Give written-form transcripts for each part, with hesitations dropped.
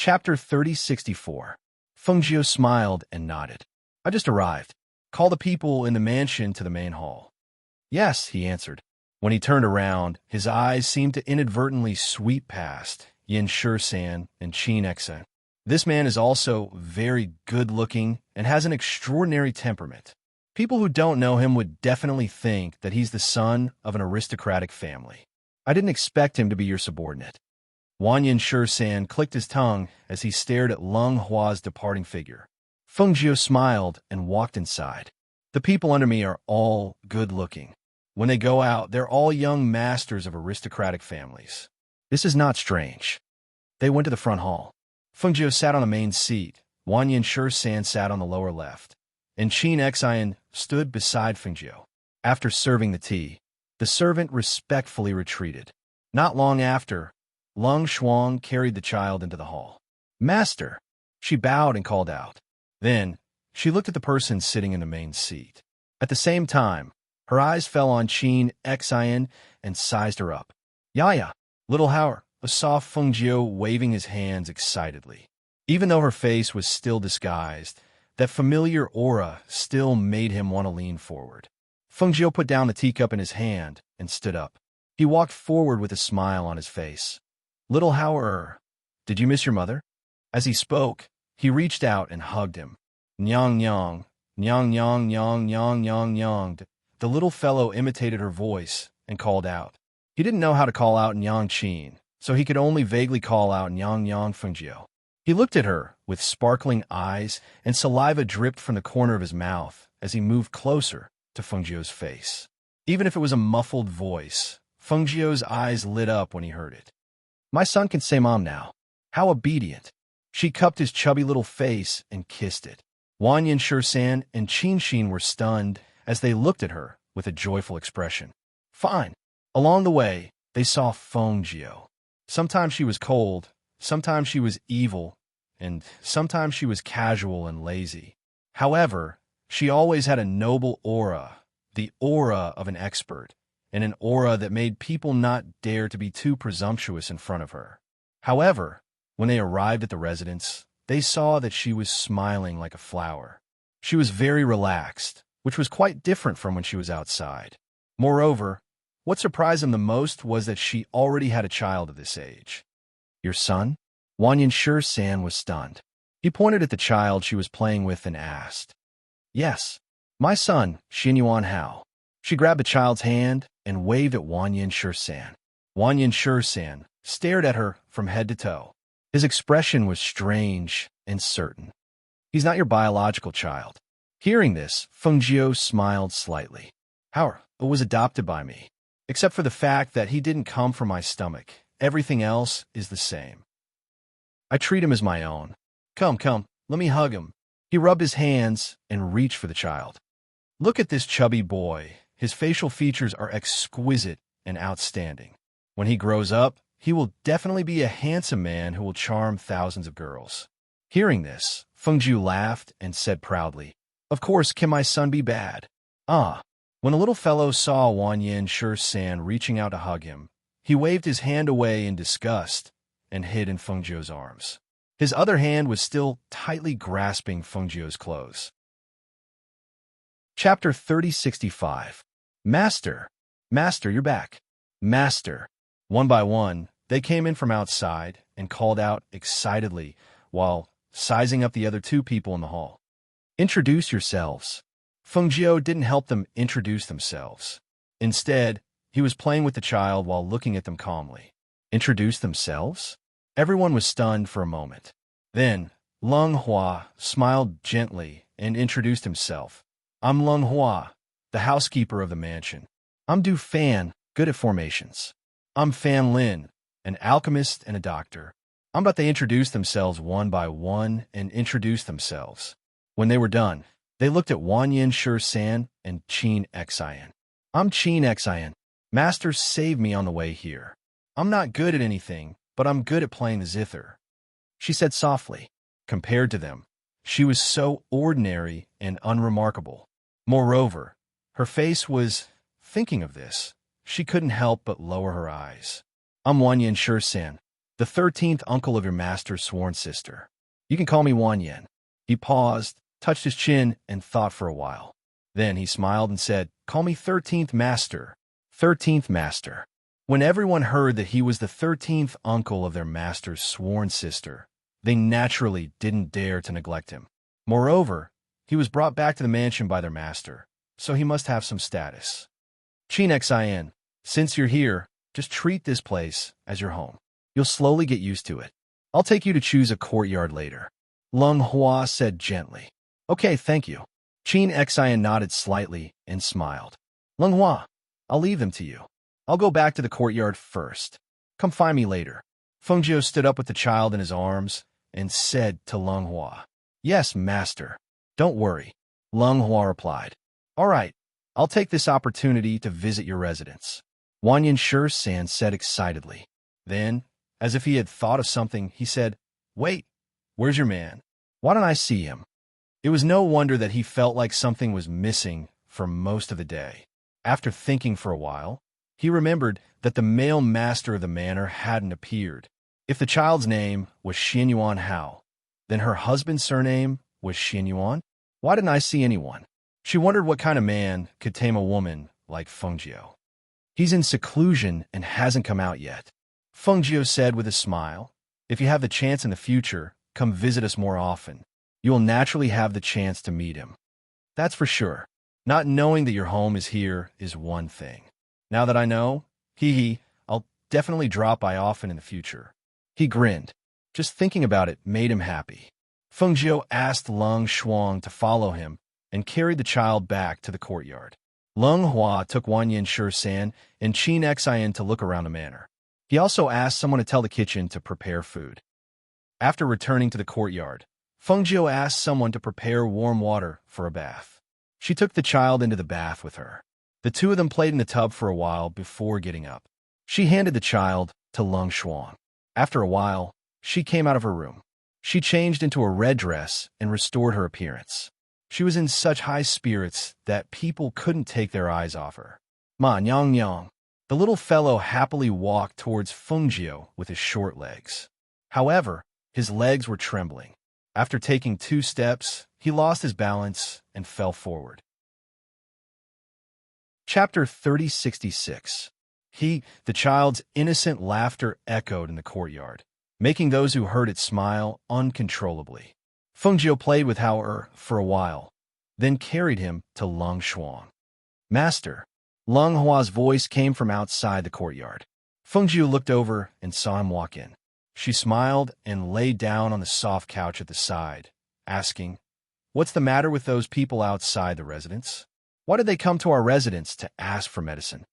Chapter 3064. Fengjiu smiled and nodded. I just arrived. Call the people in the mansion to the main hall. Yes, he answered. When he turned around, his eyes seemed to inadvertently sweep past Yin Shisan and Qin Exan. This man is also very good-looking and has an extraordinary temperament. People who don't know him would definitely think that he's the son of an aristocratic family. I didn't expect him to be your subordinate. Wan Yin Shisan clicked his tongue as he stared at Lung Hua's departing figure. Fengjiu smiled and walked inside. The people under me are all good-looking. When they go out, they're all young masters of aristocratic families. This is not strange. They went to the front hall. Fengjiu sat on the main seat. Wan Yin Shisan sat on the lower left. And Qin Exan stood beside Fengjiu. After serving the tea, the servant respectfully retreated. Not long after, Lung Shuang carried the child into the hall. Master! She bowed and called out. Then, she looked at the person sitting in the main seat. At the same time, her eyes fell on Qin Exan and sized her up. Yaya, little Howard, a soft Fengjiu waving his hands excitedly. Even though her face was still disguised, that familiar aura still made him want to lean forward. Fengjiu put down the teacup in his hand and stood up. He walked forward with a smile on his face. Little Howard, did you miss your mother? As he spoke, he reached out and hugged him. Nyang nyang, nyang nyang nyang nyang nyang nyang. The little fellow imitated her voice and called out. He didn't know how to call out Nyang Qin, so he could only vaguely call out Nyang Nyang Fengjiu. He looked at her with sparkling eyes, and saliva dripped from the corner of his mouth as he moved closer to Fengjiu's face. Even if it was a muffled voice, Fengjiu's eyes lit up when he heard it. My son can say mom now. How obedient. She cupped his chubby little face and kissed it. Wan Yin Shisan and Qin Xin were stunned as they looked at her with a joyful expression. Fine. Along the way, they saw Fengjiu. Sometimes she was cold, sometimes she was evil, and sometimes she was casual and lazy. However, she always had a noble aura, the aura of an expert, and an aura that made people not dare to be too presumptuous in front of her. However, when they arrived at the residence, they saw that she was smiling like a flower. She was very relaxed, which was quite different from when she was outside. Moreover, what surprised him the most was that she already had a child of this age. Your son? Wan Yin Shisan was stunned. He pointed at the child she was playing with and asked. Yes, my son, Xinyuan Hao. She grabbed the child's hand and waved at Wan Yin Shisan. Wan Yin Shisan stared at her from head to toe. His expression was strange and certain. He's not your biological child. Hearing this, Fengjiu smiled slightly. Howard was adopted by me. Except for the fact that he didn't come from my stomach. Everything else is the same. I treat him as my own. Come, let me hug him. He rubbed his hands and reached for the child. Look at this chubby boy. His facial features are exquisite and outstanding. When he grows up, he will definitely be a handsome man who will charm thousands of girls. Hearing this, Fengjiu laughed and said proudly, Of course, can my son be bad? When the little fellow saw Wan Yin Shisan reaching out to hug him, he waved his hand away in disgust and hid in Fengjiu's arms. His other hand was still tightly grasping Fengjiu's clothes. Chapter 3065. Master, you're back. Master. One by one, they came in from outside and called out excitedly while sizing up the other two people in the hall. Introduce yourselves. Fengjiu didn't help them introduce themselves. Instead, he was playing with the child while looking at them calmly. Introduce themselves? Everyone was stunned for a moment. Then, Lung Hua smiled gently and introduced himself. I'm Lung Hua, the housekeeper of the mansion. I'm Du Fan, good at formations. I'm Fan Lin, an alchemist and a doctor. They introduced themselves one by one and introduced themselves. When they were done, they looked at Wan Yin Shisan and Qin Exan. I'm Qin Exan. Master saved me on the way here. I'm not good at anything, but I'm good at playing the zither. She said softly. Compared to them, she was so ordinary and unremarkable. Moreover, her face was, thinking of this, she couldn't help but lower her eyes. I'm Wan Yin Shisan. the 13th uncle of your master's sworn sister. You can call me Wan Yen. He paused, touched his chin, and thought for a while. Then he smiled and said, call me 13th Master. 13th Master. When everyone heard that he was the 13th uncle of their master's sworn sister, they naturally didn't dare to neglect him. Moreover, he was brought back to the mansion by their master, so he must have some status. Xin, since you're here, just treat this place as your home. You'll slowly get used to it. I'll take you to choose a courtyard later. Lung Hua said gently. Okay, thank you. Xin nodded slightly and smiled. Lung Hua, I'll leave them to you. I'll go back to the courtyard first. Come find me later. Fengjiu stood up with the child in his arms and said to Lung Hua, Yes, master. Don't worry. Lung Hua replied. All right, I'll take this opportunity to visit your residence. Wanyan Shi-san said excitedly. Then, as if he had thought of something, he said, Wait, where's your man? Why don't I see him? It was no wonder that he felt like something was missing for most of the day. After thinking for a while, he remembered that the male master of the manor hadn't appeared. If the child's name was Xinyuan Hao, then her husband's surname was Xinyuan? Why didn't I see anyone? She wondered what kind of man could tame a woman like Fengjiu. He's in seclusion and hasn't come out yet. Fengjiu said with a smile, If you have the chance in the future, come visit us more often. You will naturally have the chance to meet him. That's for sure. Not knowing that your home is here is one thing. Now that I know, I'll definitely drop by often in the future. He grinned. Just thinking about it made him happy. Fengjiu asked Lung Shuang to follow him and carried the child back to the courtyard. Lung Hua took Wanyan Shi-san and Xin to look around the manor. He also asked someone to tell the kitchen to prepare food. After returning to the courtyard, Fengjiu asked someone to prepare warm water for a bath. She took the child into the bath with her. The two of them played in the tub for a while before getting up. She handed the child to Lung Shuang. After a while, she came out of her room. She changed into a red dress and restored her appearance. She was in such high spirits that people couldn't take their eyes off her. Ma nyang nyang. The little fellow happily walked towards Fengjiu with his short legs. However, his legs were trembling. After taking 2 steps, he lost his balance and fell forward. Chapter 3066. The child's innocent laughter echoed in the courtyard, making those who heard it smile uncontrollably. Fengjiu played with Hao for a while, then carried him to Lung Shuang. Master. Lung Hua's voice came from outside the courtyard. Fengjiu looked over and saw him walk in. She smiled and lay down on the soft couch at the side, asking, What's the matter with those people outside the residence? Why did they come to our residence to ask for medicine?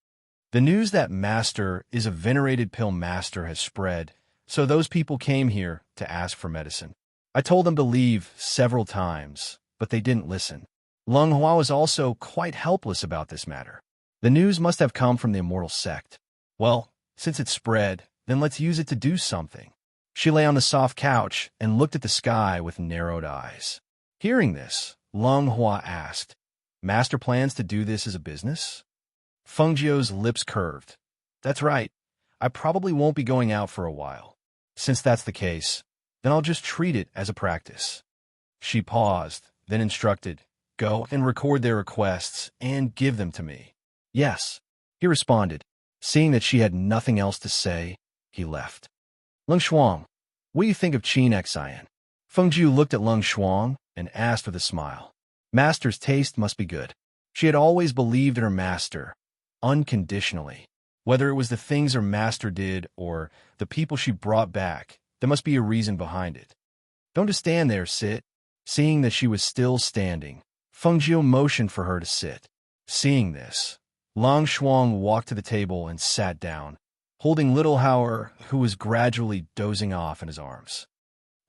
The news that Master is a venerated pill master has spread, so those people came here to ask for medicine. I told them to leave several times, but they didn't listen. Lung Hua was also quite helpless about this matter. The news must have come from the immortal sect. Well, since it spread, then let's use it to do something. She lay on the soft couch and looked at the sky with narrowed eyes. Hearing this, Lung Hua asked, Master plans to do this as a business? Fengjiu's lips curved. That's right. I probably won't be going out for a while. Since that's the case, then I'll just treat it as a practice. She paused, then instructed, Go and record their requests and give them to me. Yes, he responded. Seeing that she had nothing else to say, he left. Lung Shuang, what do you think of Xin? Fengjiu looked at Lung Shuang and asked with a smile. Master's taste must be good. She had always believed in her master, unconditionally. Whether it was the things her master did or the people she brought back, there must be a reason behind it. Don't just stand there, sit. Seeing that she was still standing, Fengjiu motioned for her to sit. Seeing this, Lung Shuang walked to the table and sat down, holding little Hao, who was gradually dozing off in his arms.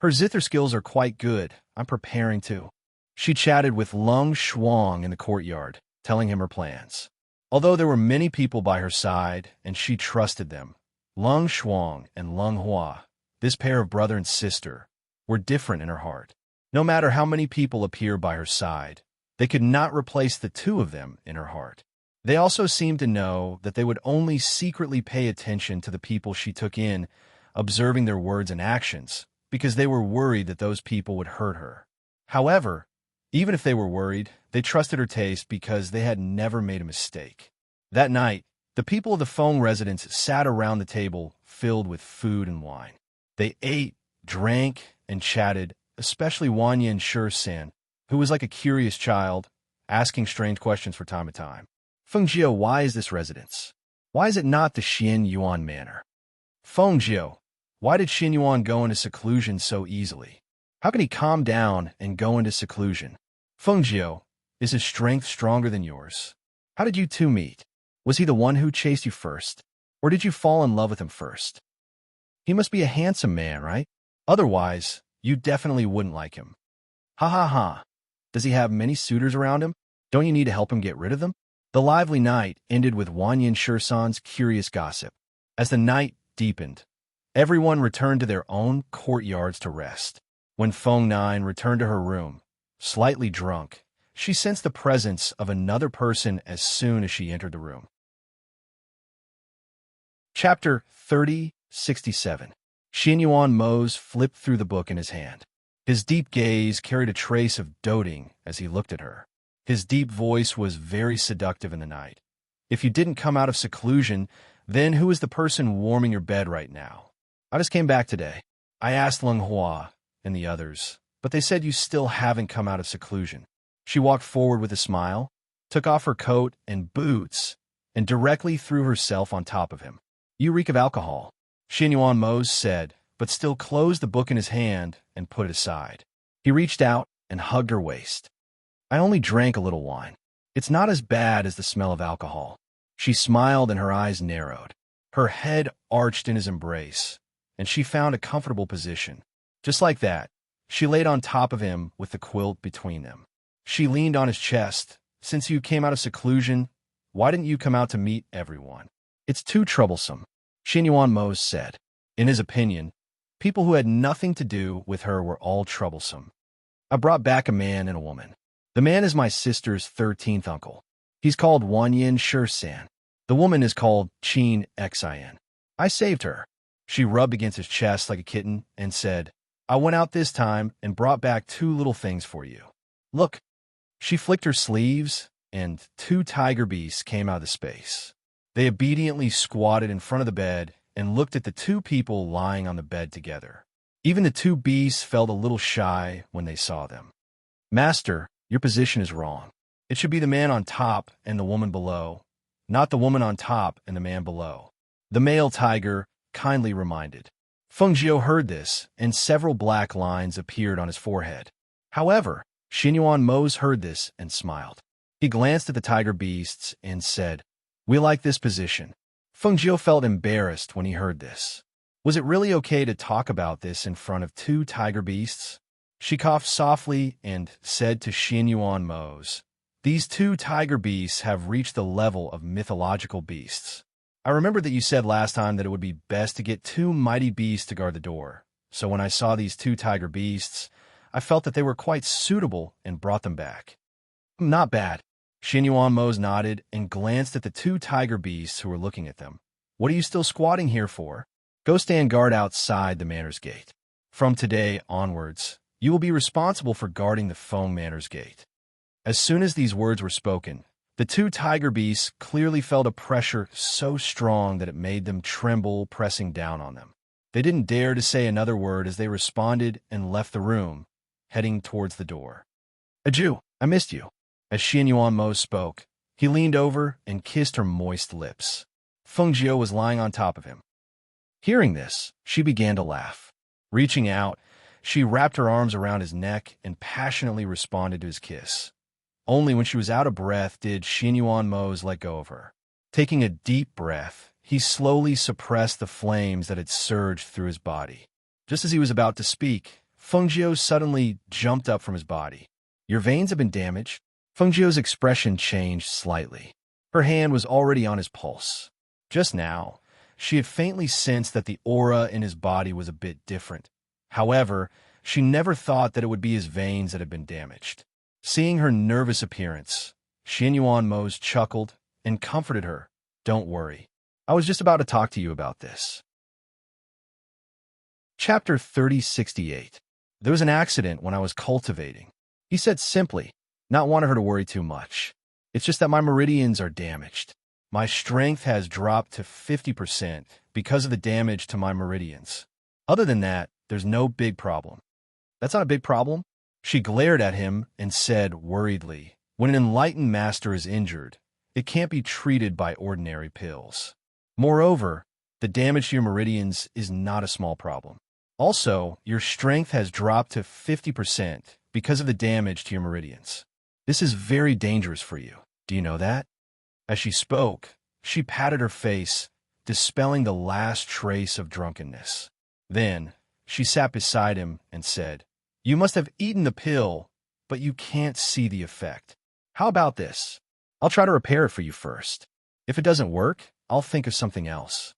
Her zither skills are quite good. I'm preparing to. She chatted with Lung Shuang in the courtyard, telling him her plans. Although there were many people by her side and she trusted them, Lung Shuang and Lung Hua, this pair of brother and sister, were different in her heart. No matter how many people appear by her side, they could not replace the two of them in her heart. They also seemed to know that they would only secretly pay attention to the people she took in observing their words and actions, because they were worried that those people would hurt her. However, even if they were worried, they trusted her taste because they had never made a mistake. That night, the people of the Feng residence sat around the table filled with food and wine. They ate, drank, and chatted, especially Wang Yin Shi-san, who was like a curious child, asking strange questions from time to time. Feng Jiu, why is this residence? Why is it not the Xian Yuan manor? Feng Jiu, why did Xian Yuan go into seclusion so easily? How can he calm down and go into seclusion? Feng Jiu, is his strength stronger than yours? How did you two meet? Was he the one who chased you first? Or did you fall in love with him first? He must be a handsome man, right? Otherwise, you definitely wouldn't like him. Ha ha ha. Does he have many suitors around him? Don't you need to help him get rid of them? The lively night ended with Wang Yin Shi-san's curious gossip. As the night deepened, everyone returned to their own courtyards to rest. When Feng Nine returned to her room, slightly drunk, she sensed the presence of another person as soon as she entered the room. Chapter 3067. Xian Yuan Mose flipped through the book in his hand. His deep gaze carried a trace of doting as he looked at her. His deep voice was very seductive in the night. If you didn't come out of seclusion, then who is the person warming your bed right now? I just came back today. I asked Leng Hua and the others, but they said you still haven't come out of seclusion. She walked forward with a smile, took off her coat and boots, and directly threw herself on top of him. You reek of alcohol, Xian Yuan Mose said, but still closed the book in his hand and put it aside. He reached out and hugged her waist. I only drank a little wine. It's not as bad as the smell of alcohol. She smiled and her eyes narrowed. Her head arched in his embrace, and she found a comfortable position. Just like that, she laid on top of him with the quilt between them. She leaned on his chest. Since you came out of seclusion, why didn't you come out to meet everyone? It's too troublesome, Xian Yuan Mose said. In his opinion, people who had nothing to do with her were all troublesome. I brought back a man and a woman. The man is my sister's 13th uncle. He's called Wang Yin Shi-san. The woman is called Qin Xin. I saved her. She rubbed against his chest like a kitten and said, I went out this time and brought back 2 little things for you. Look. She flicked her sleeves, and 2 tiger beasts came out of the space. They obediently squatted in front of the bed and looked at the 2 people lying on the bed together. Even the 2 beasts felt a little shy when they saw them. Master, your position is wrong. It should be the man on top and the woman below, not the woman on top and the man below. The male tiger kindly reminded. Feng Jiu heard this, and several black lines appeared on his forehead. However, Xian Yuan Mose heard this and smiled. He glanced at the tiger beasts and said, We like this position. Feng Jiu felt embarrassed when he heard this. Was it really okay to talk about this in front of 2 tiger beasts? She coughed softly and said to Xian Yuan Mose, These 2 tiger beasts have reached the level of mythological beasts. I remember that you said last time that it would be best to get 2 mighty beasts to guard the door. So when I saw these 2 tiger beasts, I felt that they were quite suitable and brought them back. Not bad. Xian Yuan Mose nodded and glanced at the 2 tiger beasts who were looking at them. What are you still squatting here for? Go stand guard outside the manor's gate. From today onwards, you will be responsible for guarding the Feng manor's gate. As soon as these words were spoken, the 2 tiger beasts clearly felt a pressure so strong that it made them tremble, pressing down on them. They didn't dare to say another word as they responded and left the room, heading towards the door. Adieu, I missed you. As Xian Yuan Mose spoke, he leaned over and kissed her moist lips. Feng Jiu was lying on top of him. Hearing this, she began to laugh. Reaching out, she wrapped her arms around his neck and passionately responded to his kiss. Only when she was out of breath did Xian Yuan Mose let go of her. Taking a deep breath, he slowly suppressed the flames that had surged through his body. Just as he was about to speak, Feng Jiu suddenly jumped up from his body. Your veins have been damaged. Feng Jiu's expression changed slightly. Her hand was already on his pulse. Just now, she had faintly sensed that the aura in his body was a bit different. However, she never thought that it would be his veins that had been damaged. Seeing her nervous appearance, Xian Yuan Mose chuckled and comforted her. Don't worry. I was just about to talk to you about this. Chapter 3068. There was an accident when I was cultivating. He said simply, not wanting her to worry too much. It's just that my meridians are damaged. My strength has dropped to 50% because of the damage to my meridians. Other than that, there's no big problem. That's not a big problem? She glared at him and said worriedly, when an enlightened master is injured, it can't be treated by ordinary pills. Moreover, the damage to your meridians is not a small problem. Also, your strength has dropped to 50% because of the damage to your meridians. This is very dangerous for you. Do you know that? As she spoke, she patted her face, dispelling the last trace of drunkenness. Then, she sat beside him and said, "You must have eaten the pill, but you can't see the effect. How about this? I'll try to repair it for you first. If it doesn't work, I'll think of something else."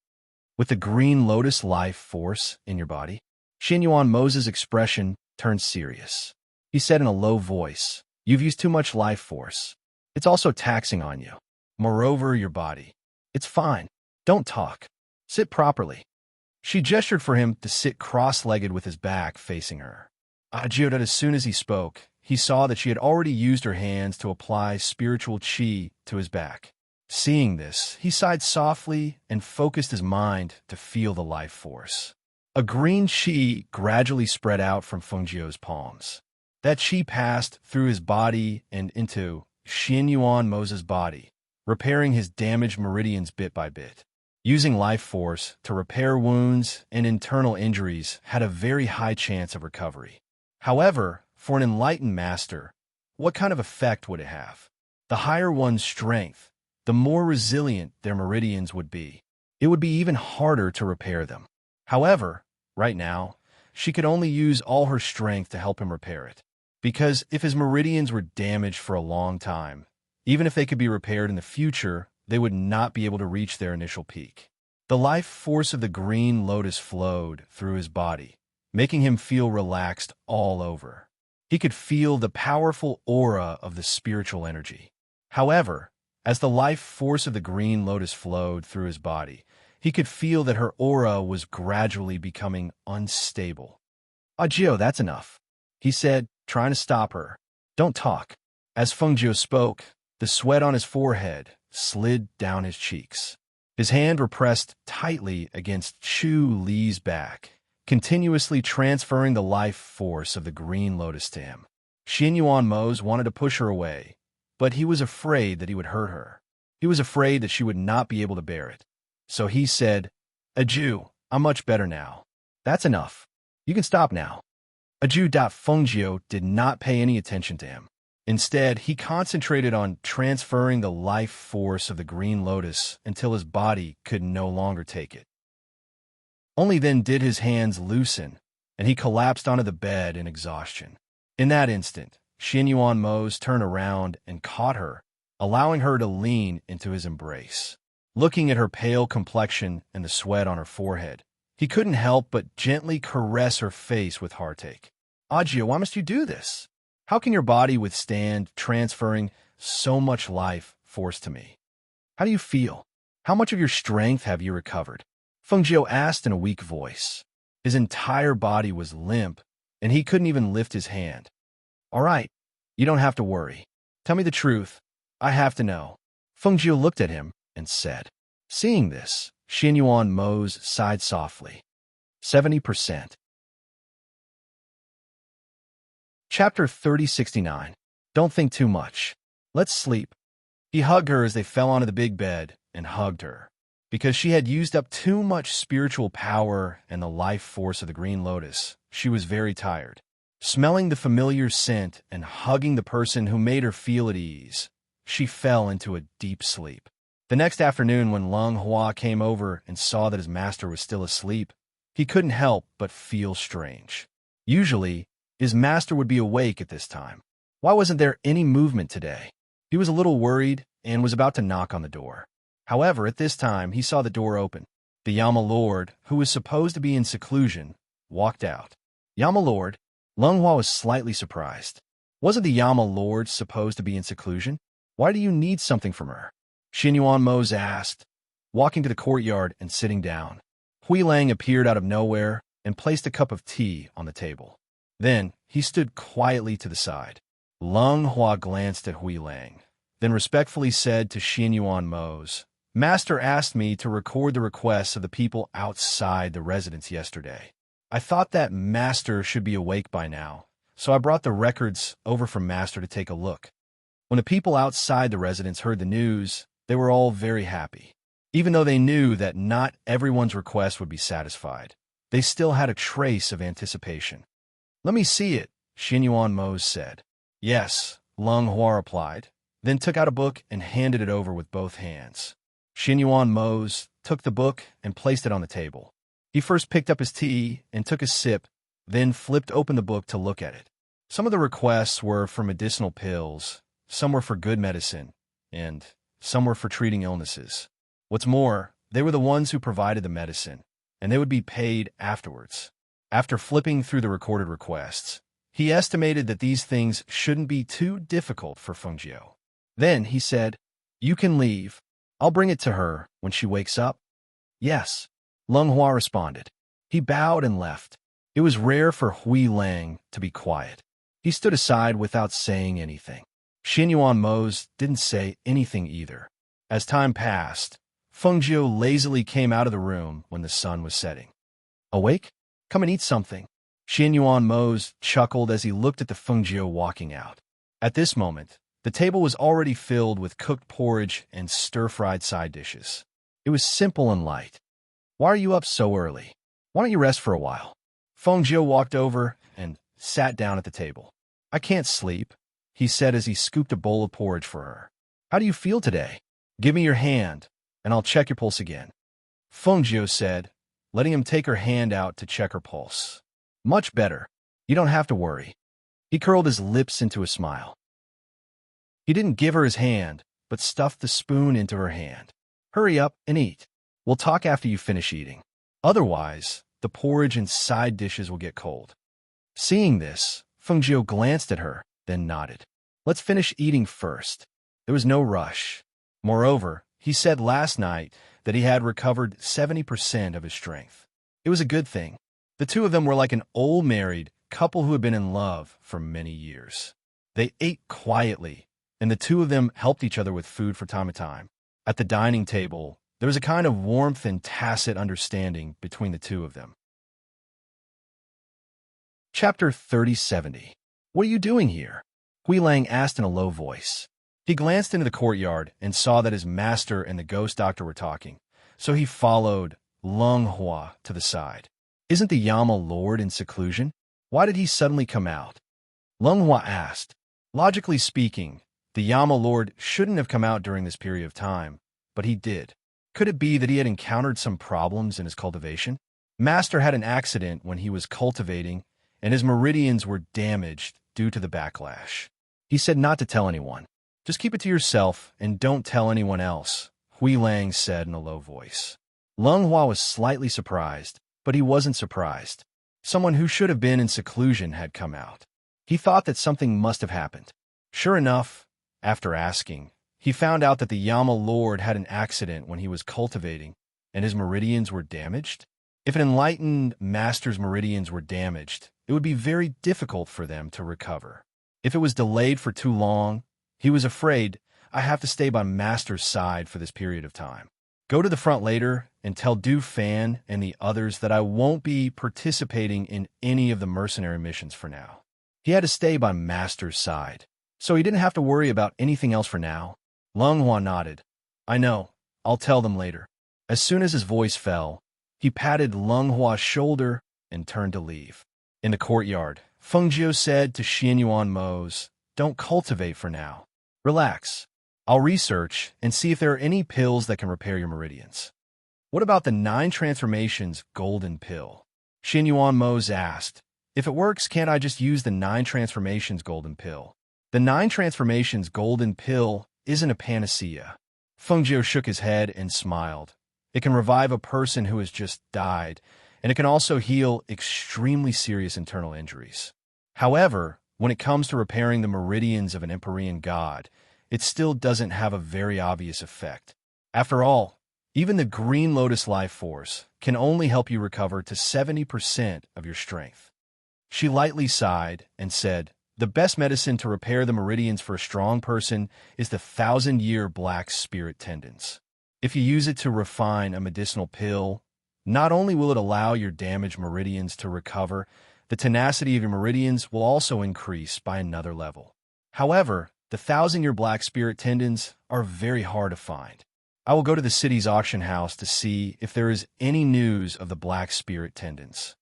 With the green lotus life force in your body, Xinyuan Mo's expression turned serious. He said in a low voice, "You've used too much life force. It's also taxing on you. Moreover, your body. It's fine. Don't talk. Sit properly." She gestured for him to sit cross-legged with his back facing her. Ajioda, as soon as he spoke, he saw that she had already used her hands to apply spiritual qi to his back. Seeing this, he sighed softly and focused his mind to feel the life force. A green qi gradually spread out from Fengjio's palms. That qi passed through his body and into Xinyuan Mo's body, repairing his damaged meridians bit by bit. Using life force to repair wounds and internal injuries had a very high chance of recovery. However, for an enlightened master, what kind of effect would it have? The higher one's strength, the more resilient their meridians would be. It would be even harder to repair them. However, right now, she could only use all her strength to help him repair it. Because if his meridians were damaged for a long time, even if they could be repaired in the future, they would not be able to reach their initial peak. The life force of the green lotus flowed through his body, making him feel relaxed all over. He could feel the powerful aura of the spiritual energy. However, as the life force of the green lotus flowed through his body, he could feel that her aura was gradually becoming unstable. "Ajio, that's enough," he said, trying to stop her. "Don't talk." As Fengjio spoke, the sweat on his forehead slid down his cheeks. His hand were pressed tightly against Chu Li's back, continuously transferring the life force of the green lotus to him. Xinyuan Mo wanted to push her away, but he was afraid that he would hurt her. He was afraid that she would not be able to bear it. So he said, "Aju, I'm much better now. That's enough. You can stop now." Aju. Fengjio did not pay any attention to him. Instead, he concentrated on transferring the life force of the green lotus until his body could no longer take it. Only then did his hands loosen, and he collapsed onto the bed in exhaustion. In that instant, Xinyuan Mo turned around and caught her, allowing her to lean into his embrace. Looking at her pale complexion and the sweat on her forehead, he couldn't help but gently caress her face with heartache. "Ajio, why must you do this? How can your body withstand transferring so much life force to me? How do you feel? How much of your strength have you recovered?" Fengjio asked in a weak voice. His entire body was limp, and he couldn't even lift his hand. "All right, you don't have to worry. Tell me the truth. I have to know." Fengjio looked at him and said. Seeing this, Xinyuan Mo sighed softly. 70%. Chapter 3069. Don't think too much. Let's sleep. He hugged her as they fell onto the big bed and hugged her. Because she had used up too much spiritual power and the life force of the green lotus, she was very tired. Smelling the familiar scent and hugging the person who made her feel at ease, she fell into a deep sleep. The next afternoon, when Leng Hua came over and saw that his master was still asleep, he couldn't help but feel strange. Usually, his master would be awake at this time. Why wasn't there any movement today? He was a little worried and was about to knock on the door. However, at this time, he saw the door open. The Yama Lord, who was supposed to be in seclusion, walked out. "Yama Lord?" Leng Hua was slightly surprised. Wasn't the Yama Lord supposed to be in seclusion? Why do you need something from her? Xinyuan Mo asked, walking to the courtyard and sitting down. Hui Lang appeared out of nowhere, and placed a cup of tea on the table. Then he stood quietly to the side. Lung Hua glanced at Hui Lang, then respectfully said to Xin Yuan Mose, "Master asked me to record the requests of the people outside the residence yesterday. I thought that Master should be awake by now, so I brought the records over for Master to take a look." When the people outside the residence heard the news, they were all very happy. Even though they knew that not everyone's request would be satisfied, they still had a trace of anticipation. "Let me see it," Xin Yuan Mose said. "Yes," Lung Hua replied, then took out a book and handed it over with both hands. Xin Yuan Mose took the book and placed it on the table. He first picked up his tea and took a sip, then flipped open the book to look at it. Some of the requests were for medicinal pills, some were for good medicine, and some were for treating illnesses. What's more, they were the ones who provided the medicine, and they would be paid afterwards. After flipping through the recorded requests, he estimated that these things shouldn't be too difficult for Fengjiu. Then he said, "You can leave. I'll bring it to her when she wakes up." "Yes," Lung Hua responded. He bowed and left. It was rare for Hui Lang to be quiet. He stood aside without saying anything. Xin Yuan Mose didn't say anything either. As time passed, Fengjiu lazily came out of the room when the sun was setting. "Awake? Come and eat something." Xin Yuan Mose chuckled as he looked at the Fengjiu walking out. At this moment, the table was already filled with cooked porridge and stir-fried side dishes. It was simple and light. "Why are you up so early? Why don't you rest for a while?" Fengjiu walked over and sat down at the table. "I can't sleep," he said as he scooped a bowl of porridge for her. "How do you feel today? Give me your hand, and I'll check your pulse again." Fengjiu said, letting him take her hand out to check her pulse. "Much better. You don't have to worry." He curled his lips into a smile. He didn't give her his hand, but stuffed the spoon into her hand. "Hurry up and eat. We'll talk after you finish eating. Otherwise, the porridge and side dishes will get cold." Seeing this, Fengjiu glanced at her, then nodded. "Let's finish eating first." There was no rush. Moreover, he said last night that he had recovered 70% of his strength. It was a good thing. The two of them were like an old married couple who had been in love for many years. They ate quietly, and the two of them helped each other with food from time to time. At the dining table, there was a kind of warmth and tacit understanding between the two of them. Chapter 3070. "What are you doing here?" Hui Lang asked in a low voice. He glanced into the courtyard and saw that his master and the ghost doctor were talking, so he followed Lung Hua to the side. "Isn't the Yama Lord in seclusion? Why did he suddenly come out?" Lung Hua asked. Logically speaking, the Yama Lord shouldn't have come out during this period of time, but he did. Could it be that he had encountered some problems in his cultivation? Master had an accident when he was cultivating, and his meridians were damaged due to the backlash. He said not to tell anyone. "Just keep it to yourself and don't tell anyone else," Hui Lang said in a low voice. Lung Hua was slightly surprised, but he wasn't surprised. Someone who should have been in seclusion had come out. He thought that something must have happened. Sure enough, after asking, he found out that the Yama Lord had an accident when he was cultivating, and his meridians were damaged. If an enlightened master's meridians were damaged, it would be very difficult for them to recover. If it was delayed for too long, he was afraid, "I have to stay by Master's side for this period of time. Go to the front later and tell Du Fan and the others that I won't be participating in any of the mercenary missions for now." He had to stay by Master's side, so he didn't have to worry about anything else for now. Lung Hua nodded. "I know. I'll tell them later." As soon as his voice fell, he patted Lung Hua's shoulder and turned to leave. In the courtyard, Fengjiu said to Xin Yuan Mose, "Don't cultivate for now. Relax. I'll research and see if there are any pills that can repair your meridians." "What about the 9 transformations golden pill?" Xin Yuan Mose asked. "If it works, can't I just use the 9 transformations golden pill?" "The 9 transformations golden pill isn't a panacea." Fengjiu shook his head and smiled. "It can revive a person who has just died, and it can also heal extremely serious internal injuries. However, when it comes to repairing the meridians of an Empyrean god, it still doesn't have a very obvious effect. After all, Even the green lotus life force can only help you recover to 70% of your strength. She lightly sighed and said, the best medicine to repair the meridians for a strong person is the 1,000-year black spirit tendons. If you use it to refine a medicinal pill, not only will it allow your damaged meridians to recover, the tenacity of your meridians will also increase by another level. However, the 1,000-year black spirit tendons are very hard to find. I will go to the city's auction house to see if there is any news of the black spirit tendons.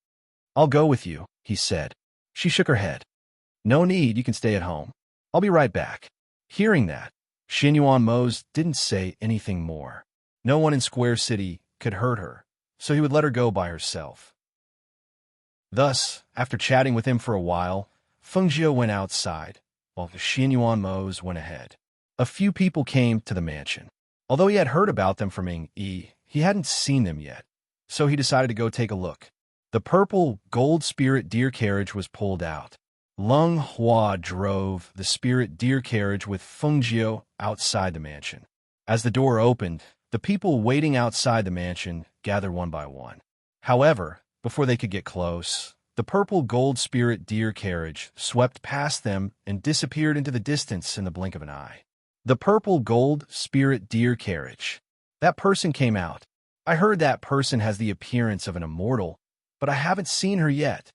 I'll go with you, he said. She shook her head. No need, you can stay at home. I'll be right back. Hearing that, Xinyuan Mose didn't say anything more. No one in Square City could hurt her, so he would let her go by herself. Thus, after chatting with him for a while, Fengjiu went outside, while Xinyuan Mose went ahead. A few people came to the mansion. Although he had heard about them from Ing Yi, he hadn't seen them yet, so he decided to go take a look. The purple gold spirit deer carriage was pulled out. Lung Hua drove the spirit deer carriage with Fengjiu outside the mansion. As the door opened, the people waiting outside the mansion gathered one by one. However, before they could get close, the purple gold spirit deer carriage swept past them and disappeared into the distance in the blink of an eye. The purple gold spirit deer carriage. That person came out. I heard that person has the appearance of an immortal, but I haven't seen her yet.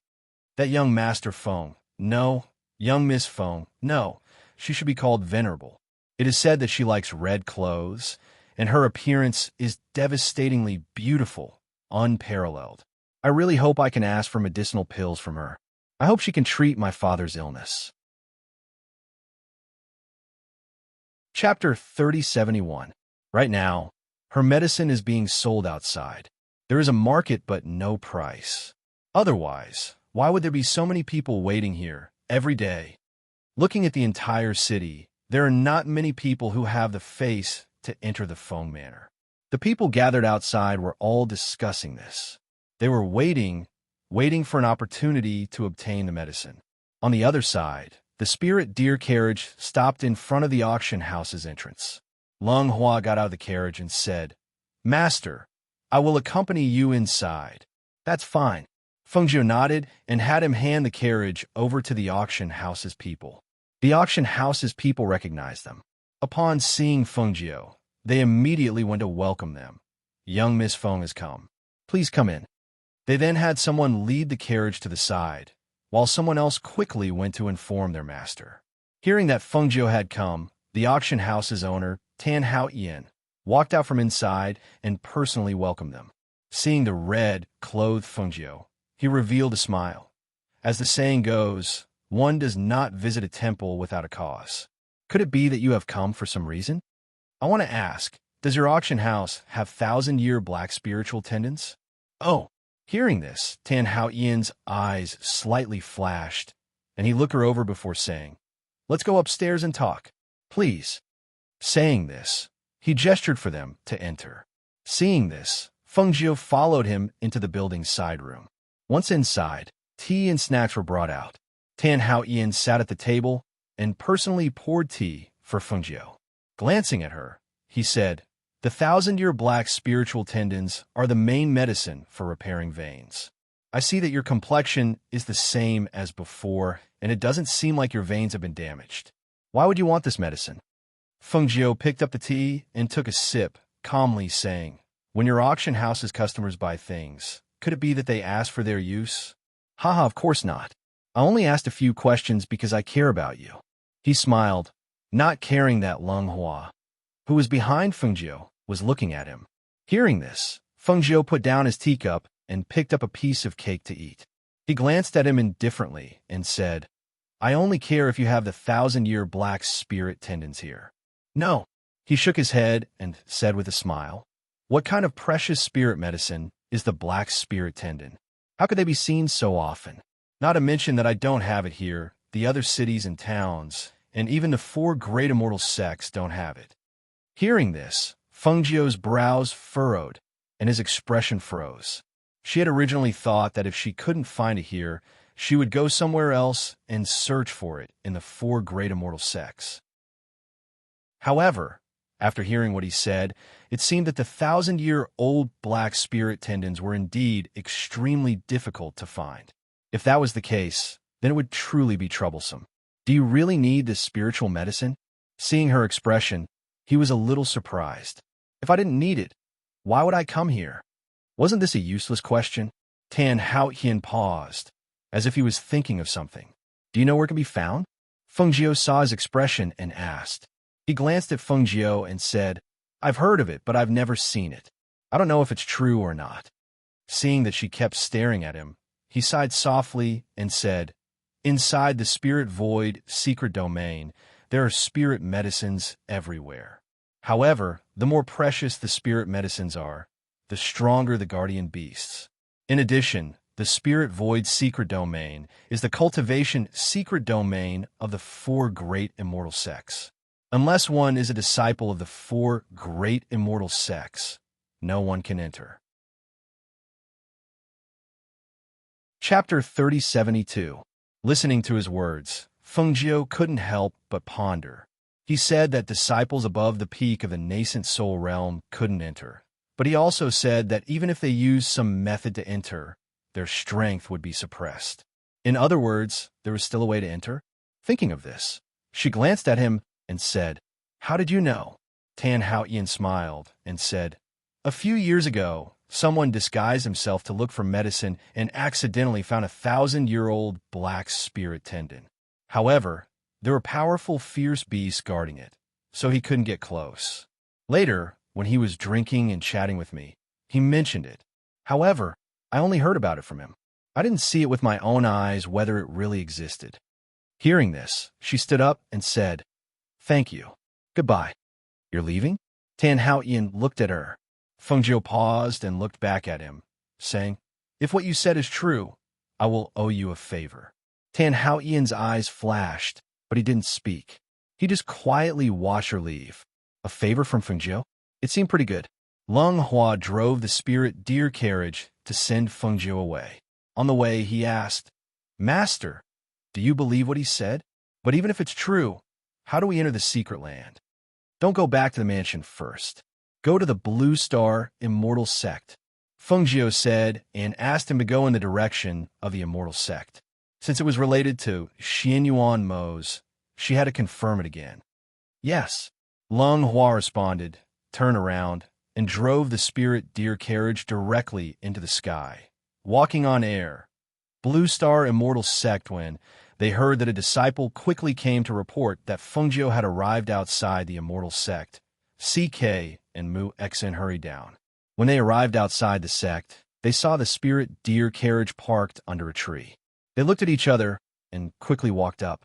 That young Master Feng. No, young Miss Feng. No, she should be called Venerable. It is said that she likes red clothes, and her appearance is devastatingly beautiful, unparalleled. I really hope I can ask for medicinal pills from her. I hope she can treat my father's illness. Chapter 3071. Right now, her medicine is being sold outside. There is a market but no price. Otherwise, why would there be so many people waiting here every day? Looking at the entire city, there are not many people who have the face to enter the Feng Manor. The people gathered outside were all discussing this. They were waiting for an opportunity to obtain the medicine. On the other side, the spirit deer carriage stopped in front of the auction house's entrance. Lung Hua got out of the carriage and said, Master, I will accompany you inside. That's fine. Fengjiu nodded and had him hand the carriage over to the auction house's people. The auction house's people recognized them. Upon seeing Fengjiu, they immediately went to welcome them. Young Miss Feng has come. Please come in. They then had someone lead the carriage to the side, while someone else quickly went to inform their master. Hearing that Fengjiu had come, the auction house's owner, Tan Hao Yin, walked out from inside and personally welcomed them. Seeing the red-clothed Fengjiu, he revealed a smile. As the saying goes, one does not visit a temple without a cause. Could it be that you have come for some reason? I want to ask, does your auction house have 1,000-year black spiritual tendons? Oh, hearing this, Tan Hao Yin's eyes slightly flashed, and he looked her over before saying, Let's go upstairs and talk. Please. Saying this, he gestured for them to enter. Seeing this, Fengjiu followed him into the building's side room. Once inside, tea and snacks were brought out. Tan Hao Yin sat at the table and personally poured tea for Fengjiu. Glancing at her, he said, The 1,000-year black spiritual tendons are the main medicine for repairing veins. I see that your complexion is the same as before, and it doesn't seem like your veins have been damaged. Why would you want this medicine? Fengjiu picked up the tea and took a sip, calmly saying, When your auction house's customers buy things, could it be that they ask for their use? Haha, of course not. I only asked a few questions because I care about you. He smiled, not caring that Lung Hua, who was behind Fengjiu, was looking at him. Hearing this, Fengjiu put down his teacup and picked up a piece of cake to eat. He glanced at him indifferently and said, I only care if you have the 1,000-year black spirit tendons here. No. He shook his head and said with a smile, What kind of precious spirit medicine is the black spirit tendon? How could they be seen so often? Not to mention that I don't have it here, the other cities and towns, and even the 4 great immortal sects don't have it. Hearing this, Fengjiu's brows furrowed, and his expression froze. She had originally thought that if she couldn't find it here, she would go somewhere else and search for it in the 4 great immortal sects. However, After hearing what he said, it seemed that the 1,000-year-old black spirit tendons were indeed extremely difficult to find. If that was the case, then it would truly be troublesome. Do you really need this spiritual medicine? Seeing her expression, he was a little surprised. If I didn't need it, why would I come here? Wasn't this a useless question? Tan Haotian paused, as if he was thinking of something. Do you know where it can be found? Feng Jiao saw his expression and asked. He glanced at Feng Jiao and said, I've heard of it, but I've never seen it. I don't know if it's true or not. Seeing that she kept staring at him, he sighed softly and said, Inside the spirit void secret domain, there are spirit medicines everywhere. However, the more precious the spirit medicines are, the stronger the guardian beasts. In addition, the spirit void secret domain is the cultivation secret domain of the 4 great immortal sects. Unless one is a disciple of the 4 great immortal sects, no one can enter. Chapter 3072. Listening to his words, Feng Jiao couldn't help but ponder. He said that disciples above the peak of the nascent soul realm couldn't enter, but he also said that even if they used some method to enter, their strength would be suppressed. In other words, there was still a way to enter? Thinking of this, she glanced at him and said, How did you know? Tan Haotian smiled and said, A few years ago, someone disguised himself to look for medicine and accidentally found a 1,000-year-old black spirit tendon. However, there were powerful, fierce beasts guarding it, so he couldn't get close. Later, when he was drinking and chatting with me, he mentioned it. However, I only heard about it from him. I didn't see it with my own eyes whether it really existed. Hearing this, she stood up and said, Thank you. Goodbye. You're leaving? Tan Haotian looked at her. Feng Jiao paused and looked back at him, saying, If what you said is true, I will owe you a favor. Tan Haotian's eyes flashed, but he didn't speak. He just quietly watched her leave. A favor from Feng Jiao? It seemed pretty good. Lung Hua drove the spirit deer carriage to send Feng Jiao away. On the way, he asked, Master, do you believe what he said? But even if it's true, how do we enter the secret land? Don't go back to the mansion first. Go to the Blue Star Immortal Sect, Feng Jiao said, and asked him to go in the direction of the Immortal Sect. Since it was related to Xianyuan Mo's, she had to confirm it again. Yes, Lung Hua responded, turned around, and drove the spirit deer carriage directly into the sky, walking on air. Blue Star Immortal Sect when they heard that a disciple quickly came to report that Feng Jiao had arrived outside the Immortal Sect. CK and Mu Xen hurried down. When they arrived outside the sect, they saw the spirit deer carriage parked under a tree. They looked at each other and quickly walked up.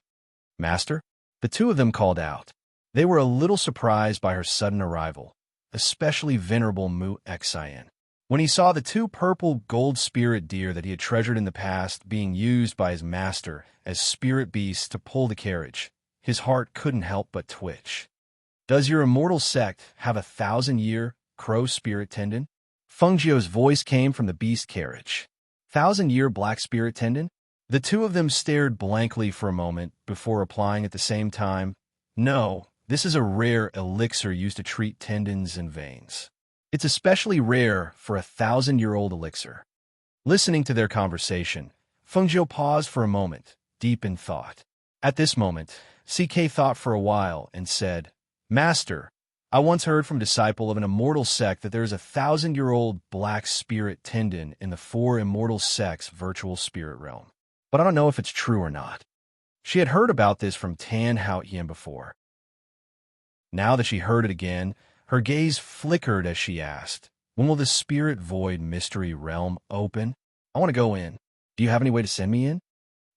Master? The two of them called out. They were a little surprised by her sudden arrival, especially venerable Mu Xen. When he saw the 2 purple gold spirit deer that he had treasured in the past being used by his master as spirit beasts to pull the carriage, his heart couldn't help but twitch. Does your immortal sect have a 1,000-year crow spirit tendon? Feng Jiao's voice came from the beast carriage. 1,000-year black spirit tendon? The two of them stared blankly for a moment before replying at the same time, No, this is a rare elixir used to treat tendons and veins. It's especially rare for a 1,000-year-old elixir. Listening to their conversation, Feng Jiao paused for a moment, deep in thought. At this moment, CK thought for a while and said, Master, I once heard from a disciple of an immortal sect that there is a 1,000-year-old black spirit tendon in the 4 immortal sects' virtual spirit realm. But I don't know if it's true or not. She had heard about this from Tan Haotian before. Now that she heard it again, her gaze flickered as she asked, When will the spirit void mystery realm open? I want to go in. Do you have any way to send me in?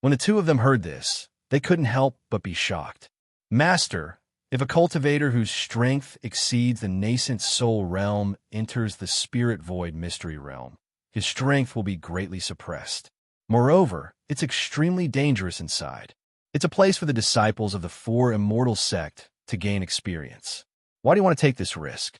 When the two of them heard this, they couldn't help but be shocked. Master, if a cultivator whose strength exceeds the nascent soul realm enters the spirit void mystery realm, his strength will be greatly suppressed. Moreover, it's extremely dangerous inside. It's a place for the disciples of the 4 immortal sect to gain experience. Why do you want to take this risk?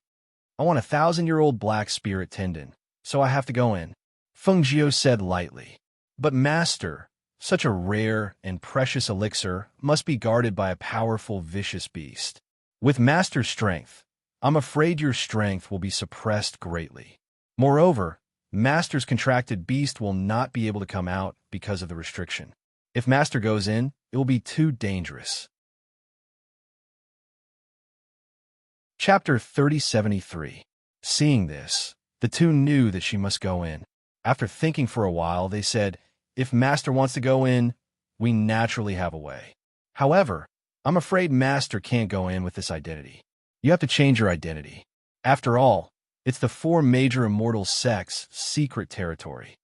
I want a 1,000-year-old black spirit tendon, so I have to go in. Feng Jiao said lightly. But Master, such a rare and precious elixir must be guarded by a powerful, vicious beast. With Master's strength, I'm afraid your strength will be suppressed greatly. Moreover, Master's contracted beast will not be able to come out because of the restriction. If Master goes in, it will be too dangerous. Chapter 3073. Seeing this, the two knew that she must go in. After thinking for a while, they said, if Master wants to go in, we naturally have a way. However, I'm afraid Master can't go in with this identity. You have to change your identity. After all, it's the four major immortal sects' secret territory.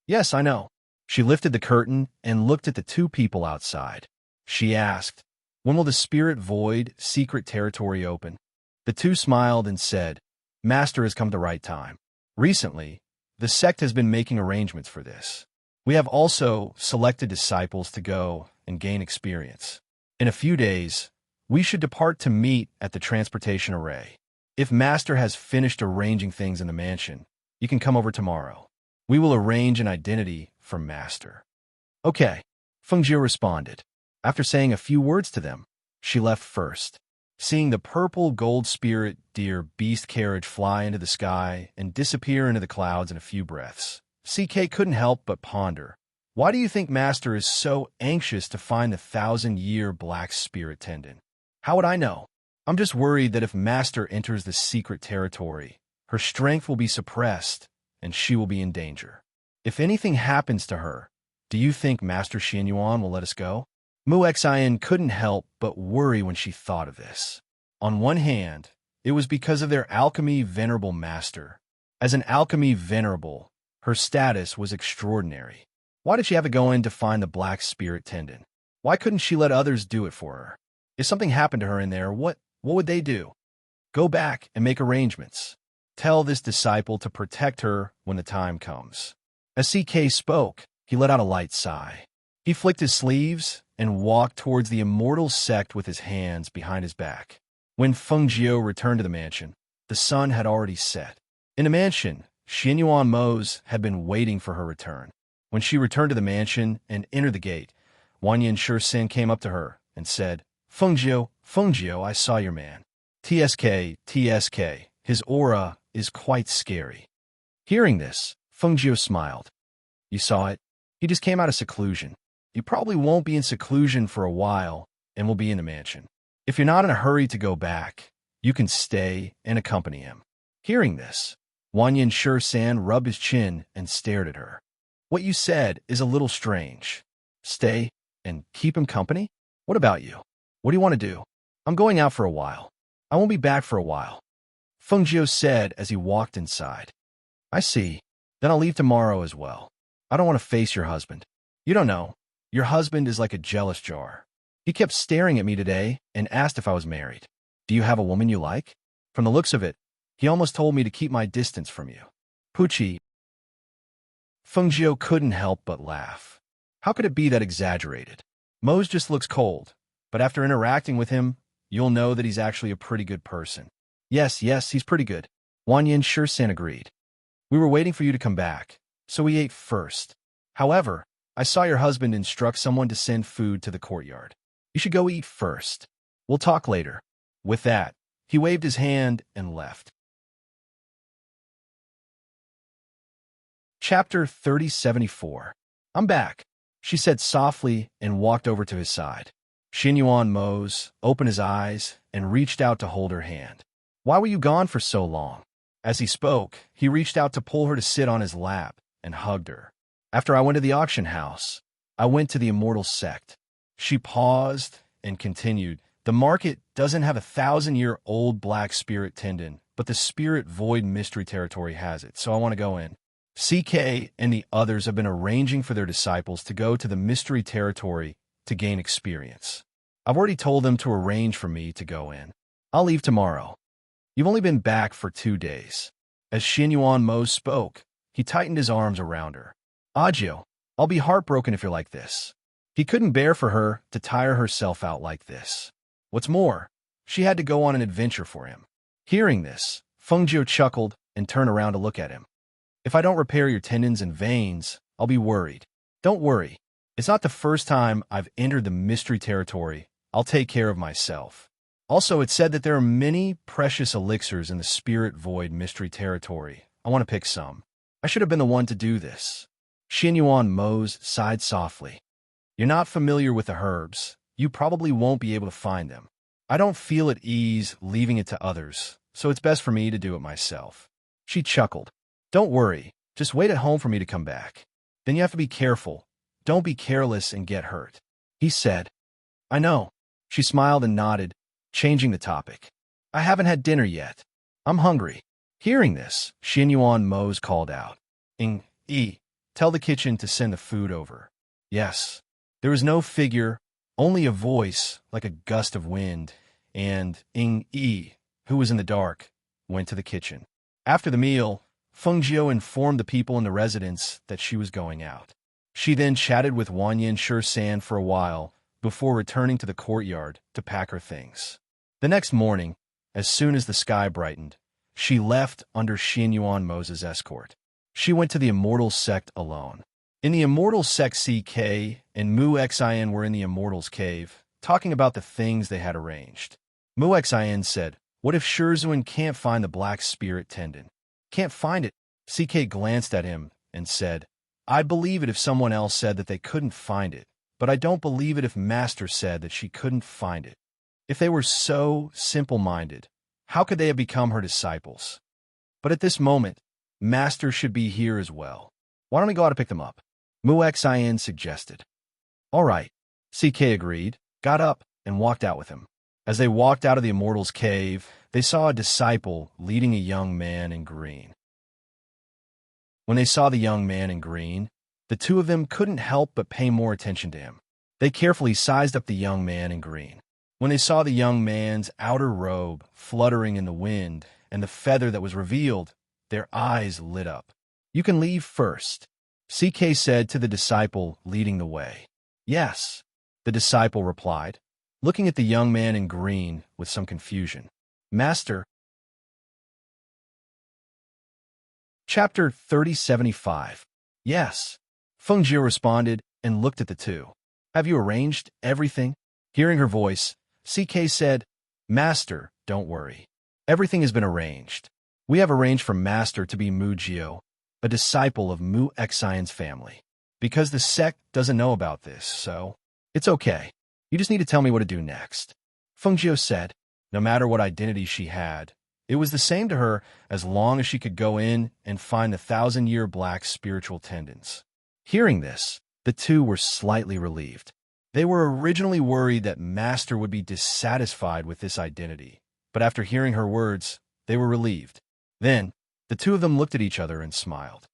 Yes, I know. She lifted the curtain and looked at the two people outside. She asked, when will the spirit void secret territory open? The two smiled and said, Master has come the right time. Recently, the sect has been making arrangements for this. We have also selected disciples to go and gain experience. In a few days, we should depart to meet at the transportation array. If Master has finished arranging things in the mansion, you can come over tomorrow. We will arrange an identity for Master. Okay, Fengjiu responded. After saying a few words to them, she left first. Seeing the purple gold spirit deer beast carriage fly into the sky and disappear into the clouds in a few breaths, CK couldn't help but ponder. Why do you think Master is so anxious to find the 1,000-year black spirit tendon? How would I know? I'm just worried that if Master enters the secret territory, her strength will be suppressed and she will be in danger. If anything happens to her, do you think Master Xianyuan will let us go? Mu Xian couldn't help but worry when she thought of this. On one hand, it was because of their alchemy venerable master. As an alchemy venerable, her status was extraordinary. Why did she have to go in to find the black spirit tendon? Why couldn't she let others do it for her? If something happened to her in there, what would they do? Go back and make arrangements. Tell this disciple to protect her when the time comes. As CK spoke, he let out a light sigh. He flicked his sleeves and walked towards the immortal sect with his hands behind his back. When Fengjiu returned to the mansion, the sun had already set. In the mansion, Xianyuan Mose had been waiting for her return. When she returned to the mansion and entered the gate, Wanyan Shursin came up to her and said, Fengjiu, I saw your man. TSK, his aura is quite scary. Hearing this, Fengjiu smiled. You saw it? He just came out of seclusion. You probably won't be in seclusion for a while and will be in the mansion. If you're not in a hurry to go back, you can stay and accompany him. Hearing this, Wanyan Shursan rubbed his chin and stared at her. What you said is a little strange. Stay and keep him company? What about you? What do you want to do? I'm going out for a while. I won't be back for a while. Fengjiu said as he walked inside. I see. Then I'll leave tomorrow as well. I don't want to face your husband. You don't know. Your husband is like a jealous jar. He kept staring at me today and asked if I was married. Do you have a woman you like? From the looks of it, he almost told me to keep my distance from you. Pucci. Fengjiu couldn't help but laugh. How could it be that exaggerated? Mose just looks cold, but after interacting with him, you'll know that he's actually a pretty good person. Yes, he's pretty good. Wanyan Shursan agreed. We were waiting for you to come back, so we ate first. However, I saw your husband instruct someone to send food to the courtyard. You should go eat first. We'll talk later. With that, he waved his hand and left. Chapter 3074. I'm back, she said softly and walked over to his side. Xianyuan Mose opened his eyes and reached out to hold her hand. Why were you gone for so long? As he spoke, he reached out to pull her to sit on his lap and hugged her. After I went to the auction house, I went to the immortal sect. She paused and continued. The market doesn't have a 1,000-year-old black spirit tendon, but the spirit void mystery territory has it, so I want to go in. CK and the others have been arranging for their disciples to go to the mystery territory to gain experience. I've already told them to arrange for me to go in. I'll leave tomorrow. You've only been back for 2 days. As Xianyuan Mose spoke, he tightened his arms around her. Ajio, I'll be heartbroken if you're like this. He couldn't bear for her to tire herself out like this. What's more, she had to go on an adventure for him. Hearing this, Fengjiu chuckled and turned around to look at him. If I don't repair your tendons and veins, I'll be worried. Don't worry. It's not the first time I've entered the mystery territory. I'll take care of myself. Also, it said that there are many precious elixirs in the spirit void mystery territory. I want to pick some. I should have been the one to do this. Xinyuan Mose sighed softly. You're not familiar with the herbs. You probably won't be able to find them. I don't feel at ease leaving it to others, so it's best for me to do it myself. She chuckled. Don't worry. Just wait at home for me to come back. Then you have to be careful. Don't be careless and get hurt. He said. I know. She smiled and nodded, changing the topic. I haven't had dinner yet. I'm hungry. Hearing this, Xinyuan Mose called out. Tell the kitchen to send the food over. Yes. There was no figure, only a voice like a gust of wind, and who was in the dark, went to the kitchen. After the meal, Fengjiu informed the people in the residence that she was going out. She then chatted with Wanyan Shan for a while before returning to the courtyard to pack her things. The next morning, as soon as the sky brightened, she left under Xinyuan Mose's escort. She went to the Immortals sect alone. In the Immortals sect, CK and Mu Xian were in the Immortals cave, talking about the things they had arranged. Mu Xian said, What if Shurzuan can't find the black spirit tendon? Can't find it. CK glanced at him and said, I'd believe it if someone else said that they couldn't find it, but I don't believe it if Master said that she couldn't find it. If they were so simple-minded, how could they have become her disciples? But at this moment, Master should be here as well. Why don't we go out to pick them up? Mu Xian suggested. All right, CK agreed, got up, and walked out with him. As they walked out of the Immortals cave, they saw a disciple leading a young man in green. When they saw the young man in green, the two of them couldn't help but pay more attention to him. They carefully sized up the young man in green. When they saw the young man's outer robe fluttering in the wind and the feather that was revealed, their eyes lit up. You can leave first, CK said to the disciple leading the way. Yes, the disciple replied, looking at the young man in green with some confusion. Master. Chapter 3075. Yes. Fengjiu responded and looked at the two. Have you arranged everything? Hearing her voice, CK said, Master, don't worry. Everything has been arranged. We have arranged for Master to be Mujio, a disciple of Mu Xian's family. Because the sect doesn't know about this, so it's okay. You just need to tell me what to do next. Fengjiu said, no matter what identity she had, it was the same to her as long as she could go in and find the 1,000-year black spiritual tendons. Hearing this, the two were slightly relieved. They were originally worried that Master would be dissatisfied with this identity, but after hearing her words, they were relieved. Then, the two of them looked at each other and smiled.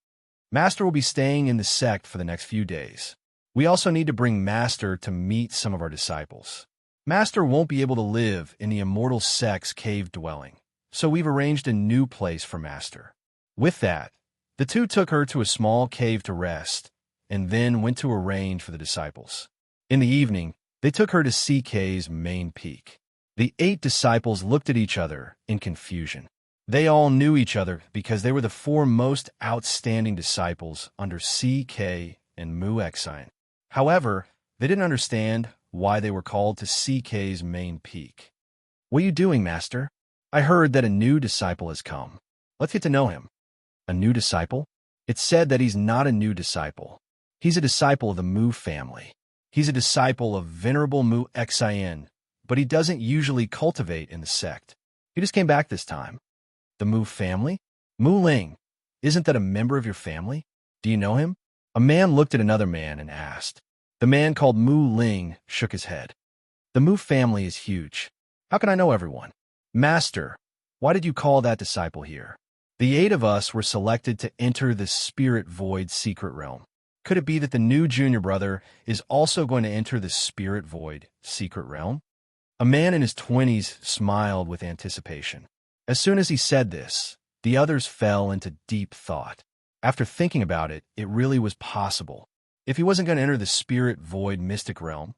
Master will be staying in the sect for the next few days. We also need to bring Master to meet some of our disciples. Master won't be able to live in the Immortal Sect's cave dwelling, so we've arranged a new place for Master. With that, the two took her to a small cave to rest, and then went to arrange for the disciples. In the evening, they took her to CK's main peak. The 8 disciples looked at each other in confusion. They all knew each other because they were the 4 most outstanding disciples under CK and Mu Xian. However, they didn't understand why they were called to CK's main peak. What are you doing, Master? I heard that a new disciple has come. Let's get to know him. A new disciple? It's said that he's not a new disciple. He's a disciple of the Mu family. He's a disciple of Venerable Mu Xian, but he doesn't usually cultivate in the sect. He just came back this time. The Mu family? Mu Ling. Isn't that a member of your family? Do you know him? A man looked at another man and asked. The man called Mu Ling shook his head. The Mu family is huge. How can I know everyone? Master, why did you call that disciple here? The 8 of us were selected to enter the Spirit Void secret realm. Could it be that the new junior brother is also going to enter the Spirit Void secret realm? A man in his 20s smiled with anticipation. As soon as he said this, the others fell into deep thought. After thinking about it, it really was possible. If he wasn't going to enter the Spirit Void mystic realm,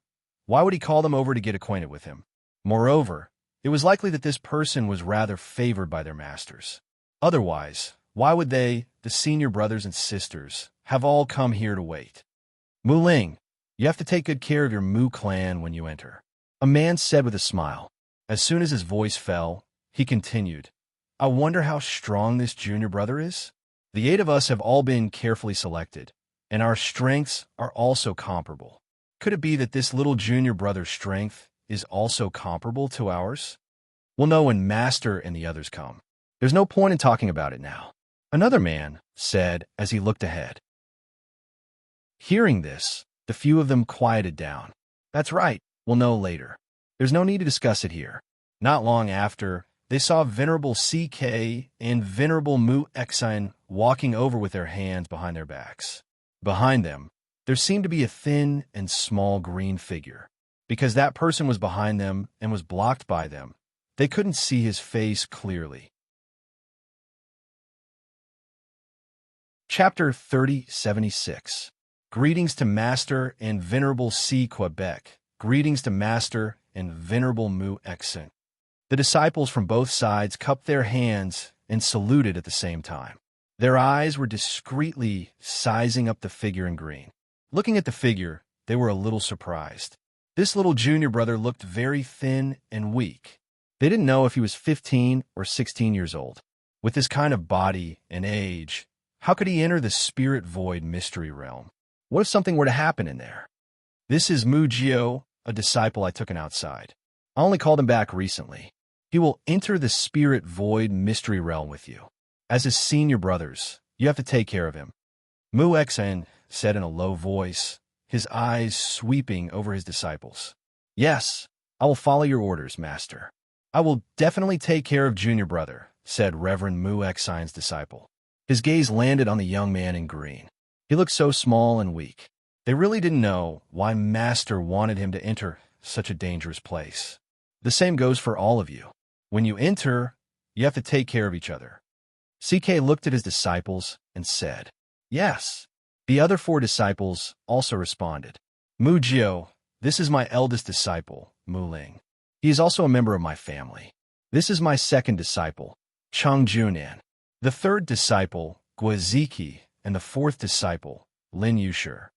why would he call them over to get acquainted with him? Moreover, it was likely that this person was rather favored by their masters. Otherwise, why would they, the senior brothers and sisters, have all come here to wait? Mu Ling, you have to take good care of your Mu clan when you enter. A man said with a smile. As soon as his voice fell, he continued, I wonder how strong this junior brother is? The 8 of us have all been carefully selected, and our strengths are also comparable. Could it be that this little junior brother's strength is also comparable to ours? We'll know when Master and the others come. There's no point in talking about it now, another man said as he looked ahead. Hearing this, the few of them quieted down. That's right, we'll know later. There's no need to discuss it here. Not long after, they saw Venerable CK and Venerable Mu Exine walking over with their hands behind their backs. Behind them, there seemed to be a thin and small green figure. Because that person was behind them and was blocked by them, they couldn't see his face clearly. Chapter 3076. Greetings to Master and Venerable C. Quebec. Greetings to Master and Venerable Mu Exine. The disciples from both sides cupped their hands and saluted at the same time. Their eyes were discreetly sizing up the figure in green. Looking at the figure, they were a little surprised. This little junior brother looked very thin and weak. They didn't know if he was 15 or 16 years old. With this kind of body and age, how could he enter the spirit void mystery realm? What if something were to happen in there? This is Mujio, a disciple I took in outside. I only called him back recently. He will enter the spirit void mystery realm with you. As his senior brothers, you have to take care of him. Mu Exine said in a low voice, his eyes sweeping over his disciples. Yes, I will follow your orders, Master. I will definitely take care of junior brother, said Reverend Mu Exine's disciple. His gaze landed on the young man in green. He looked so small and weak. They really didn't know why Master wanted him to enter such a dangerous place. The same goes for all of you. When you enter, you have to take care of each other. CK looked at his disciples and said, Yes. The other 4 disciples also responded. Mujio, this is my eldest disciple, Muling. He is also a member of my family. This is my second disciple, Chang Junan. The third disciple, Guaziki, and the 4th disciple, Lin Yushir.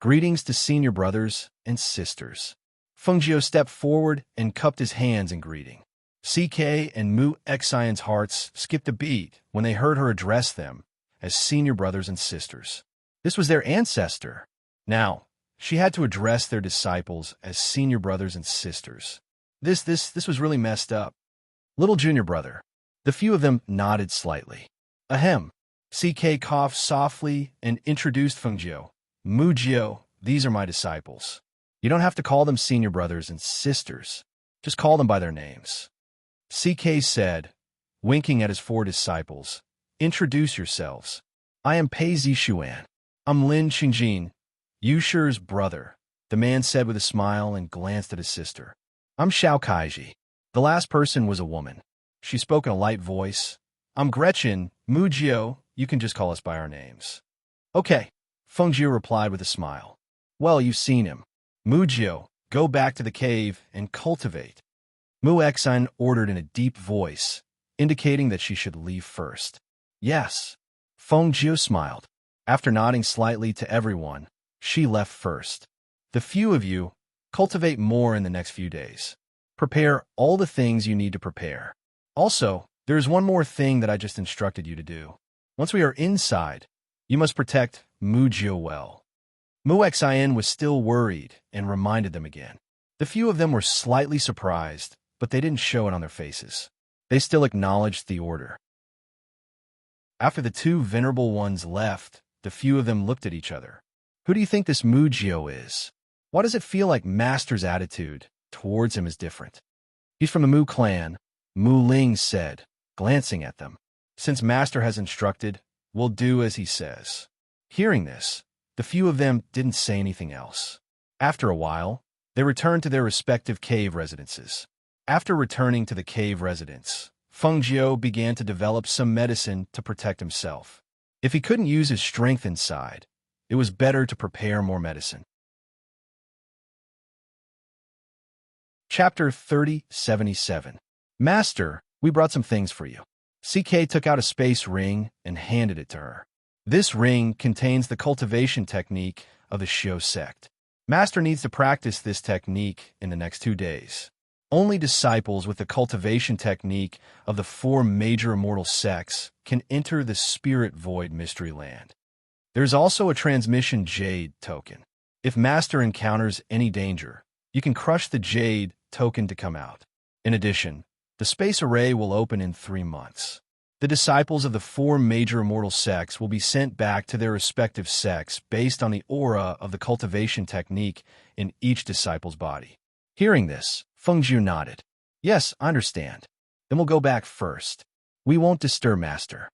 Greetings to senior brothers and sisters. Fengjiu stepped forward and cupped his hands in greeting. CK and Mu Exine's hearts skipped a beat when they heard her address them as senior brothers and sisters. This was their ancestor. Now, she had to address their disciples as senior brothers and sisters. This was really messed up. Little junior brother. The few of them nodded slightly. Ahem. CK coughed softly and introduced Fengjiu. Mujio, these are my disciples. You don't have to call them senior brothers and sisters. Just call them by their names. CK said, winking at his 4 disciples, Introduce yourselves. I am Pei Zishuan. I'm Lin Qingjin, Yushir's brother, the man said with a smile and glanced at his sister. I'm Xiao Kaiji. The last person was a woman. She spoke in a light voice. I'm Gretchen, Mujio, you can just call us by our names. Okay, Fengjiu replied with a smile. Well, you've seen him. Mujio, go back to the cave and cultivate. Mu Exine ordered in a deep voice, indicating that she should leave first. Yes. Fengjiu smiled. After nodding slightly to everyone, she left first. The few of you, cultivate more in the next few days. Prepare all the things you need to prepare. Also, there is one more thing that I just instructed you to do. Once we are inside, you must protect Mujio well. Mu Exine was still worried and reminded them again. The few of them were slightly surprised, but they didn't show it on their faces. They still acknowledged the order. After the 2 venerable ones left, the few of them looked at each other. Who do you think this Mujio is? Why does it feel like Master's attitude towards him is different? He's from the Mu clan, Mu Ling said, glancing at them. Since Master has instructed, we'll do as he says. Hearing this, the few of them didn't say anything else. After a while, they returned to their respective cave residences. After returning to the cave residence, Fengjiu began to develop some medicine to protect himself. If he couldn't use his strength inside, it was better to prepare more medicine. Chapter 3077. Master, we brought some things for you. CK took out a space ring and handed it to her. This ring contains the cultivation technique of the Shio sect. Master needs to practice this technique in the next 2 days. Only disciples with the cultivation technique of the four major immortal sects can enter the spirit void mystery land. There's also a transmission jade token. If Master encounters any danger, you can crush the jade token to come out. In addition, the space array will open in 3 months. The disciples of the four major immortal sects will be sent back to their respective sects based on the aura of the cultivation technique in each disciple's body. Hearing this, Fengjiu nodded. Yes, I understand. Then we'll go back first. We won't disturb Master.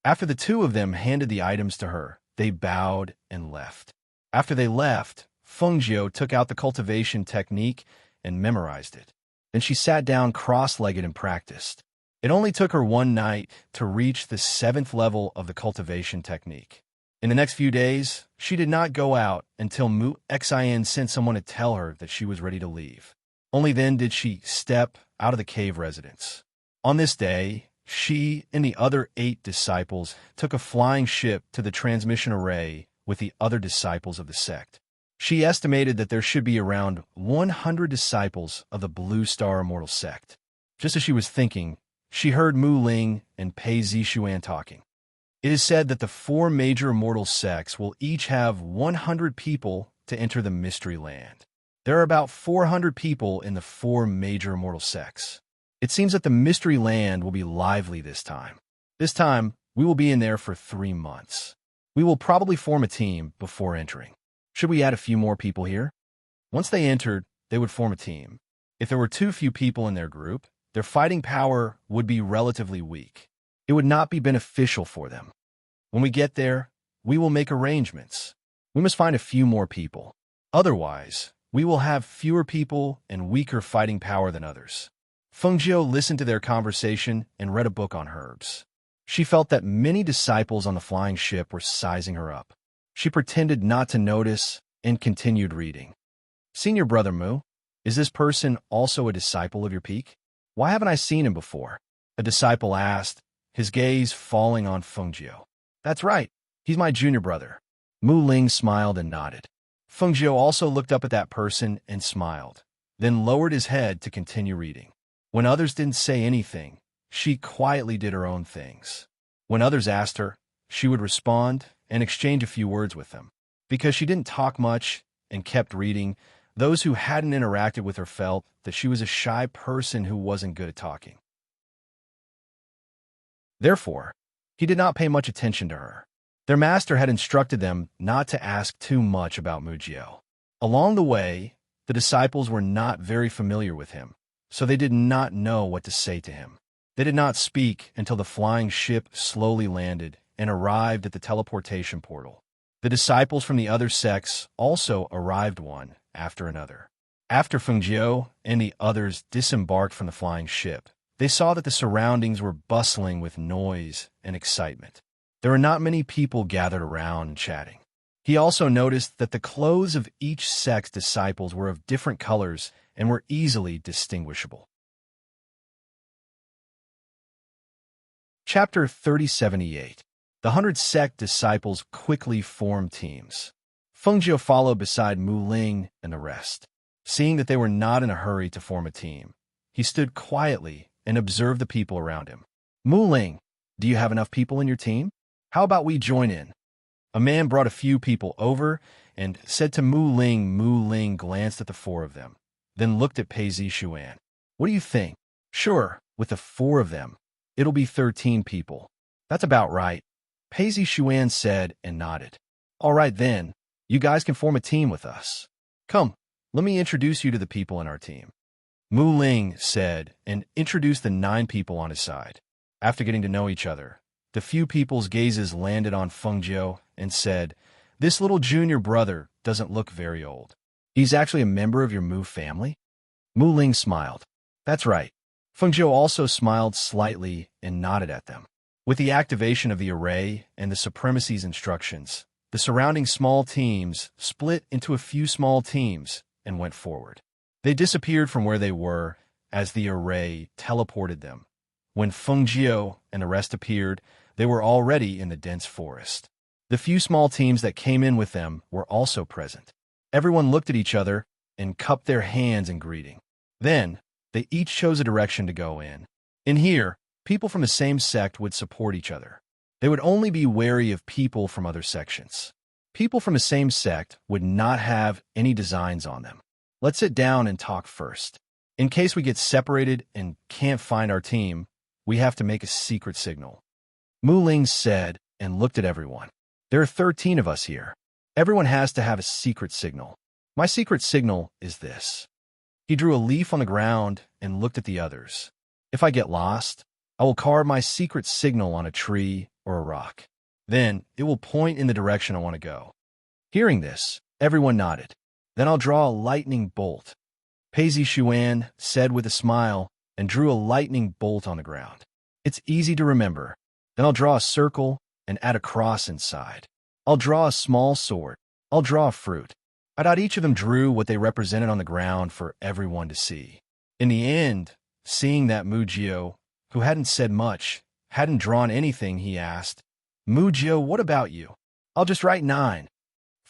After the two of them handed the items to her, they bowed and left. After they left, Fengjiu took out the cultivation technique and memorized it. Then she sat down cross-legged and practiced. It only took her 1 night to reach the 7th level of the cultivation technique. In the next few days, she did not go out until Mu Xin sent someone to tell her that she was ready to leave. Only then did she step out of the cave residence. On this day, she and the other 8 disciples took a flying ship to the transmission array with the other disciples of the sect. She estimated that there should be around 100 disciples of the Blue Star Immortal sect. Just as she was thinking, she heard Mu Ling and Pei Zishuan talking. It is said that the four major immortal sects will each have 100 people to enter the mystery land. There are about 400 people in the four major immortal sects. It seems that the mystery land will be lively this time. This time, we will be in there for 3 months. We will probably form a team before entering. Should we add a few more people here? Once they entered, they would form a team. If there were too few people in their group, their fighting power would be relatively weak. It would not be beneficial for them. When we get there, we will make arrangements. We must find a few more people. Otherwise, we will have fewer people and weaker fighting power than others. Fengjiu listened to their conversation and read a book on herbs. She felt that many disciples on the flying ship were sizing her up. She pretended not to notice and continued reading. Senior Brother Mu, is this person also a disciple of your peak? Why haven't I seen him before? A disciple asked, his gaze falling on Fengjiu. That's right, he's my junior brother. Mu Ling smiled and nodded. Fengjiu also looked up at that person and smiled, then lowered his head to continue reading. When others didn't say anything, she quietly did her own things. When others asked her, she would respond and exchange a few words with them. Because she didn't talk much and kept reading, those who hadn't interacted with her felt that she was a shy person who wasn't good at talking. Therefore, he did not pay much attention to her. Their master had instructed them not to ask too much about Mujio. Along the way, the disciples were not very familiar with him, so they did not know what to say to him. They did not speak until the flying ship slowly landed and arrived at the teleportation portal. The disciples from the other sects also arrived one after another. After Fengjiu and the others disembarked from the flying ship, they saw that the surroundings were bustling with noise and excitement. There were not many people gathered around and chatting. He also noticed that the clothes of each sect's disciples were of different colors and were easily distinguishable. Chapter 3078. The 100 sect disciples quickly formed teams. Fengjiu followed beside Mu Ling and the rest. Seeing that they were not in a hurry to form a team, he stood quietly and observed the people around him. Mu Ling, do you have enough people in your team? How about we join in? A man brought a few people over and said to Mu Ling. Mu Ling glanced at the 4 of them, then looked at Pei Zishuan. What do you think? Sure, with the 4 of them, it'll be 13 people. That's about right, Pei Zishuan said and nodded. All right then, you guys can form a team with us. Come, let me introduce you to the people in our team. Mu Ling said and introduced the 9 people on his side. After getting to know each other, the few people's gazes landed on Fengjiu and said, this little junior brother doesn't look very old. He's actually a member of your Mu family? Mu Ling smiled. That's right. Fengjiu also smiled slightly and nodded at them. With the activation of the array and the supremacy's instructions, the surrounding small teams split into a few small teams and went forward. They disappeared from where they were as the array teleported them. When Fengjiu and the rest appeared, they were already in the dense forest. The few small teams that came in with them were also present. Everyone looked at each other and cupped their hands in greeting. Then, They each chose a direction to go in. In here, people from the same sect would support each other. They would only be wary of people from other sections. People from the same sect would not have any designs on them. Let's sit down and talk first. In case we get separated and can't find our team, we have to make a secret signal. Mu Ling said and looked at everyone. There are 13 of us here. Everyone has to have a secret signal. My secret signal is this. He drew a leaf on the ground and looked at the others. If I get lost, I will carve my secret signal on a tree or a rock. Then it will point in the direction I want to go. Hearing this, everyone nodded. Then I'll draw a lightning bolt. Pei Zishuan said with a smile and drew a lightning bolt on the ground. It's easy to remember. Then I'll draw a circle and add a cross inside. I'll draw a small sword. I'll draw a fruit. I thought each of them drew what they represented on the ground for everyone to see. In the end, seeing that Mujio, who hadn't said much, hadn't drawn anything, he asked, Mujio, what about you? I'll just write 9.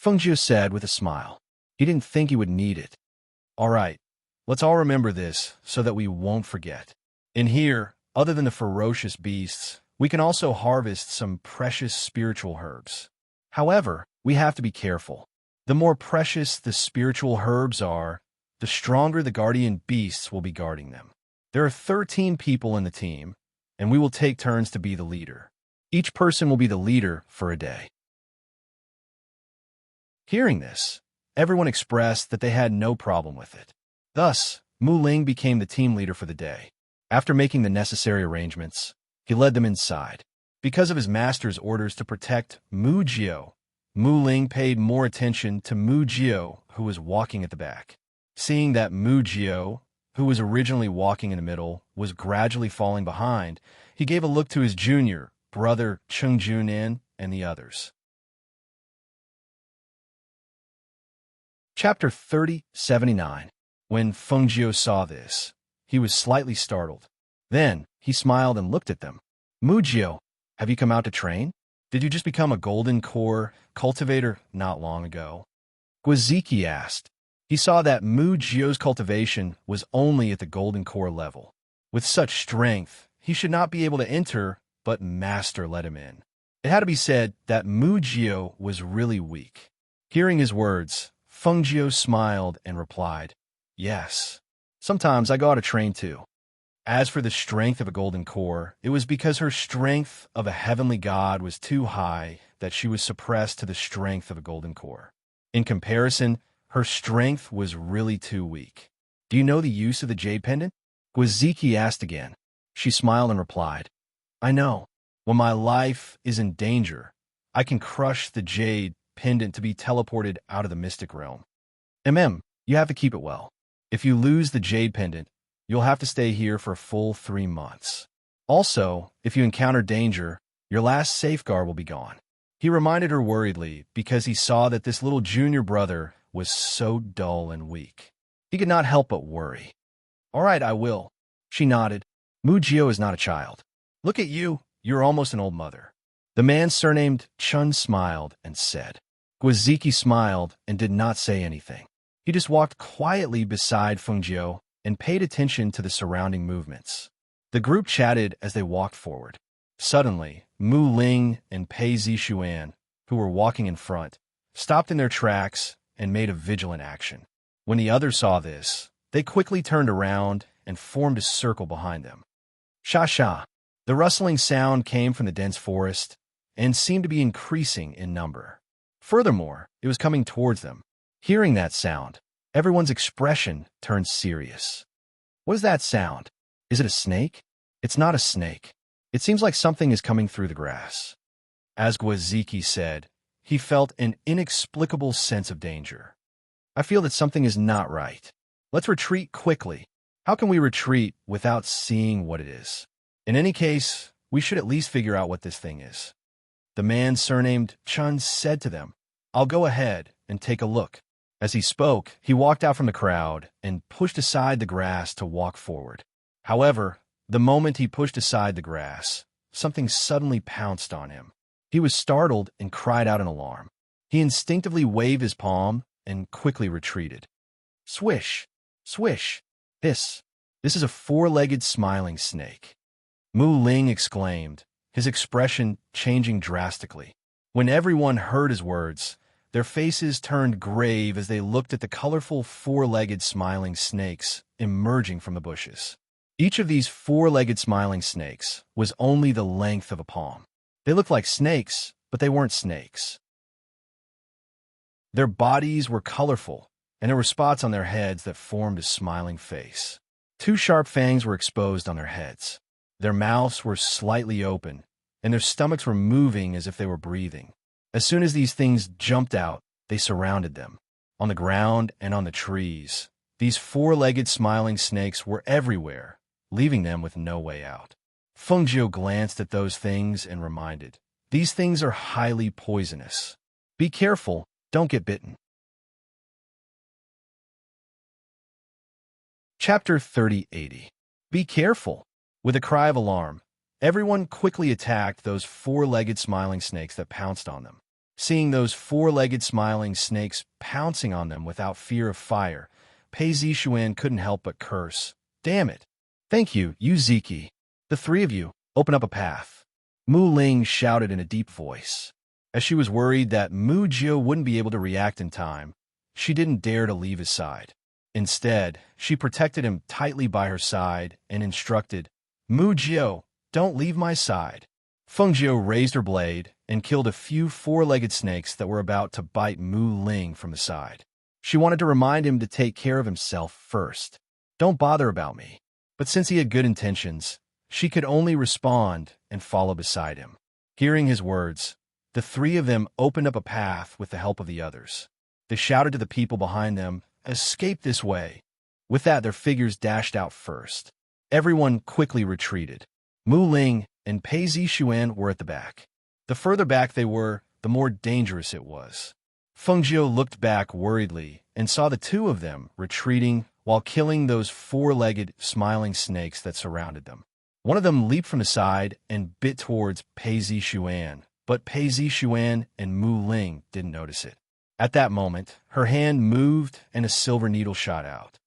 Fengjiu said with a smile. He didn't think he would need it. All right, let's all remember this so that we won't forget. In here, other than the ferocious beasts, we can also harvest some precious spiritual herbs. However, we have to be careful. The more precious the spiritual herbs are, the stronger the guardian beasts will be guarding them. There are 13 people in the team, and we will take turns to be the leader. Each person will be the leader for a day. Hearing this, everyone expressed that they had no problem with it. Thus, Mu Ling became the team leader for the day. After making the necessary arrangements, he led them inside. Because of his master's orders to protect Mu Jio, Mu Ling paid more attention to Mu Jio, who was walking at the back. Seeing that Mu Jio, who was originally walking in the middle, was gradually falling behind, he gave a look to his junior brother Cheng Junin and the others. Chapter 3079. When Fengjiu saw this, he was slightly startled. Then he smiled and looked at them. Mujio, have you come out to train? Did you just become a golden core cultivator not long ago? Guaziki asked. He saw that Mujio's cultivation was only at the golden core level. With such strength, he should not be able to enter, but Master let him in. It had to be said that Mujio was really weak. Hearing his words, Fengjiu smiled and replied, Yes, sometimes I go out to train too. As for the strength of a golden core, it was because her strength of a heavenly god was too high that she was suppressed to the strength of a golden core. In comparison, her strength was really too weak. Do you know the use of the jade pendant? Guaziki asked again. She smiled and replied, I know. When my life is in danger, I can crush the jade pendant to be teleported out of the mystic realm. You have to keep it well. If you lose the jade pendant, you'll have to stay here for a full 3 months. Also, if you encounter danger, your last safeguard will be gone. He reminded her worriedly because he saw that this little junior brother was so dull and weak. He could not help but worry. All right, I will. She nodded. Mujio is not a child. Look at you. You're almost an old mother. The man surnamed Chun smiled and said. Guaziki smiled and did not say anything. He just walked quietly beside Fengjiu and paid attention to the surrounding movements. The group chatted as they walked forward. Suddenly, Mu Ling and Pei Zishuan, who were walking in front, stopped in their tracks and made a vigilant action. When the others saw this, they quickly turned around and formed a circle behind them. Sha-sha! The rustling sound came from the dense forest and seemed to be increasing in number. Furthermore, it was coming towards them. Hearing that sound, everyone's expression turned serious. What is that sound? Is it a snake? It's not a snake. It seems like something is coming through the grass. As Guaziki said, he felt an inexplicable sense of danger. I feel that something is not right. Let's retreat quickly. How can we retreat without seeing what it is? In any case, we should at least figure out what this thing is. The man surnamed Chun said to them, I'll go ahead and take a look. As he spoke, he walked out from the crowd and pushed aside the grass to walk forward. However, the moment he pushed aside the grass, something suddenly pounced on him. He was startled and cried out in alarm. He instinctively waved his palm and quickly retreated. Swish! Swish! Hiss! This is a four-legged smiling snake. Mu Ling exclaimed, his expression changing drastically. When everyone heard his words, their faces turned grave as they looked at the colorful four-legged smiling snakes emerging from the bushes. Each of these four-legged smiling snakes was only the length of a palm. They looked like snakes, but they weren't snakes. Their bodies were colorful, and there were spots on their heads that formed a smiling face. Two sharp fangs were exposed on their heads. Their mouths were slightly open, and their stomachs were moving as if they were breathing. As soon as these things jumped out, they surrounded them. On the ground and on the trees, these four-legged smiling snakes were everywhere, leaving them with no way out. Fengjiu glanced at those things and reminded, "These things are highly poisonous. Be careful, don't get bitten." Chapter 3080. Be careful. With a cry of alarm, everyone quickly attacked those four-legged smiling snakes that pounced on them. Seeing those four-legged smiling snakes pouncing on them without fear of fire, Pei Zishuan couldn't help but curse. "Damn it! Thank you, you Ziki. The three of you, open up a path." Mu Ling shouted in a deep voice. As she was worried that Mu Jiu wouldn't be able to react in time, she didn't dare to leave his side. Instead, she protected him tightly by her side and instructed, "Mu Jiu, don't leave my side." Fengjiu raised her blade and killed a few four-legged snakes that were about to bite Mu Ling from the side. She wanted to remind him to take care of himself first. "Don't bother about me." But since he had good intentions, she could only respond and follow beside him. Hearing his words, the three of them opened up a path with the help of the others. They shouted to the people behind them, "Escape this way." With that, their figures dashed out first. Everyone quickly retreated. Mu Ling and Pei Zishuan were at the back. The further back they were, the more dangerous it was. Fengjiu looked back worriedly and saw the two of them retreating while killing those four-legged, smiling snakes that surrounded them. One of them leaped from the side and bit towards Pei Zishuan, but Pei Zishuan and Mu Ling didn't notice it. At that moment, her hand moved and a silver needle shot out.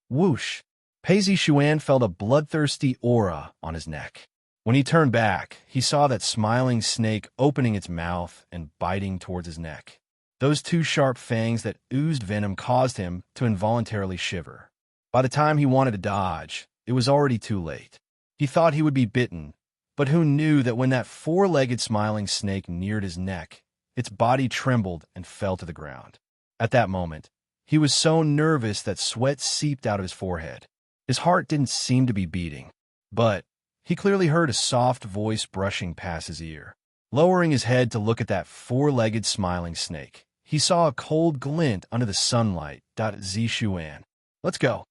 Whoosh! Pei Zishuan felt a bloodthirsty aura on his neck. When he turned back, he saw that smiling snake opening its mouth and biting towards his neck. Those two sharp fangs that oozed venom caused him to involuntarily shiver. By the time he wanted to dodge, it was already too late. He thought he would be bitten, but who knew that when that four-legged smiling snake neared his neck, its body trembled and fell to the ground. At that moment, he was so nervous that sweat seeped out of his forehead. His heart didn't seem to be beating, but he clearly heard a soft voice brushing past his ear. Lowering his head to look at that four-legged smiling snake, he saw a cold glint under the sunlight. Zishuan, let's go.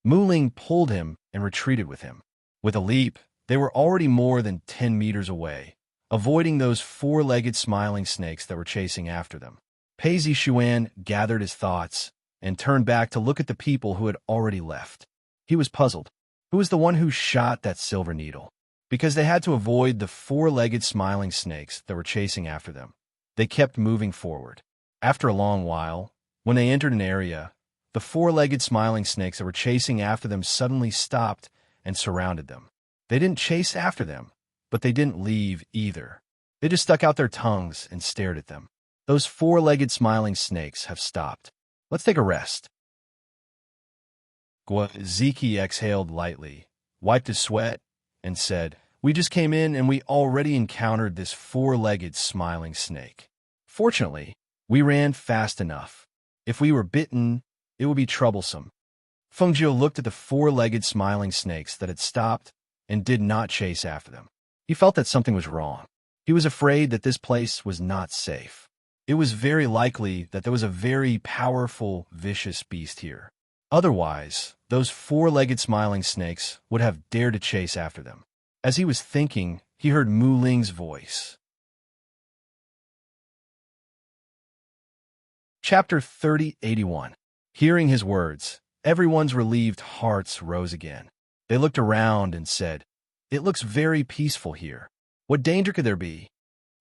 Mu Ling pulled him and retreated with him. With a leap, they were already more than 10 meters away, avoiding those four-legged smiling snakes that were chasing after them. Pei Zishuan gathered his thoughts and turned back to look at the people who had already left. He was puzzled. Who was the one who shot that silver needle? Because they had to avoid the four-legged smiling snakes that were chasing after them. They kept moving forward. After a long while, when they entered an area, the four-legged smiling snakes that were chasing after them suddenly stopped and surrounded them. They didn't chase after them, but they didn't leave either. They just stuck out their tongues and stared at them. Those four-legged smiling snakes have stopped. Let's take a rest. Ziki exhaled lightly, wiped his sweat, and said, "We just came in and we already encountered this four-legged smiling snake. Fortunately, we ran fast enough. If we were bitten, it would be troublesome." Fengjiu looked at the four-legged smiling snakes that had stopped and did not chase after them. He felt that something was wrong. He was afraid that this place was not safe. It was very likely that there was a very powerful, vicious beast here. Otherwise, those four-legged smiling snakes would have dared to chase after them. As he was thinking, he heard Mu Ling's voice. Chapter 3081. Hearing his words, everyone's relieved hearts rose again. They looked around and said, "It looks very peaceful here. What danger could there be?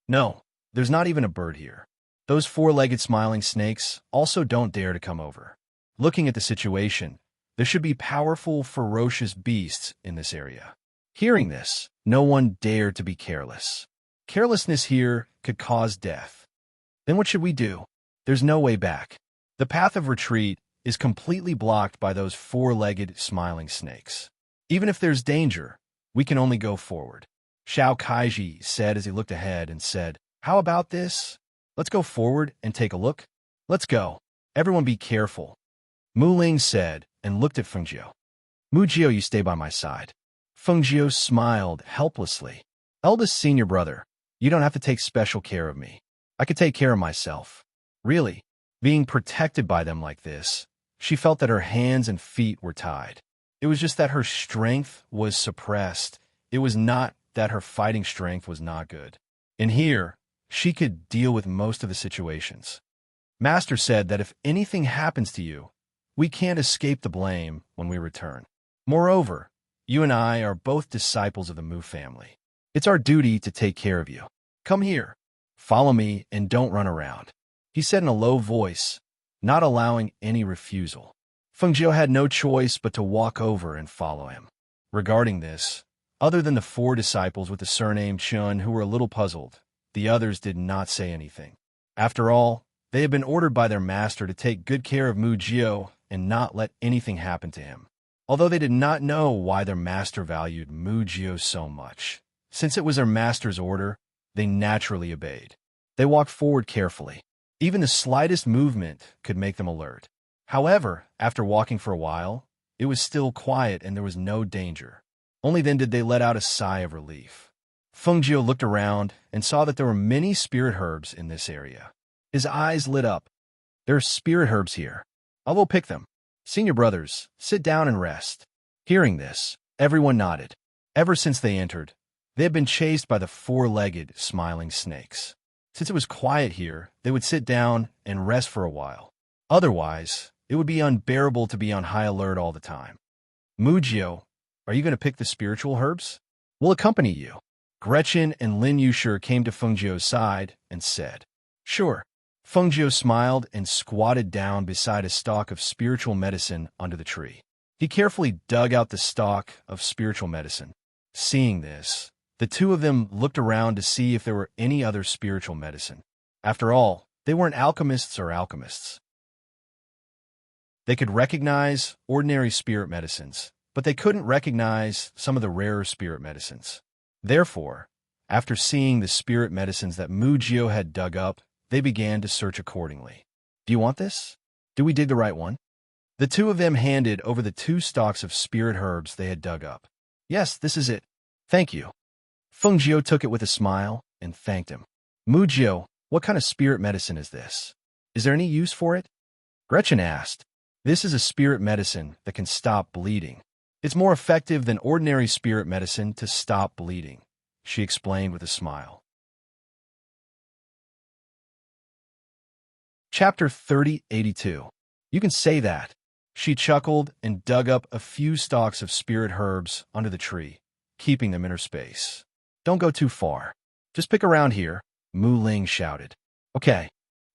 No, there's not even a bird here. Those four-legged smiling snakes also don't dare to come over." Looking at the situation, There should be powerful, ferocious beasts in this area. Hearing this, no one dared to be careless. Carelessness here could cause death. Then what should we do? There's no way back. The path of retreat is completely blocked by those four-legged, smiling snakes. Even if there's danger, we can only go forward. Xiao Kaiji said as he looked ahead and said, "How about this? Let's go forward and take a look." "Let's go. Everyone be careful," Mu Ling said and looked at Fengjiu. "Mujio, you stay by my side." Fengjiu smiled helplessly. "Eldest senior brother, you don't have to take special care of me. I could take care of myself." Really, being protected by them like this, she felt that her hands and feet were tied. It was just that her strength was suppressed. It was not that her fighting strength was not good. And here, she could deal with most of the situations. Master said that if anything happens to you, we can't escape the blame when we return. Moreover, you and I are both disciples of the Mu family. It's our duty to take care of you. Come here. Follow me and don't run around, he said in a low voice, not allowing any refusal. Fengjiu had no choice but to walk over and follow him. Regarding this, other than the four disciples with the surname Chun who were a little puzzled, the others did not say anything. After all, they had been ordered by their master to take good care of Mujio and not let anything happen to him. Although they did not know why their master valued Mujio so much, since it was their master's order, they naturally obeyed. They walked forward carefully. Even the slightest movement could make them alert. However, after walking for a while, it was still quiet and there was no danger. Only then did they let out a sigh of relief. Fengjiu looked around and saw that there were many spirit herbs in this area. His eyes lit up. "There are spirit herbs here. I'll go pick them. Senior brothers, sit down and rest." Hearing this, everyone nodded. Ever since they entered, they had been chased by the four-legged, smiling snakes. Since it was quiet here, they would sit down and rest for a while. Otherwise, it would be unbearable to be on high alert all the time. "Mujio, are you going to pick the spiritual herbs? We'll accompany you." Gretchen and Lin Yushir came to Fengjiu's side and said, "Sure." Fengjiu smiled and squatted down beside a stalk of spiritual medicine under the tree. He carefully dug out the stalk of spiritual medicine. Seeing this, the two of them looked around to see if there were any other spiritual medicine. After all, they weren't alchemists or alchemists. They could recognize ordinary spirit medicines, but they couldn't recognize some of the rarer spirit medicines. Therefore, after seeing the spirit medicines that Mujio had dug up, they began to search accordingly. "Do you want this? Do we dig the right one?" The two of them handed over the 2 stalks of spirit herbs they had dug up. "Yes, this is it. Thank you." Fengjiu took it with a smile and thanked him. "Mujio, what kind of spirit medicine is this? Is there any use for it?" Gretchen asked. "This is a spirit medicine that can stop bleeding. It's more effective than ordinary spirit medicine to stop bleeding," she explained with a smile. Chapter 3082. You can say that. She chuckled and dug up a few stalks of spirit herbs under the tree, keeping them in her space. "Don't go too far. Just pick around here," Mu Ling shouted. "Okay."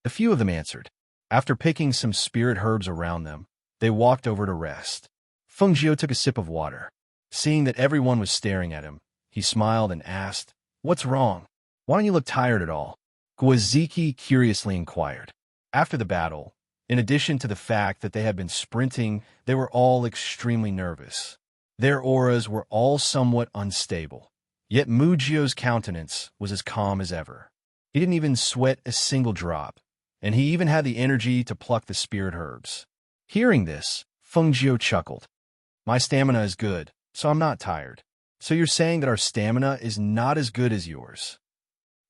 A few of them answered. After picking some spirit herbs around them, they walked over to rest. Fengjiu took a sip of water. Seeing that everyone was staring at him, he smiled and asked, "What's wrong? Why don't you look tired at all?" Guaziki curiously inquired. After the battle, in addition to the fact that they had been sprinting, they were all extremely nervous. Their auras were all somewhat unstable. Yet Mujio's countenance was as calm as ever. He didn't even sweat a single drop, and he even had the energy to pluck the spirit herbs. Hearing this, Fengjiu chuckled. "My stamina is good, so I'm not tired. So you're saying that our stamina is not as good as yours?"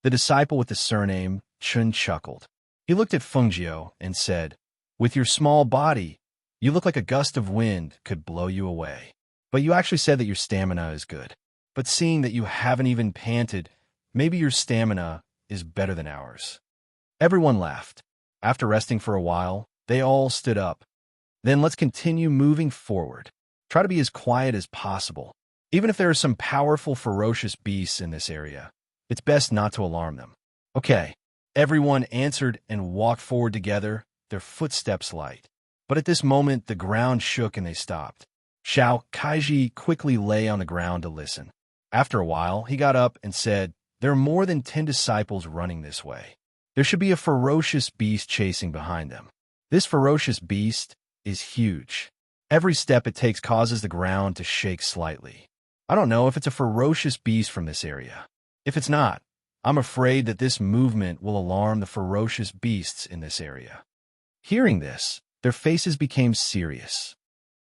The disciple with the surname Chun chuckled. He looked at Fengjiu and said, "With your small body, you look like a gust of wind could blow you away. But you actually said that your stamina is good. But seeing that you haven't even panted, maybe your stamina is better than ours." Everyone laughed. After resting for a while, they all stood up. "Then let's continue moving forward. Try to be as quiet as possible. Even if there are some powerful, ferocious beasts in this area, it's best not to alarm them." "Okay." Everyone answered and walked forward together, their footsteps light. But at this moment, the ground shook and they stopped. Xiao Kaiji quickly lay on the ground to listen. After a while, he got up and said, "There are more than 10 disciples running this way. There should be a ferocious beast chasing behind them. This ferocious beast is huge. Every step it takes causes the ground to shake slightly. I don't know if it's a ferocious beast from this area. If it's not, I'm afraid that this movement will alarm the ferocious beasts in this area." Hearing this, their faces became serious.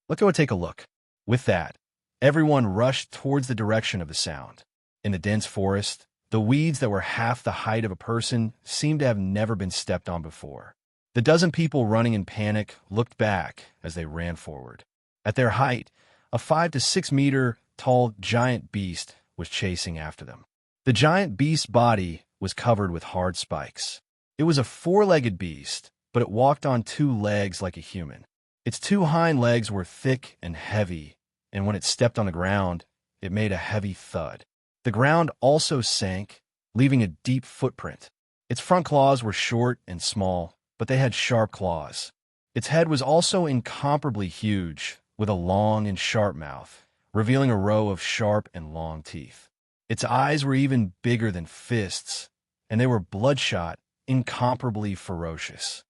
"Let's go and take a look." With that, everyone rushed towards the direction of the sound. In the dense forest, the weeds that were half the height of a person seemed to have never been stepped on before. The dozen people running in panic looked back as they ran forward. At their height, a 5 to 6 meter tall giant beast was chasing after them. The giant beast's body was covered with hard spikes. It was a four-legged beast, but it walked on two legs like a human. Its two hind legs were thick and heavy, and when it stepped on the ground, it made a heavy thud. The ground also sank, leaving a deep footprint. Its front claws were short and small, but they had sharp claws. Its head was also incomparably huge, with a long and sharp mouth, revealing a row of sharp and long teeth. Its eyes were even bigger than fists, and they were bloodshot, incomparably ferocious.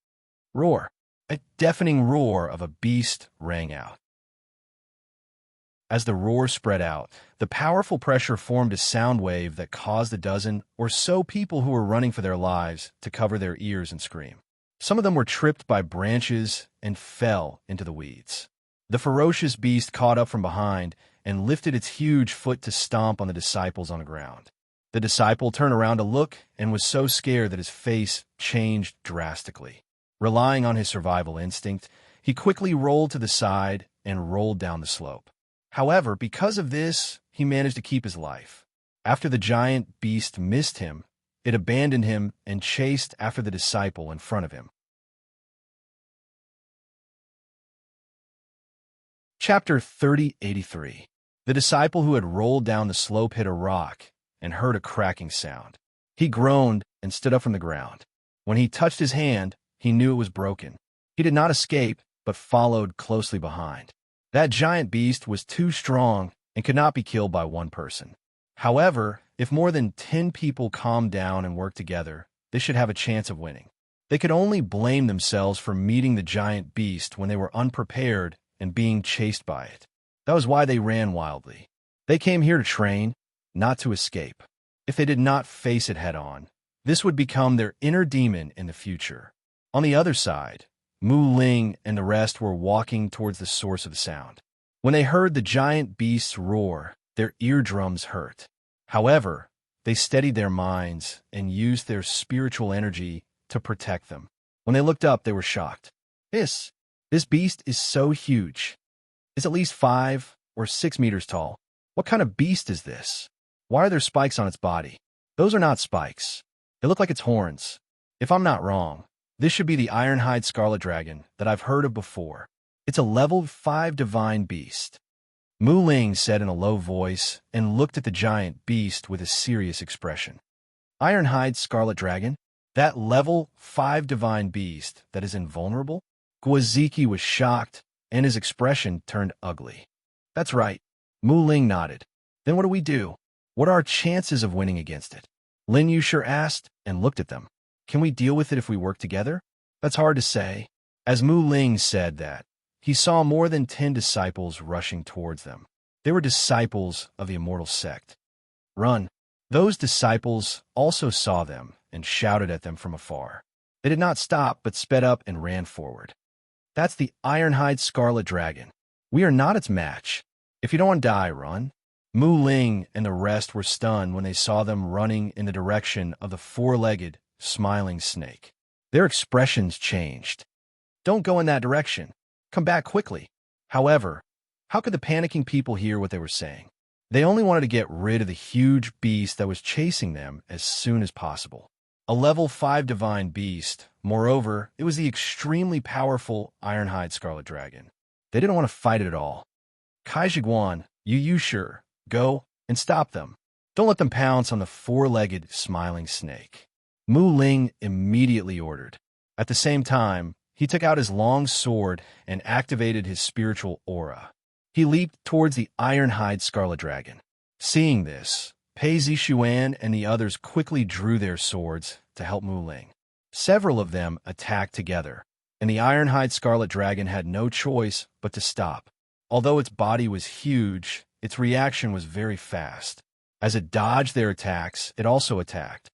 Roar! A deafening roar of a beast rang out. As the roar spread out, the powerful pressure formed a sound wave that caused a dozen or so people who were running for their lives to cover their ears and scream. Some of them were tripped by branches and fell into the weeds. The ferocious beast caught up from behind and lifted its huge foot to stomp on the disciples on the ground. The disciple turned around to look and was so scared that his face changed drastically. Relying on his survival instinct, he quickly rolled to the side and rolled down the slope. However, because of this, he managed to keep his life. After the giant beast missed him, it abandoned him and chased after the disciple in front of him. Chapter 3083. The disciple who had rolled down the slope hit a rock and heard a cracking sound. He groaned and stood up from the ground. When he touched his hand, he knew it was broken. He did not escape, but followed closely behind. That giant beast was too strong and could not be killed by one person. However, if more than 10 people calmed down and worked together, they should have a chance of winning. They could only blame themselves for meeting the giant beast when they were unprepared and being chased by it. That was why they ran wildly. They came here to train, not to escape. If they did not face it head-on, this would become their inner demon in the future. On the other side, Mu Ling and the rest were walking towards the source of the sound. When they heard the giant beast's roar, their eardrums hurt. However, they steadied their minds and used their spiritual energy to protect them. When they looked up, they were shocked. This beast is so huge. It's at least 5 or 6 meters tall. What kind of beast is this? Why are there spikes on its body? Those are not spikes. They look like its horns. If I'm not wrong, this should be the Ironhide Scarlet Dragon that I've heard of before. It's a level 5 divine beast. Mu Ling said in a low voice and looked at the giant beast with a serious expression. Ironhide Scarlet Dragon? That level 5 divine beast that is invulnerable? Guaziki was shocked, and his expression turned ugly. That's right. Mu Ling nodded. Then what do we do? What are our chances of winning against it? Lin Yushir asked and looked at them. Can we deal with it if we work together? That's hard to say. As Mu Ling said that, he saw more than 10 disciples rushing towards them. They were disciples of the immortal sect. Run! Those disciples also saw them and shouted at them from afar. They did not stop but sped up and ran forward. That's the Ironhide Scarlet Dragon. We are not its match. If you don't want to die, run. Mu Ling and the rest were stunned when they saw them running in the direction of the four-legged, smiling snake. Their expressions changed. Don't go in that direction. Come back quickly. However, how could the panicking people hear what they were saying? They only wanted to get rid of the huge beast that was chasing them as soon as possible. A level 5 divine beast. Moreover, it was the extremely powerful Ironhide Scarlet Dragon. They didn't want to fight it at all. Kai Zhiguan, Yu Yushir, go and stop them. Don't let them pounce on the four-legged, smiling snake. Mu Ling immediately ordered. At the same time, he took out his long sword and activated his spiritual aura. He leaped towards the iron-hide scarlet dragon. Seeing this, Pei Zishuan and the others quickly drew their swords to help Mu Ling. Several of them attacked together, and the iron-hide scarlet dragon had no choice but to stop. Although its body was huge, its reaction was very fast. As it dodged their attacks, it also attacked.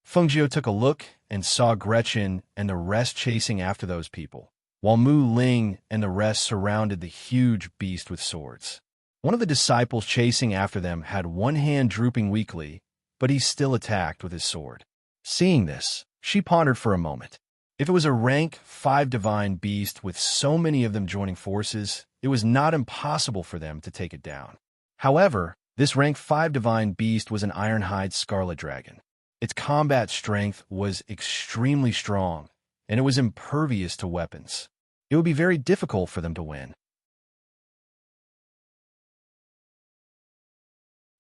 Feng Jiu took a look and saw Gretchen and the rest chasing after those people, while Mu Ling and the rest surrounded the huge beast with swords. One of the disciples chasing after them had one hand drooping weakly, but he still attacked with his sword. Seeing this, she pondered for a moment. If it was a rank 5 divine beast with so many of them joining forces, it was not impossible for them to take it down. However, this rank 5 divine beast was an iron-hide scarlet dragon. Its combat strength was extremely strong, and it was impervious to weapons. It would be very difficult for them to win.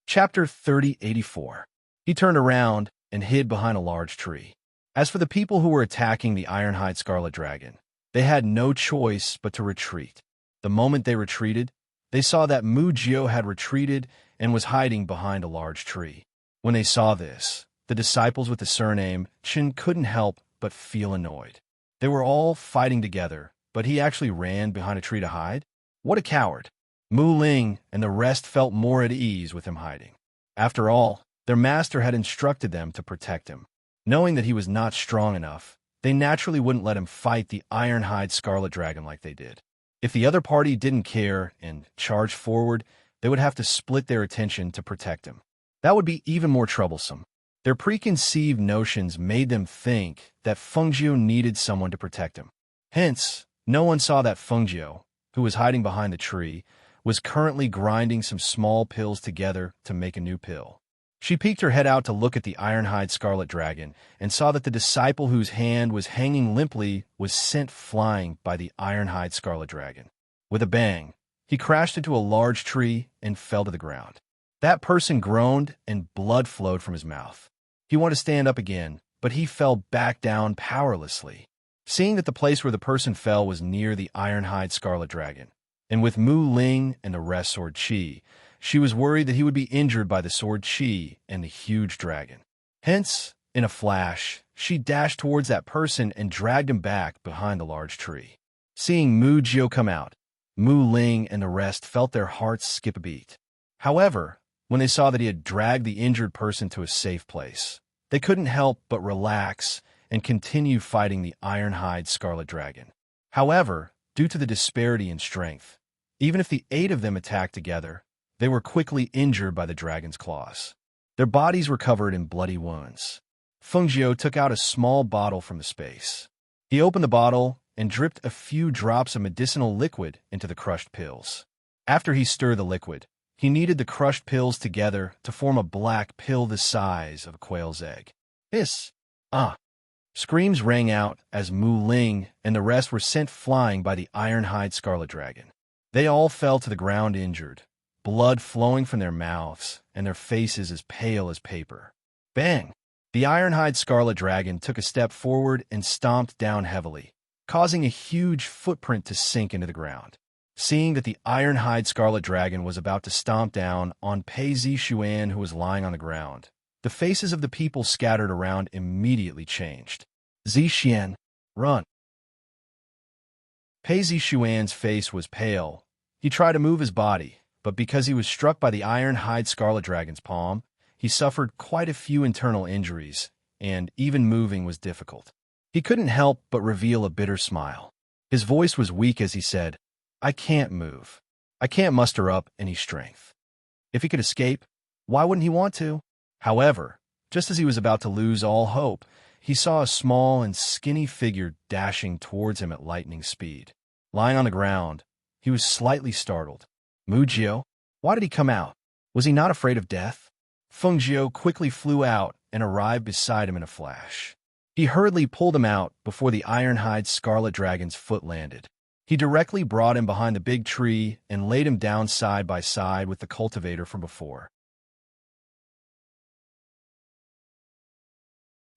Chapter 3084. He turned around and hid behind a large tree. As for the people who were attacking the iron-hide scarlet dragon, they had no choice but to retreat. The moment they retreated, they saw that Mu Jio had retreated and was hiding behind a large tree. When they saw this, the disciples with the surname Chen couldn't help but feel annoyed. They were all fighting together, but he actually ran behind a tree to hide? What a coward! Mu Ling and the rest felt more at ease with him hiding. After all, their master had instructed them to protect him. Knowing that he was not strong enough, they naturally wouldn't let him fight the iron-hide scarlet dragon like they did. If the other party didn't care and charged forward, they would have to split their attention to protect him. That would be even more troublesome. Their preconceived notions made them think that Feng Jiu needed someone to protect him. Hence, no one saw that Feng Jiu, who was hiding behind the tree, was currently grinding some small pills together to make a new pill. She peeked her head out to look at the iron-hide scarlet dragon and saw that the disciple whose hand was hanging limply was sent flying by the iron-hide scarlet dragon. With a bang, he crashed into a large tree and fell to the ground. That person groaned and blood flowed from his mouth. He wanted to stand up again, but he fell back down powerlessly. Seeing that the place where the person fell was near the iron-hide scarlet dragon, and with Mu Ling and the rest sword Qi, she was worried that he would be injured by the sword Qi and the huge dragon. Hence, in a flash, she dashed towards that person and dragged him back behind the large tree. Seeing Mu Jio come out, Mu Ling and the rest felt their hearts skip a beat. However, when they saw that he had dragged the injured person to a safe place, they couldn't help but relax and continue fighting the iron-hide scarlet dragon. However, due to the disparity in strength, even if the 8 of them attacked together, they were quickly injured by the dragon's claws. Their bodies were covered in bloody wounds. Feng Jiu took out a small bottle from the space. He opened the bottle and dripped a few drops of medicinal liquid into the crushed pills. After he stirred the liquid, he kneaded the crushed pills together to form a black pill the size of a quail's egg. Hiss! Ah! Screams rang out as Mu Ling and the rest were sent flying by the iron-hide scarlet dragon. They all fell to the ground injured, blood flowing from their mouths and their faces as pale as paper. Bang! The iron-hide scarlet dragon took a step forward and stomped down heavily, causing a huge footprint to sink into the ground. Seeing that the iron-hide scarlet dragon was about to stomp down on Pei Zishuan, who was lying on the ground, the faces of the people scattered around immediately changed. Zishuan, run! Pei Zishuan's face was pale. He tried to move his body, but because he was struck by the iron-hide scarlet dragon's palm, he suffered quite a few internal injuries, and even moving was difficult. He couldn't help but reveal a bitter smile. His voice was weak as he said, "I can't move. I can't muster up any strength." If he could escape, why wouldn't he want to? However, just as he was about to lose all hope, he saw a small and skinny figure dashing towards him at lightning speed. Lying on the ground, he was slightly startled. Mu Jio? Why did he come out? Was he not afraid of death? Feng Jiu quickly flew out and arrived beside him in a flash. He hurriedly pulled him out before the iron-hide scarlet dragon's foot landed. He directly brought him behind the big tree and laid him down side by side with the cultivator from before.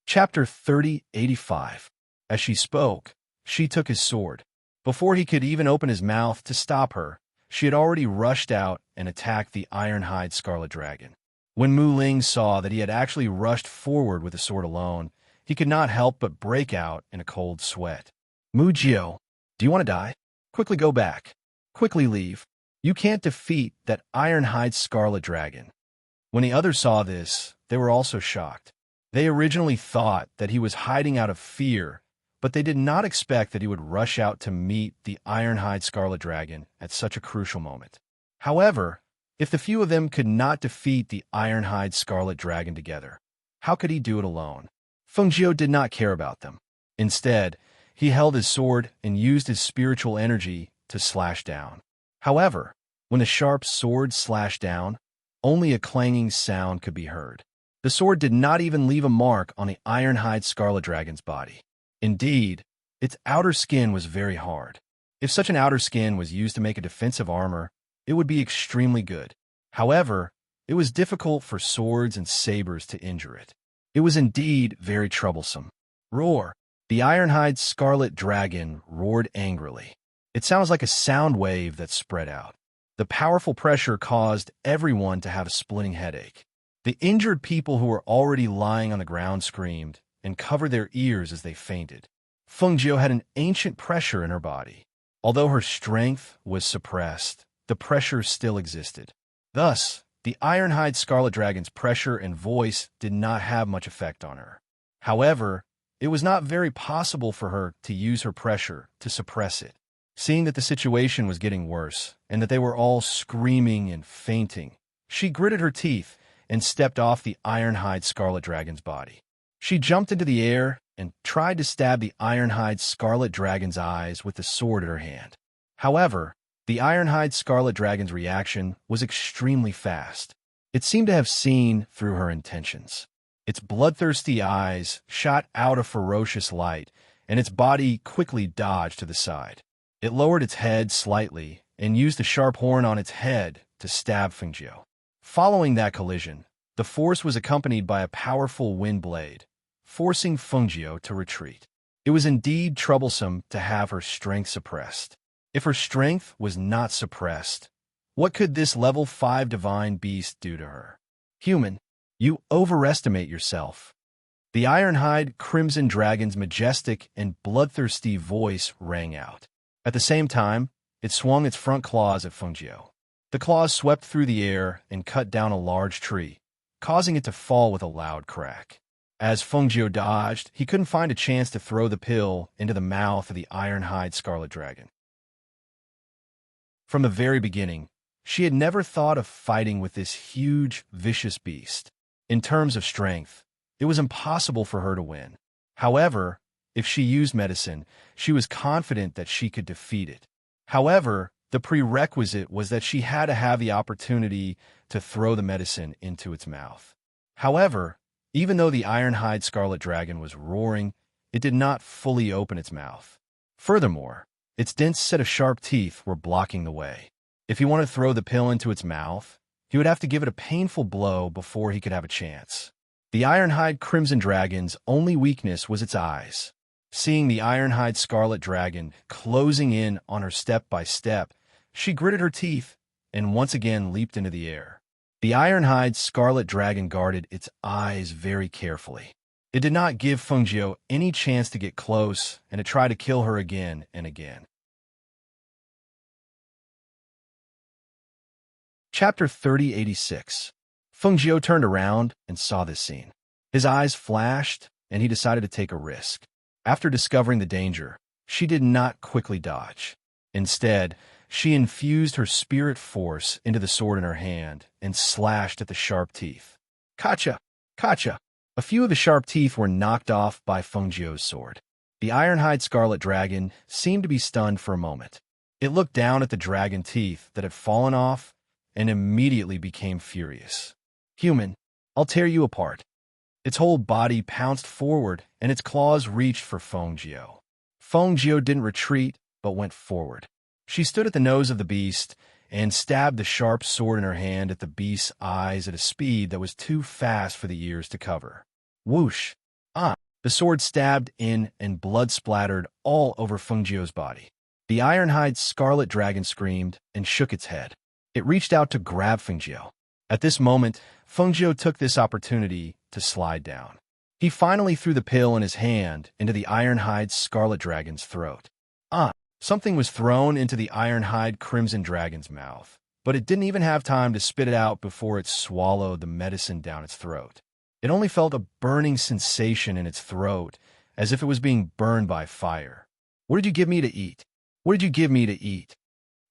Chapter 3085. As she spoke, she took his sword. Before he could even open his mouth to stop her, she had already rushed out and attacked the iron-hide scarlet dragon. When Mu Ling saw that he had actually rushed forward with the sword alone, he could not help but break out in a cold sweat. Mu Jiao, do you want to die? Quickly go back. Quickly leave. You can't defeat that iron-hide scarlet dragon. When the others saw this, they were also shocked. They originally thought that he was hiding out of fear, but they did not expect that he would rush out to meet the iron-hide scarlet dragon at such a crucial moment. However, if the few of them could not defeat the iron-hide scarlet dragon together, how could he do it alone? Feng Jiao did not care about them. Instead, he held his sword and used his spiritual energy to slash down. However, when the sharp sword slashed down, only a clanging sound could be heard. The sword did not even leave a mark on the iron-hide scarlet dragon's body. Indeed, its outer skin was very hard. If such an outer skin was used to make a defensive armor, it would be extremely good. However, it was difficult for swords and sabers to injure it. It was indeed very troublesome. Roar! The iron-hide scarlet dragon roared angrily. It sounds like a sound wave that spread out. The powerful pressure caused everyone to have a splitting headache. The injured people who were already lying on the ground screamed and covered their ears as they fainted. Feng Jiao had an ancient pressure in her body. Although her strength was suppressed, the pressure still existed. Thus, the iron-hide scarlet dragon's pressure and voice did not have much effect on her. However, it was not very possible for her to use her pressure to suppress it. Seeing that the situation was getting worse and that they were all screaming and fainting, she gritted her teeth and stepped off the iron-hide scarlet dragon's body. She jumped into the air and tried to stab the iron-hide scarlet dragon's eyes with the sword in her hand. However, the iron-hide scarlet dragon's reaction was extremely fast. It seemed to have seen through her intentions. Its bloodthirsty eyes shot out a ferocious light, and its body quickly dodged to the side. It lowered its head slightly and used the sharp horn on its head to stab Feng Jiao. Following that collision, the force was accompanied by a powerful wind blade, forcing Feng Jiao to retreat. It was indeed troublesome to have her strength suppressed. If her strength was not suppressed, what could this level 5 divine beast do to her? Human, you overestimate yourself. The iron-hide crimson dragon's majestic and bloodthirsty voice rang out. At the same time, it swung its front claws at Feng Jiao. The claws swept through the air and cut down a large tree, causing it to fall with a loud crack. As Feng Jiao dodged, he couldn't find a chance to throw the pill into the mouth of the iron-hide scarlet dragon. From the very beginning, she had never thought of fighting with this huge, vicious beast. In terms of strength, it was impossible for her to win. However, if she used medicine, she was confident that she could defeat it. However, the prerequisite was that she had to have the opportunity to throw the medicine into its mouth. However, even though the iron-hide scarlet dragon was roaring, it did not fully open its mouth. Furthermore, its dense set of sharp teeth were blocking the way. If he wanted to throw the pill into its mouth, he would have to give it a painful blow before he could have a chance. The iron-hide crimson dragon's only weakness was its eyes. Seeing the iron-hide scarlet dragon closing in on her step by step, she gritted her teeth and once again leaped into the air. The iron-hide scarlet dragon guarded its eyes very carefully. It did not give Feng Jiao any chance to get close, and it tried to kill her again and again. Chapter 3086. Feng Jiao turned around and saw this scene. His eyes flashed, and he decided to take a risk. After discovering the danger, she did not quickly dodge. Instead, she infused her spirit force into the sword in her hand and slashed at the sharp teeth. Kacha! Kacha! A few of the sharp teeth were knocked off by Feng Jiao's sword. The iron-hide scarlet dragon seemed to be stunned for a moment. It looked down at the dragon teeth that had fallen off and immediately became furious. Human, I'll tear you apart. Its whole body pounced forward, and its claws reached for Feng Jiao. Feng Jiao didn't retreat, but went forward. She stood at the nose of the beast and stabbed the sharp sword in her hand at the beast's eyes at a speed that was too fast for the ears to cover. Whoosh! Ah! The sword stabbed in and blood splattered all over Fengjiu's body. The iron-hide scarlet dragon screamed and shook its head. It reached out to grab Fengjiu. At this moment, Fengjiu took this opportunity to slide down. He finally threw the pill in his hand into the iron-hide scarlet dragon's throat. Something was thrown into the iron-hide crimson dragon's mouth, but it didn't even have time to spit it out before it swallowed the medicine down its throat. It only felt a burning sensation in its throat, as if it was being burned by fire. "What did you give me to eat? What did you give me to eat?"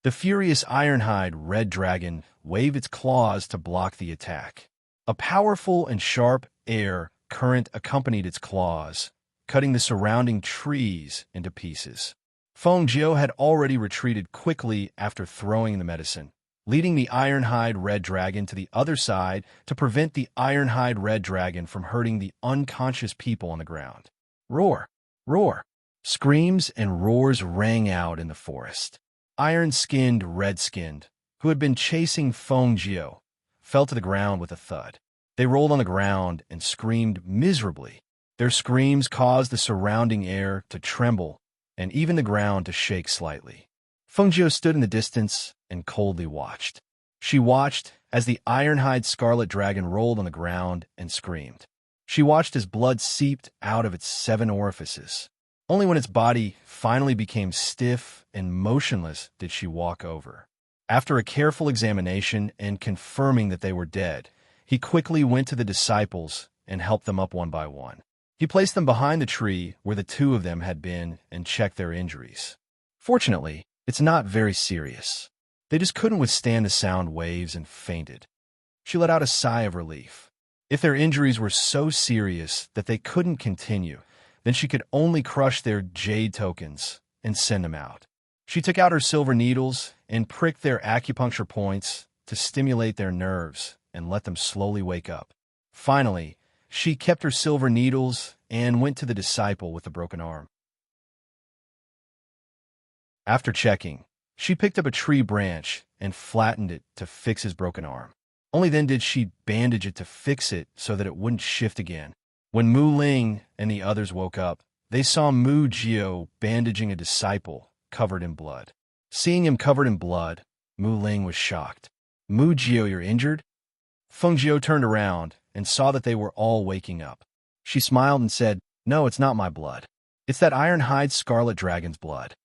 The furious iron-hide red dragon waved its claws to block the attack. A powerful and sharp air current accompanied its claws, cutting the surrounding trees into pieces. Fengjiu had already retreated quickly after throwing the medicine, leading the iron-hide red dragon to the other side to prevent the iron-hide red dragon from hurting the unconscious people on the ground. Roar! Roar! Screams and roars rang out in the forest. Iron-skinned, red-skinned, who had been chasing Fengjiu, fell to the ground with a thud. They rolled on the ground and screamed miserably. Their screams caused the surrounding air to tremble and even the ground to shake slightly. Fengjiu stood in the distance and coldly watched. She watched as the iron-hide scarlet dragon rolled on the ground and screamed. She watched as blood seeped out of its 7 orifices. Only when its body finally became stiff and motionless did she walk over. After a careful examination and confirming that they were dead, he quickly went to the disciples and helped them up one by one. He placed them behind the tree where the 2 of them had been and checked their injuries. Fortunately, it's not very serious. They just couldn't withstand the sound waves and fainted. She let out a sigh of relief. If their injuries were so serious that they couldn't continue, then she could only crush their jade tokens and send them out. She took out her silver needles and pricked their acupuncture points to stimulate their nerves and let them slowly wake up. Finally, she kept her silver needles and went to the disciple with the broken arm. After checking, she picked up a tree branch and flattened it to fix his broken arm. Only then did she bandage it to fix it so that it wouldn't shift again. When Mu Ling and the others woke up, they saw Mu Jio bandaging a disciple covered in blood. Seeing him covered in blood, Mu Ling was shocked. "Mu Jio, you're injured?" Fengjiu turned around and saw that they were all waking up. She smiled and said, "No, it's not my blood. It's that iron-hide scarlet dragon's blood."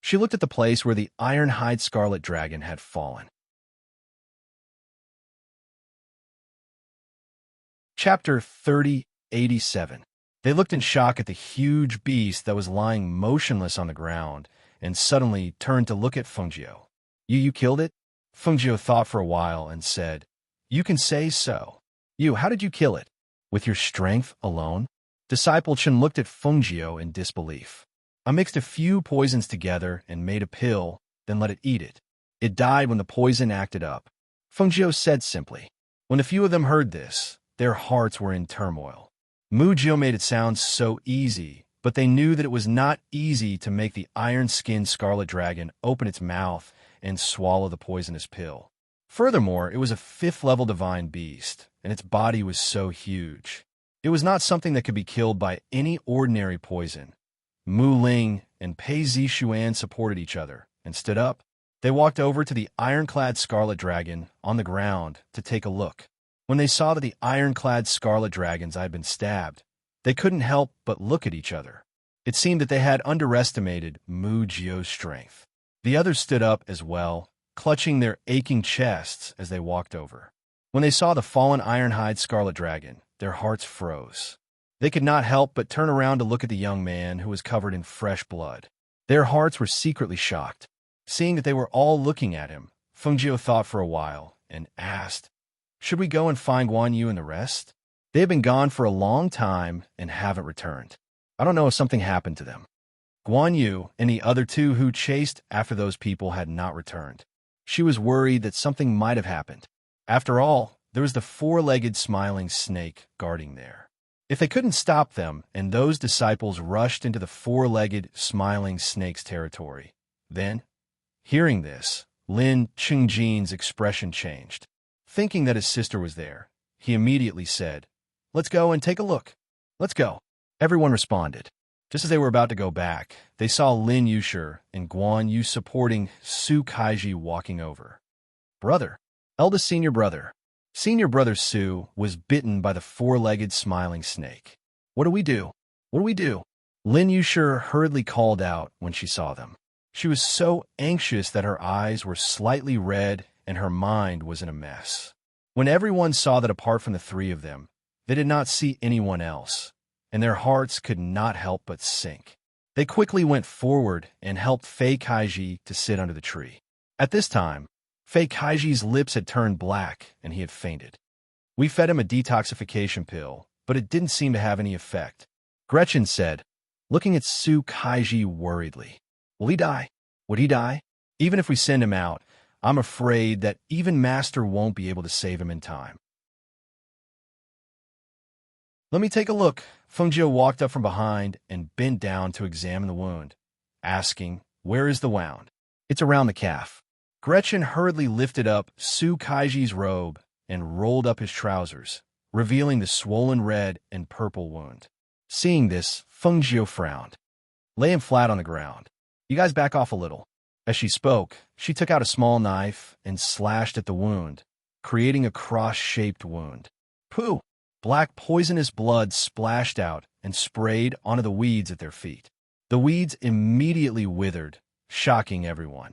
She looked at the place where the iron-hide scarlet dragon had fallen. Chapter 3087. They looked in shock at the huge beast that was lying motionless on the ground and suddenly turned to look at Fengjiu. You killed it?" Fengjiu thought for a while and said, "You can say so. How did you kill it? With your strength alone?" Disciple Chen looked at Fengjiu in disbelief. "I mixed a few poisons together and made a pill, then let it eat it. It died when the poison acted up," Fengjiu said simply. When a few of them heard this, their hearts were in turmoil. Mu Jio made it sound so easy, but they knew that it was not easy to make the iron-skinned scarlet dragon open its mouth and swallow the poisonous pill. Furthermore, it was a 5th-level divine beast, and its body was so huge. It was not something that could be killed by any ordinary poison. Mu Ling and Pei Zixuan supported each other and stood up. They walked over to the ironclad scarlet dragon on the ground to take a look. When they saw that the ironclad scarlet dragon's eye had been stabbed, they couldn't help but look at each other. It seemed that they had underestimated Mu Jio's strength. The others stood up as well, clutching their aching chests as they walked over. When they saw the fallen iron-hide scarlet dragon, their hearts froze. They could not help but turn around to look at the young man who was covered in fresh blood. Their hearts were secretly shocked. Seeing that they were all looking at him, Fengjiu thought for a while and asked, "Should we go and find Guan Yu and the rest? They have been gone for a long time and haven't returned. I don't know if something happened to them." Guan Yu and the other 2 who chased after those people had not returned. She was worried that something might have happened. After all, there was the 4-legged smiling snake guarding there. If they couldn't stop them and those disciples rushed into the 4-legged smiling snake's territory, then, hearing this, Lin Qingjin's expression changed. Thinking that his sister was there, he immediately said, "Let's go and take a look. Let's go." Everyone responded. Just as they were about to go back, they saw Lin Yushi and Guan Yu supporting Su Kaiji walking over. Brother. Eldest senior brother. Senior brother Su was bitten by the four-legged smiling snake. What do we do? What do we do? Lin Yushi hurriedly called out when she saw them. She was so anxious that her eyes were slightly red and her mind was in a mess. When everyone saw that apart from the three of them, they did not see anyone else, and their hearts could not help but sink. They quickly went forward and helped Fei Kaiji to sit under the tree. At this time, Fei Kaiji's lips had turned black and he had fainted. We fed him a detoxification pill, but it didn't seem to have any effect. Gretchen said, looking at Su Kaiji worriedly. Will he die? Would he die? Even if we send him out, I'm afraid that even Master won't be able to save him in time. Let me take a look. Fengjiu walked up from behind and bent down to examine the wound, asking, where is the wound? It's around the calf. Gretchen hurriedly lifted up Su Kaiji's robe and rolled up his trousers, revealing the swollen red and purple wound. Seeing this, Fengjiu frowned. Lay him flat on the ground. You guys back off a little. As she spoke, she took out a small knife and slashed at the wound, creating a cross-shaped wound. Pooh! Black poisonous blood splashed out and sprayed onto the weeds at their feet. The weeds immediately withered, shocking everyone.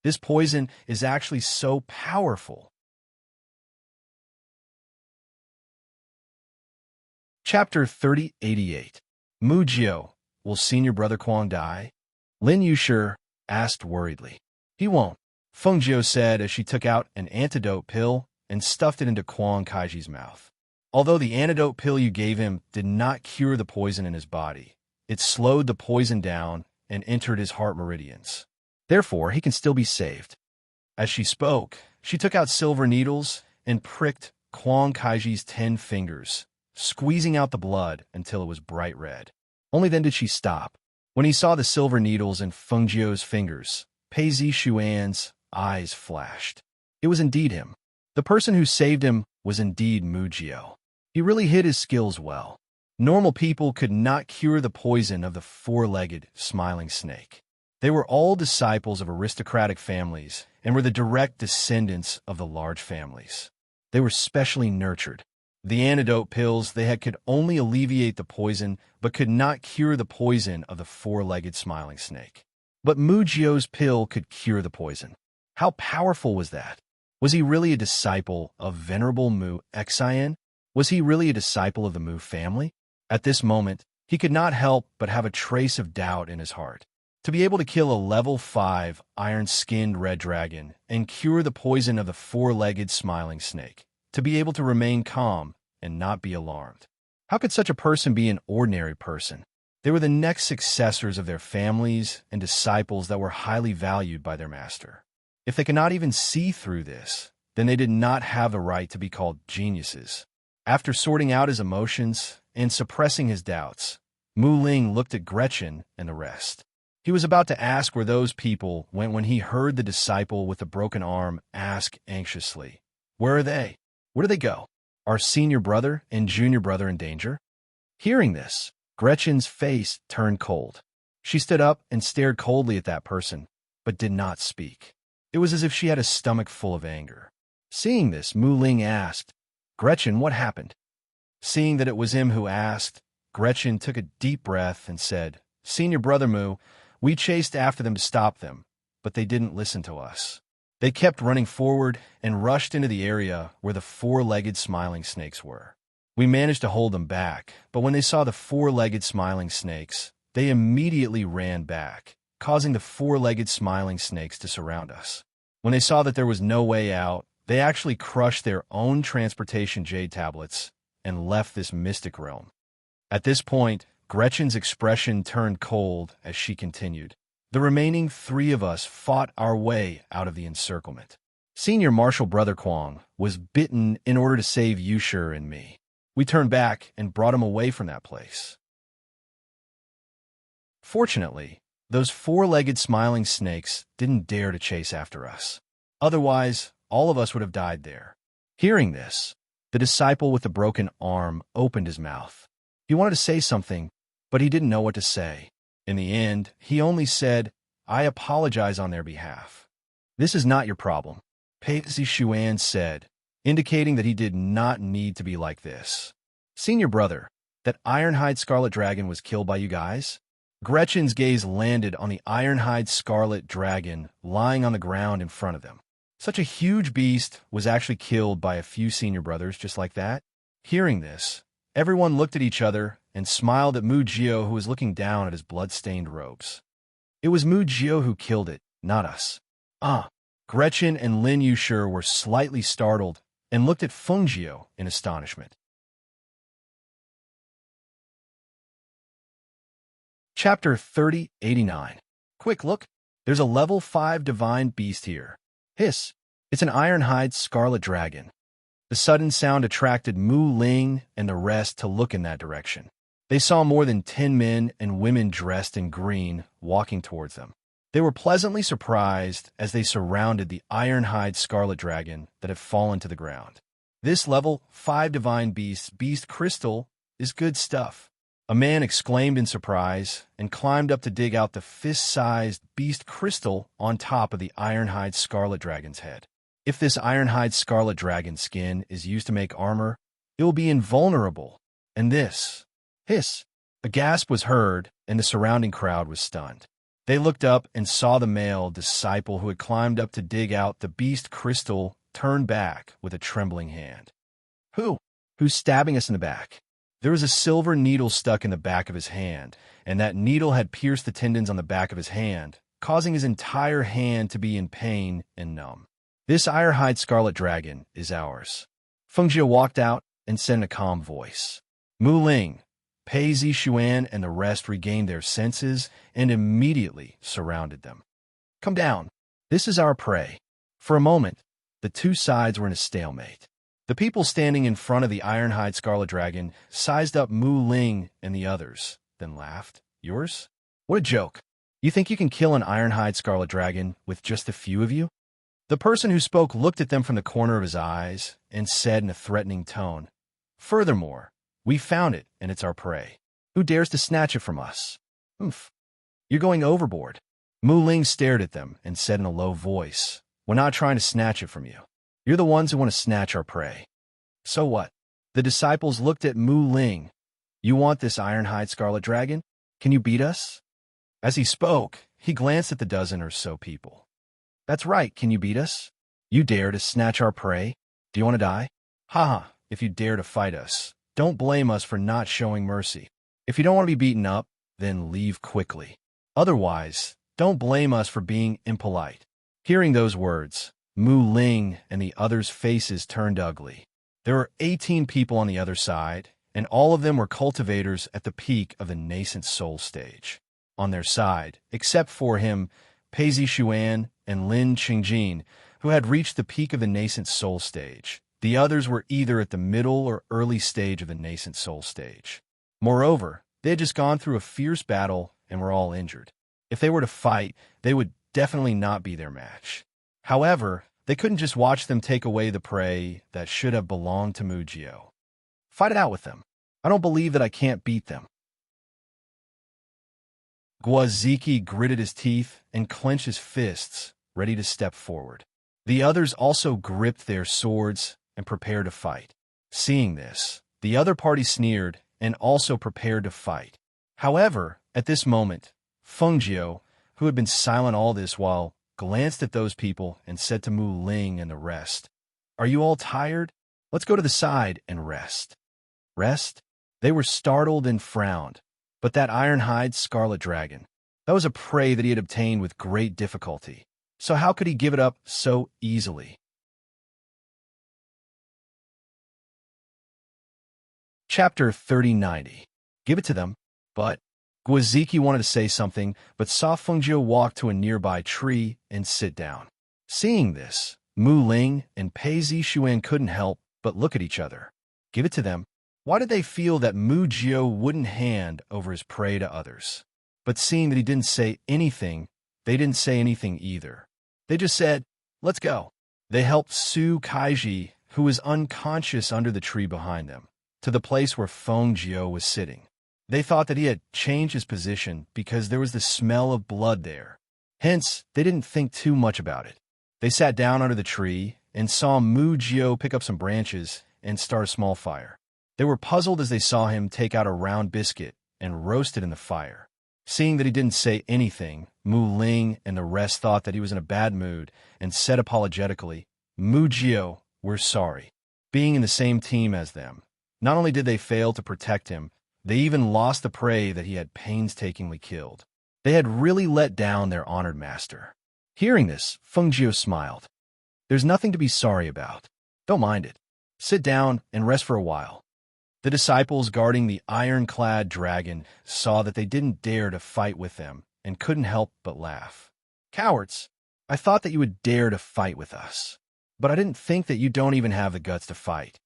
This poison is actually so powerful. Chapter 3088. Mujio, will senior brother Kwang die? Lin Yushi asked worriedly. He won't, Fengjiu said as she took out an antidote pill and stuffed it into Kwang Kaiji's mouth. Although the antidote pill you gave him did not cure the poison in his body, it slowed the poison down and entered his heart meridians. Therefore, he can still be saved. As she spoke, she took out silver needles and pricked Kwang Kaiji's 10 fingers, squeezing out the blood until it was bright red. Only then did she stop. When he saw the silver needles in Fengjiu's fingers, Pei Zixuan's eyes flashed. It was indeed him. The person who saved him was indeed Mujio. He really hid his skills well. Normal people could not cure the poison of the four-legged smiling snake. They were all disciples of aristocratic families and were the direct descendants of the large families. They were specially nurtured. The antidote pills they had could only alleviate the poison but could not cure the poison of the four-legged smiling snake. But Mujio's pill could cure the poison. How powerful was that? Was he really a disciple of Venerable Mu Xian? Was he really a disciple of the Mu family? At this moment, he could not help but have a trace of doubt in his heart. To be able to kill a level 5 iron-skinned red dragon and cure the poison of the four-legged smiling snake. To be able to remain calm and not be alarmed. How could such a person be an ordinary person? They were the next successors of their families and disciples that were highly valued by their master. If they could not even see through this, then they did not have the right to be called geniuses. After sorting out his emotions and suppressing his doubts, Mu Ling looked at Gretchen and the rest. He was about to ask where those people went when he heard the disciple with the broken arm ask anxiously, "Where are they? Where do they go? Are senior brother and junior brother in danger?" Hearing this, Gretchen's face turned cold. She stood up and stared coldly at that person, but did not speak. It was as if she had a stomach full of anger. Seeing this, Mu Ling asked, "Gretchen, what happened?" Seeing that it was him who asked, Gretchen took a deep breath and said, "Senior brother Mu, we chased after them to stop them, but they didn't listen to us. They kept running forward and rushed into the area where the four-legged smiling snakes were. We managed to hold them back, but when they saw the four-legged smiling snakes, they immediately ran back, causing the four-legged smiling snakes to surround us. When they saw that there was no way out, they actually crushed their own transportation jade tablets and left this mystic realm." At this point, Gretchen's expression turned cold as she continued. "The remaining 3 of us fought our way out of the encirclement. Senior Marshal Brother Kwang was bitten in order to save Yushi and me. We turned back and brought him away from that place. Fortunately, those four-legged smiling snakes didn't dare to chase after us. Otherwise, all of us would have died there." Hearing this, the disciple with the broken arm opened his mouth. He wanted to say something, but he didn't know what to say. In the end, he only said, "I apologize on their behalf." "This is not your problem," Pei Zishuan said, indicating that he did not need to be like this. "Senior brother, that Ironhide Scarlet Dragon was killed by you guys?" Gretchen's gaze landed on the Ironhide Scarlet Dragon lying on the ground in front of them. Such a huge beast was actually killed by a few senior brothers just like that? Hearing this, everyone looked at each other and smiled at Mu Jio, who was looking down at his blood-stained robes. "It was Mu Jio who killed it, not us." Gretchen and Lin Yushur were slightly startled and looked at Feng Jio in astonishment. Chapter 3089. Quick look, there's a level 5 divine beast here. Hiss, it's an Ironhide Scarlet Dragon. The sudden sound attracted Mu Ling and the rest to look in that direction. They saw more than 10 men and women dressed in green walking towards them. They were pleasantly surprised as they surrounded the Ironhide Scarlet Dragon that had fallen to the ground. This level 5 divine beast crystal is good stuff. A man exclaimed in surprise and climbed up to dig out the fist-sized beast crystal on top of the Ironhide Scarlet Dragon's head. If this Ironhide Scarlet Dragon skin is used to make armor, it will be invulnerable. And this... Hiss! A gasp was heard, and the surrounding crowd was stunned. They looked up and saw the male disciple who had climbed up to dig out the beast crystal turn back with a trembling hand. Who's stabbing us in the back? There was a silver needle stuck in the back of his hand, and that needle had pierced the tendons on the back of his hand, causing his entire hand to be in pain and numb. This Ironhide Scarlet Dragon is ours. Feng Jie walked out and said in a calm voice. Mu Ling, Pei Zishuan, and the rest regained their senses and immediately surrounded them. "Come down. This is our prey." For a moment, the two sides were in a stalemate. The people standing in front of the Ironhide Scarlet Dragon sized up Mu Ling and the others, then laughed. "Yours? What a joke. You think you can kill an Ironhide Scarlet Dragon with just a few of you?" The person who spoke looked at them from the corner of his eyes and said in a threatening tone, "Furthermore, we found it and it's our prey. Who dares to snatch it from us?" You're going overboard." Mu Ling stared at them and said in a low voice, "We're not trying to snatch it from you. You're the ones who want to snatch our prey." "So what?" The disciples looked at Mu Ling. "You want this Ironhide Scarlet Dragon? Can you beat us?" As he spoke, he glanced at the dozen or so people. "That's right, can you beat us? You dare to snatch our prey? Do you want to die? Haha, if you dare to fight us, don't blame us for not showing mercy. If you don't want to be beaten up, then leave quickly. Otherwise, don't blame us for being impolite." Hearing those words, Mu Ling and the others' faces turned ugly. There were 18 people on the other side, and all of them were cultivators at the peak of the nascent soul stage. On their side, except for him, Pei Zishuan and Lin Qingjin, who had reached the peak of the nascent soul stage. The others were either at the middle or early stage of the nascent soul stage. Moreover, they had just gone through a fierce battle and were all injured. If they were to fight, they would definitely not be their match. However, they couldn't just watch them take away the prey that should have belonged to Mu Jio. "Fight it out with them. I don't believe that I can't beat them." Guaziki gritted his teeth and clenched his fists, ready to step forward. The others also gripped their swords and prepared to fight. Seeing this, the other party sneered and also prepared to fight. However, at this moment, Feng Jio, who had been silent all this while, glanced at those people and said to Mu Ling and the rest, "Are you all tired? Let's go to the side and rest." Rest? They were startled and frowned. But that Ironhide Scarlet Dragon, that was a prey that he had obtained with great difficulty. So how could he give it up so easily? Chapter 3090. Give it to them. But Guaziki wanted to say something, but saw Feng Jio walk to a nearby tree and sit down. Seeing this, Mu Ling and Pei Zishuan couldn't help but look at each other. Give it to them. Why did they feel that Mu Jio wouldn't hand over his prey to others? But seeing that he didn't say anything, they didn't say anything either. They just said, "Let's go." They helped Su Kaiji, who was unconscious under the tree behind them, to the place where Feng Jio was sitting. They thought that he had changed his position because there was the smell of blood there. Hence, they didn't think too much about it. They sat down under the tree and saw Mu Jio pick up some branches and start a small fire. They were puzzled as they saw him take out a round biscuit and roast it in the fire. Seeing that he didn't say anything, Mu Ling and the rest thought that he was in a bad mood and said apologetically, "Mu Jio, we're sorry." Being in the same team as them, not only did they fail to protect him, they even lost the prey that he had painstakingly killed. They had really let down their honored master. Hearing this, Feng Jio smiled. "There's nothing to be sorry about. Don't mind it. Sit down and rest for a while." The disciples guarding the iron-clad dragon saw that they didn't dare to fight with them and couldn't help but laugh. "Cowards! I thought that you would dare to fight with us, but I didn't think that you don't even have the guts to fight.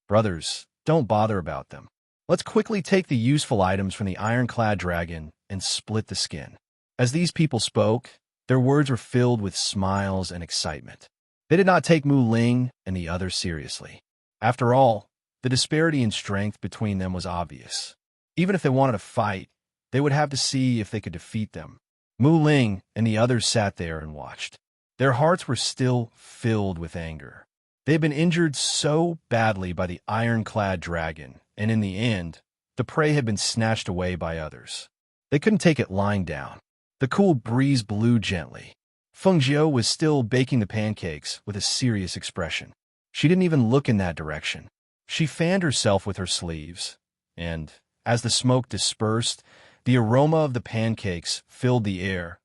Brothers, don't bother about them. Let's quickly take the useful items from the iron-clad dragon and split the skin." As these people spoke, their words were filled with smiles and excitement. They did not take Mu Ling and the others seriously. After all, the disparity in strength between them was obvious. Even if they wanted to fight, they would have to see if they could defeat them. Mu Ling and the others sat there and watched. Their hearts were still filled with anger. They had been injured so badly by the iron-clad dragon, and in the end, the prey had been snatched away by others. They couldn't take it lying down. The cool breeze blew gently. Feng Jio was still baking the pancakes with a serious expression. She didn't even look in that direction. She fanned herself with her sleeves, and, as the smoke dispersed, the aroma of the pancakes filled the air.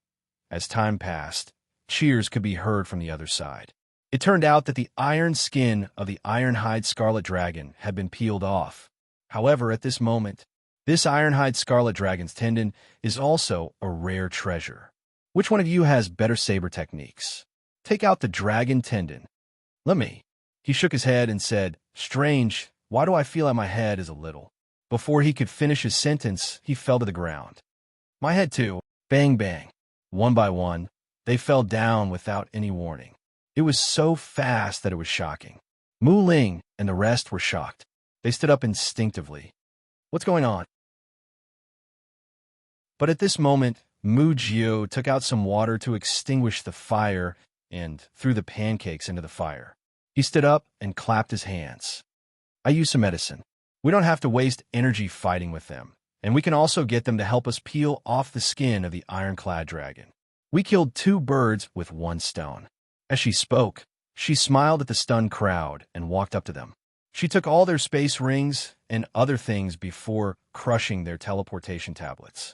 As time passed, cheers could be heard from the other side. It turned out that the iron skin of the iron-hide scarlet dragon had been peeled off. However, at this moment, this iron-hide scarlet dragon's tendon is also a rare treasure. Which one of you has better saber techniques? Take out the dragon tendon. Let me. He shook his head and said, "Strange, why do I feel like my head is a little?" Before he could finish his sentence, he fell to the ground. "My head too." Bang, bang. One by one, they fell down without any warning. It was so fast that it was shocking. Mu Ling and the rest were shocked. They stood up instinctively. "What's going on?" But at this moment, Mu Jio took out some water to extinguish the fire and threw the pancakes into the fire. He stood up and clapped his hands. "I use some medicine. We don't have to waste energy fighting with them, and we can also get them to help us peel off the skin of the ironclad dragon. We killed 2 birds with 1 stone." As she spoke, she smiled at the stunned crowd and walked up to them. She took all their space rings and other things before crushing their teleportation tablets.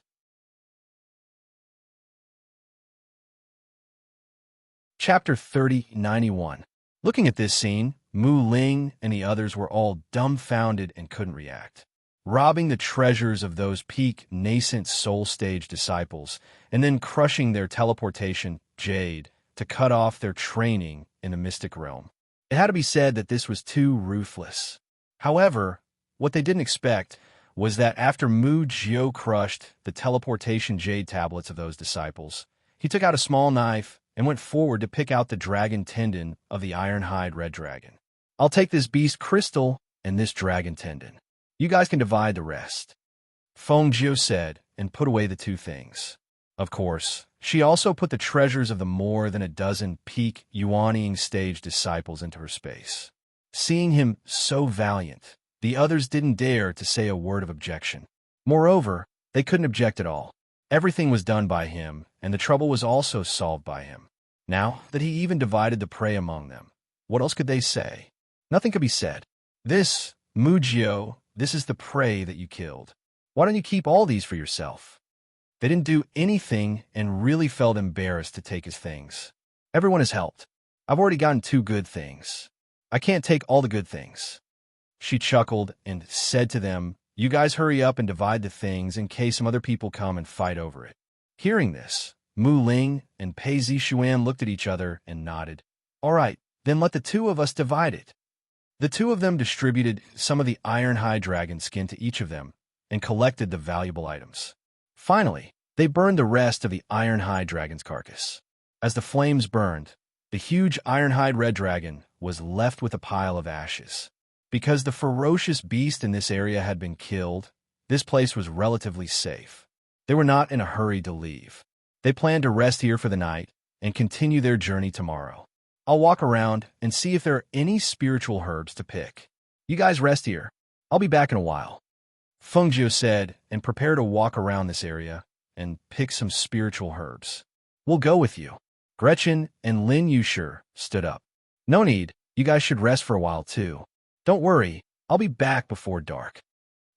Chapter 3091. Looking at this scene, Mu Ling and the others were all dumbfounded and couldn't react. Robbing the treasures of those peak nascent soul stage disciples, and then crushing their teleportation jade to cut off their training in the mystic realm. It had to be said that this was too ruthless. However, what they didn't expect was that after Mu Jio crushed the teleportation jade tablets of those disciples, he took out a small knife and went forward to pick out the dragon tendon of the iron-hide red dragon. "I'll take this beast crystal and this dragon tendon. You guys can divide the rest," Feng Jio said, and put away the 2 things. Of course, she also put the treasures of the more than a dozen peak Yuanying stage disciples into her space. Seeing him so valiant, the others didn't dare to say a word of objection. Moreover, they couldn't object at all. Everything was done by him, and the trouble was also solved by him. Now that he even divided the prey among them, what else could they say? Nothing could be said. "This, Mu Jio, this is the prey that you killed. Why don't you keep all these for yourself?" They didn't do anything and really felt embarrassed to take his things. "Everyone has helped. I've already gotten 2 good things. I can't take all the good things." She chuckled and said to them, "You guys hurry up and divide the things in case some other people come and fight over it." Hearing this, Mu Ling and Pei Zixuan looked at each other and nodded. "All right, then let the 2 of us divide it." The 2 of them distributed some of the iron-hide dragon skin to each of them and collected the valuable items. Finally, they burned the rest of the iron-hide dragon's carcass. As the flames burned, the huge iron-hide red dragon was left with a pile of ashes. Because the ferocious beast in this area had been killed, This place was relatively safe. They were not in a hurry to leave. They planned to rest here for the night and continue their journey tomorrow. I'll walk around and see if there are any spiritual herbs to pick. You guys rest here. I'll be back in a while. Fengjiu said and prepared to walk around this area and pick some spiritual herbs. We'll go with you. Gretchen and Lin Yushir stood up. No need. You guys should rest for a while too. Don't worry. I'll be back before dark.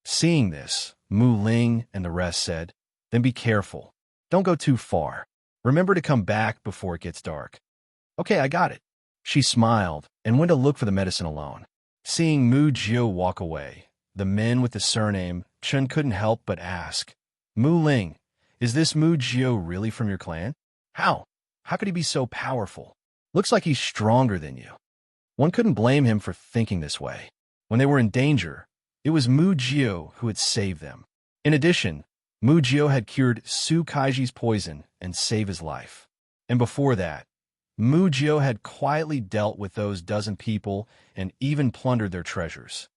Seeing this, Mu Ling and the rest said, then be careful. Don't go too far. Remember to come back before it gets dark. Okay, I got it. She smiled and went to look for the medicine alone. Seeing Mu Jiu walk away, the men with the surname Chen couldn't help but ask, Mu Ling, is this Mu Jiu really from your clan? How? How could he be so powerful? Looks like he's stronger than you. One couldn't blame him for thinking this way. When they were in danger, it was Mu Jiu who had saved them. In addition, Mu Jiu had cured Su Kaiji's poison and saved his life. And before that, Mu Jiu had quietly dealt with those dozen people and even plundered their treasures.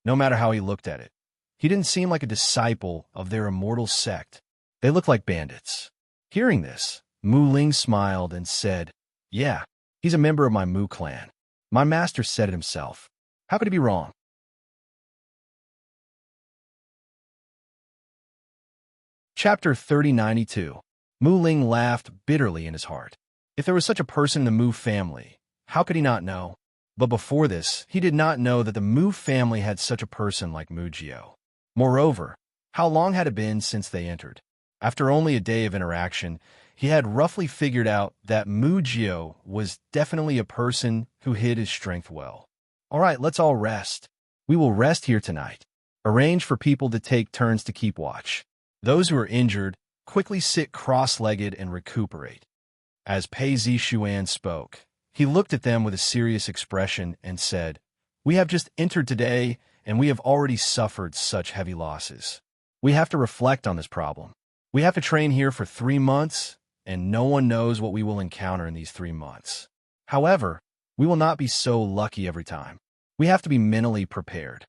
No matter how he looked at it, he didn't seem like a disciple of their immortal sect. They looked like bandits. Hearing this, Mu Ling smiled and said, yeah, he's a member of my Mu clan. My master said it himself. How could he be wrong? Chapter 3092. Mu Ling laughed bitterly in his heart. If there was such a person in the Mu family, how could he not know? But before this, he did not know that the Mu family had such a person like Mu Jiu. Moreover, how long had it been since they entered? After only a day of interaction, he had roughly figured out that Mu Jiu was definitely a person who hid his strength well. All right, let's all rest. We will rest here tonight. Arrange for people to take turns to keep watch. Those who are injured, quickly sit cross-legged and recuperate. As Pei Zishuan spoke, he looked at them with a serious expression and said, we have just entered today, and we have already suffered such heavy losses. We have to reflect on this problem. We have to train here for 3 months, and no one knows what we will encounter in these 3 months. However, we will not be so lucky every time. We have to be mentally prepared.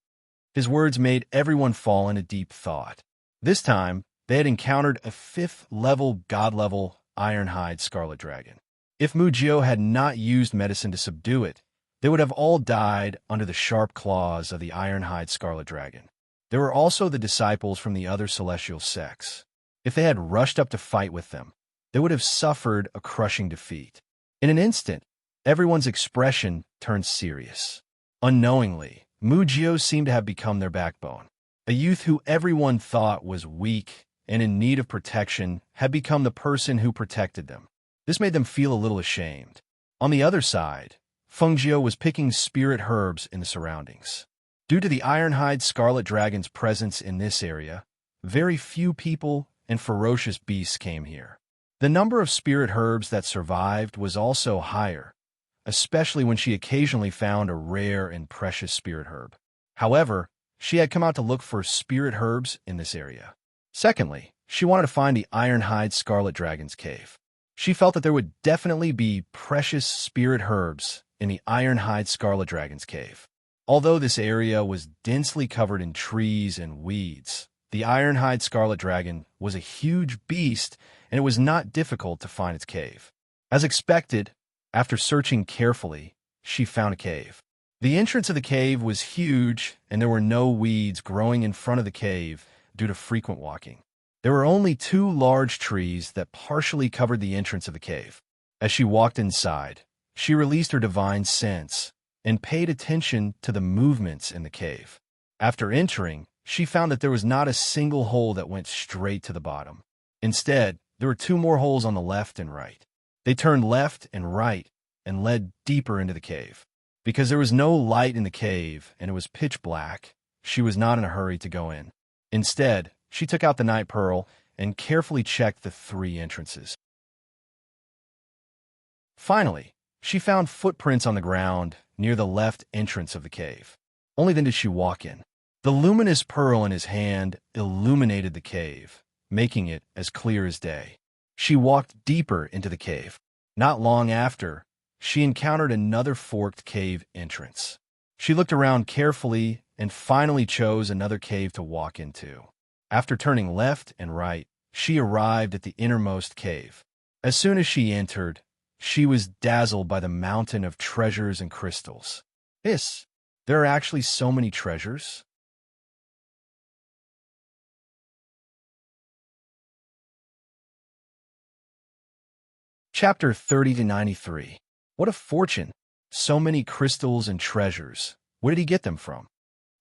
His words made everyone fall into deep thought. This time, they had encountered a 5th-level, god-level Ironhide Scarlet Dragon. If Mu Jiu had not used medicine to subdue it, they would have all died under the sharp claws of the Ironhide Scarlet Dragon. There were also the disciples from the other celestial sects. If they had rushed up to fight with them, they would have suffered a crushing defeat. In an instant, everyone's expression turned serious. Unknowingly, Mu Jiu seemed to have become their backbone. A youth who everyone thought was weak and in need of protection had become the person who protected them. This made them feel a little ashamed. On the other side, Fengjiu was picking spirit herbs in the surroundings. Due to the Ironhide Scarlet Dragon's presence in this area, very few people and ferocious beasts came here. The number of spirit herbs that survived was also higher, especially when she occasionally found a rare and precious spirit herb. However, she had come out to look for spirit herbs in this area. Secondly, she wanted to find the Ironhide Scarlet Dragon's cave. She felt that there would definitely be precious spirit herbs in the Ironhide Scarlet Dragon's cave. Although this area was densely covered in trees and weeds, the Ironhide Scarlet Dragon was a huge beast, and it was not difficult to find its cave. As expected, after searching carefully, she found a cave. The entrance of the cave was huge, and there were no weeds growing in front of the cave due to frequent walking. There were only 2 large trees that partially covered the entrance of the cave. As she walked inside, she released her divine sense and paid attention to the movements in the cave. After entering, she found that there was not a single hole that went straight to the bottom. Instead, there were 2 more holes on the left and right. They turned left and right and led deeper into the cave. Because there was no light in the cave and it was pitch black, she was not in a hurry to go in. Instead, she took out the night pearl and carefully checked the 3 entrances. Finally, she found footprints on the ground near the left entrance of the cave. Only then did she walk in. The luminous pearl in his hand illuminated the cave, making it as clear as day. She walked deeper into the cave. Not long after, she encountered another forked cave entrance. She looked around carefully and finally chose another cave to walk into. After turning left and right, she arrived at the innermost cave. As soon as she entered, she was dazzled by the mountain of treasures and crystals. There are actually so many treasures. Chapter 30 to 93. What a fortune! So many crystals and treasures. Where did he get them from?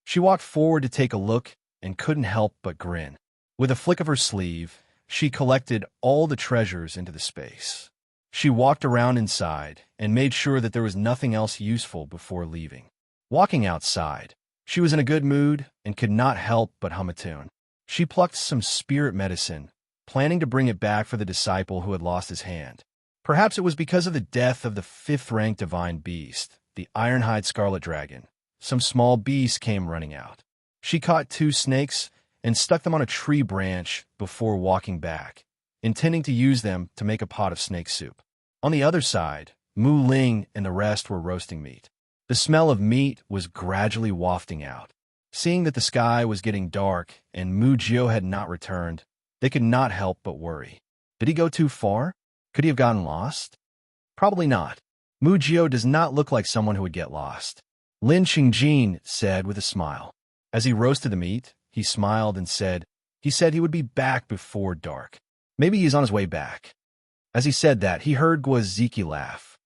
She walked forward to take a look and couldn't help but grin. With a flick of her sleeve, she collected all the treasures into the space. She walked around inside and made sure that there was nothing else useful before leaving. Walking outside, she was in a good mood and could not help but hum a tune. She plucked some spirit medicine, planning to bring it back for the disciple who had lost his hand. Perhaps it was because of the death of the 5th-ranked divine beast, the Ironhide Scarlet Dragon. Some small beasts came running out. She caught 2 snakes and stuck them on a tree branch before walking back, intending to use them to make a pot of snake soup. On the other side, Mu Ling and the rest were roasting meat. The smell of meat was gradually wafting out. Seeing that the sky was getting dark and Mu Jio had not returned, they could not help but worry. Did he go too far? Could he have gotten lost? Probably not. Mu Jio does not look like someone who would get lost. Lin Qingjin said with a smile. As he roasted the meat, he smiled and said he would be back before dark. Maybe he's on his way back. As he said that, he heard Guaziki laugh.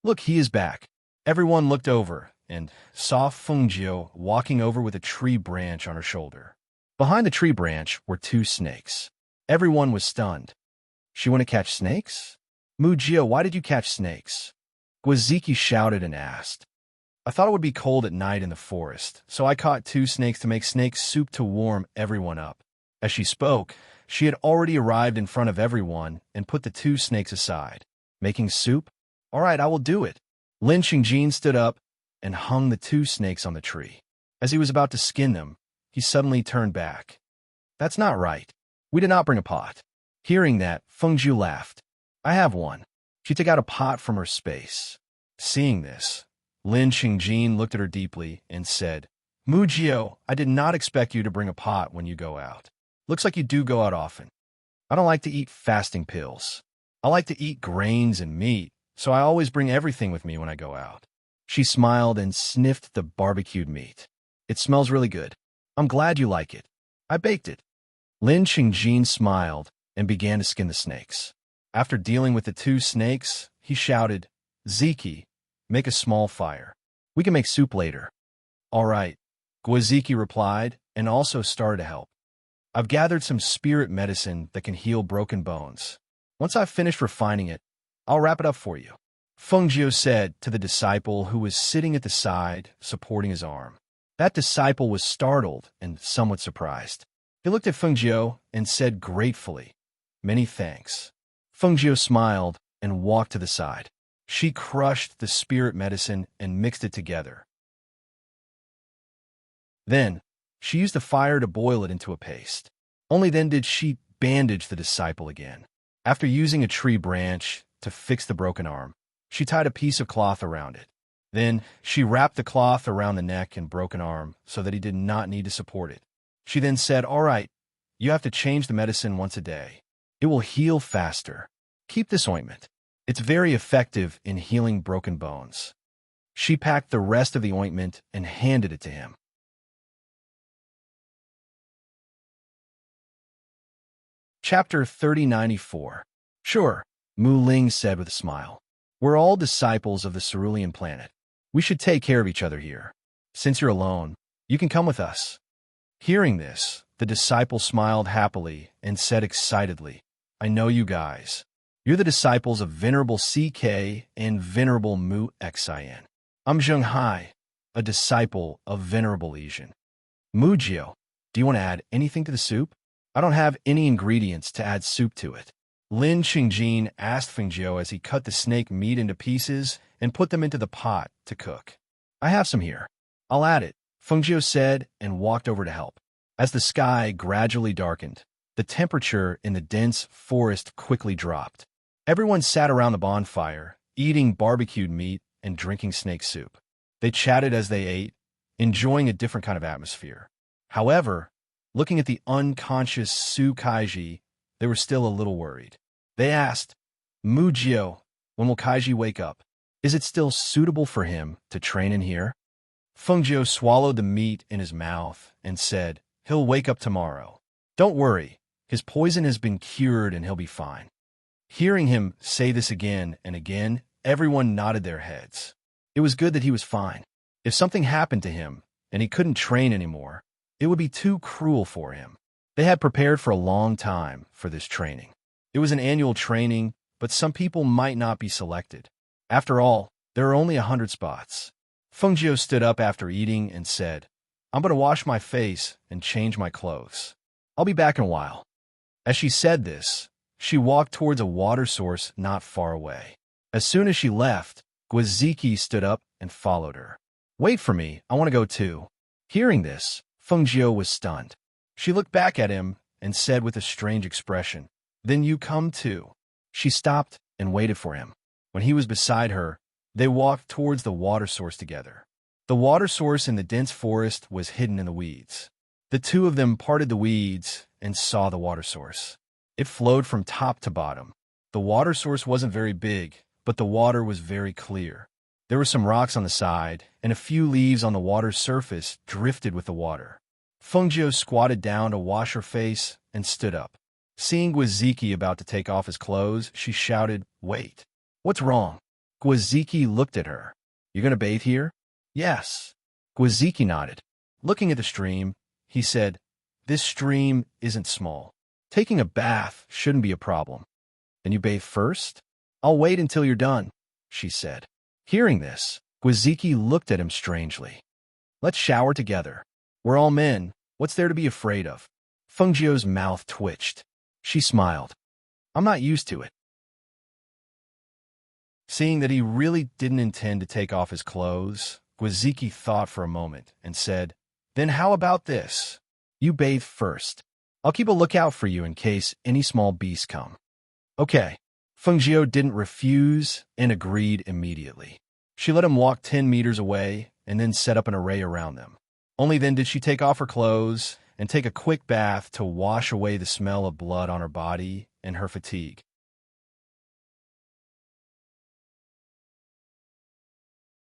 Look, he is back. Everyone looked over and saw Fengjiu walking over with a tree branch on her shoulder. Behind the tree branch were 2 snakes. Everyone was stunned. She want to catch snakes? Mu Jio, why did you catch snakes? Guaziki shouted and asked. I thought it would be cold at night in the forest, so I caught 2 snakes to make snake soup to warm everyone up. As she spoke, she had already arrived in front of everyone and put the 2 snakes aside. Making soup? All right, I will do it. Lin Qingjin stood up and hung the 2 snakes on the tree. As he was about to skin them, he suddenly turned back. That's not right. We did not bring a pot. Hearing that, Fengjiu laughed. I have one. She took out a pot from her space. Seeing this, Lin Qingjin looked at her deeply and said, Mu Jio, I did not expect you to bring a pot when you go out. Looks like you do go out often. I don't like to eat fasting pills. I like to eat grains and meat, so I always bring everything with me when I go out. She smiled and sniffed the barbecued meat. It smells really good. I'm glad you like it. I baked it. Lin Qingjin smiled and began to skin the snakes. After dealing with the 2 snakes, he shouted, Ziki, make a small fire. We can make soup later. All right, Guaziki replied and also started to help. I've gathered some spirit medicine that can heal broken bones. Once I've finished refining it, I'll wrap it up for you. Fengjiu said to the disciple who was sitting at the side, supporting his arm. That disciple was startled and somewhat surprised. He looked at Fengjiu and said gratefully, Many thanks. Fengjiu smiled and walked to the side. She crushed the spirit medicine and mixed it together. Then, she used the fire to boil it into a paste. Only then did she bandage the disciple again. After using a tree branch to fix the broken arm, she tied a piece of cloth around it. Then, she wrapped the cloth around the neck and broken arm so that he did not need to support it. She then said, All right, you have to change the medicine once a day. It will heal faster. Keep this ointment. It's very effective in healing broken bones. She packed the rest of the ointment and handed it to him. Chapter 3094. Sure, Mu Ling said with a smile. We're all disciples of the Cerulean planet. We should take care of each other here. Since you're alone, you can come with us. Hearing this, the disciple smiled happily and said excitedly, I know you guys. You're the disciples of Venerable CK and Venerable Mu Xin. I'm Zheng Hai, a disciple of Venerable Lijian. Mu Jio, do you want to add anything to the soup? I don't have any ingredients to add soup to it. Lin Qingjin asked Fengjiu as he cut the snake meat into pieces and put them into the pot to cook. I have some here. I'll add it, Fengjiu said and walked over to help. As the sky gradually darkened, the temperature in the dense forest quickly dropped. Everyone sat around the bonfire, eating barbecued meat and drinking snake soup. They chatted as they ate, enjoying a different kind of atmosphere. However, looking at the unconscious Su Kaiji, they were still a little worried. They asked, Mujio, when will Kaiji wake up? Is it still suitable for him to train in here? Fengjiu swallowed the meat in his mouth and said, he'll wake up tomorrow. Don't worry, his poison has been cured and he'll be fine. Hearing him say this again and again, everyone nodded their heads. It was good that he was fine. If something happened to him and he couldn't train anymore, it would be too cruel for him. They had prepared for a long time for this training. It was an annual training, but some people might not be selected. After all, there are only 100 spots. Fengjiu stood up after eating and said, I'm going to wash my face and change my clothes. I'll be back in a while. As she said this, she walked towards a water source not far away. As soon as she left, Guaziki stood up and followed her. Wait for me, I want to go too. Hearing this, Fengjiu was stunned. She looked back at him and said with a strange expression, Then you come too. She stopped and waited for him. When he was beside her, they walked towards the water source together. The water source in the dense forest was hidden in the weeds. The two of them parted the weeds and saw the water source. It flowed from top to bottom. The water source wasn't very big, but the water was very clear. There were some rocks on the side, and a few leaves on the water's surface drifted with the water. Fengjiu squatted down to wash her face and stood up. Seeing Guaziki about to take off his clothes, she shouted, Wait, what's wrong? Guaziki looked at her. You going to bathe here? Yes. Guaziki nodded. Looking at the stream, he said, This stream isn't small. Taking a bath shouldn't be a problem. Then you bathe first? I'll wait until you're done, she said. Hearing this, Guaziki looked at him strangely. Let's shower together. We're all men. What's there to be afraid of? Fengjiu's mouth twitched. She smiled. I'm not used to it. Seeing that he really didn't intend to take off his clothes, Guaziki thought for a moment and said, Then how about this? You bathe first. I'll keep a lookout for you in case any small beasts come. Okay. Fengjiu didn't refuse and agreed immediately. She let him walk 10 meters away and then set up an array around them. Only then did she take off her clothes and take a quick bath to wash away the smell of blood on her body and her fatigue.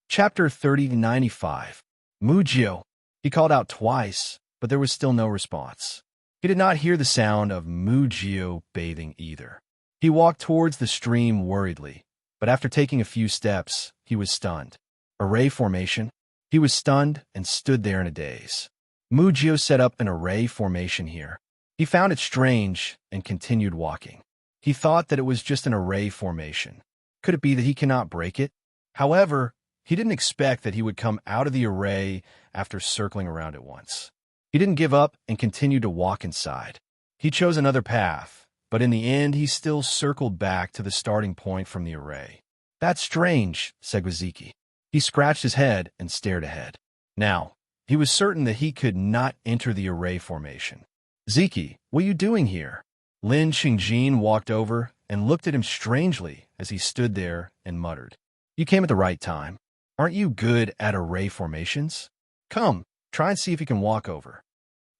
Chapter 3095. Mujio. He called out twice, but there was still no response. He did not hear the sound of Mujio bathing either. He walked towards the stream worriedly, but after taking a few steps, he was stunned. Array formation? He was stunned and stood there in a daze. Mujio set up an array formation here. He found it strange and continued walking. He thought that it was just an array formation. Could it be that he cannot break it? However, he didn't expect that he would come out of the array after circling around it once. He didn't give up and continued to walk inside. He chose another path, but in the end he still circled back to the starting point from the array. That's strange, said Guaziki. He scratched his head and stared ahead. Now, he was certain that he could not enter the array formation. Ziki, what are you doing here? Lin Xingjin walked over and looked at him strangely as he stood there and muttered. You came at the right time. Aren't you good at array formations? Come, try and see if you can walk over.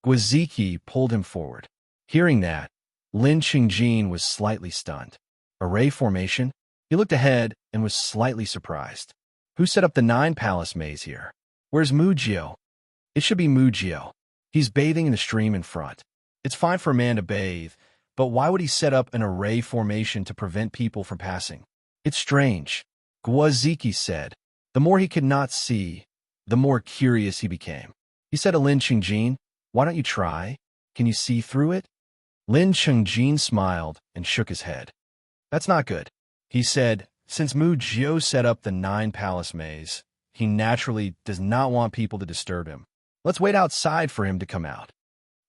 Guaziki pulled him forward. Hearing that, Lin Xingjin was slightly stunned. Array formation? He looked ahead and was slightly surprised. Who set up the 9-palace maze here? Where's Mujio? It should be Mujio. He's bathing in the stream in front. It's fine for a man to bathe, but why would he set up an array formation to prevent people from passing? It's strange, Guaziki said. The more he could not see, the more curious he became. He said to Lin Xingjin, Why don't you try? Can you see through it? Lin Xingjin smiled and shook his head. That's not good. He said, since Mujio set up the 9-palace maze, he naturally does not want people to disturb him. Let's wait outside for him to come out.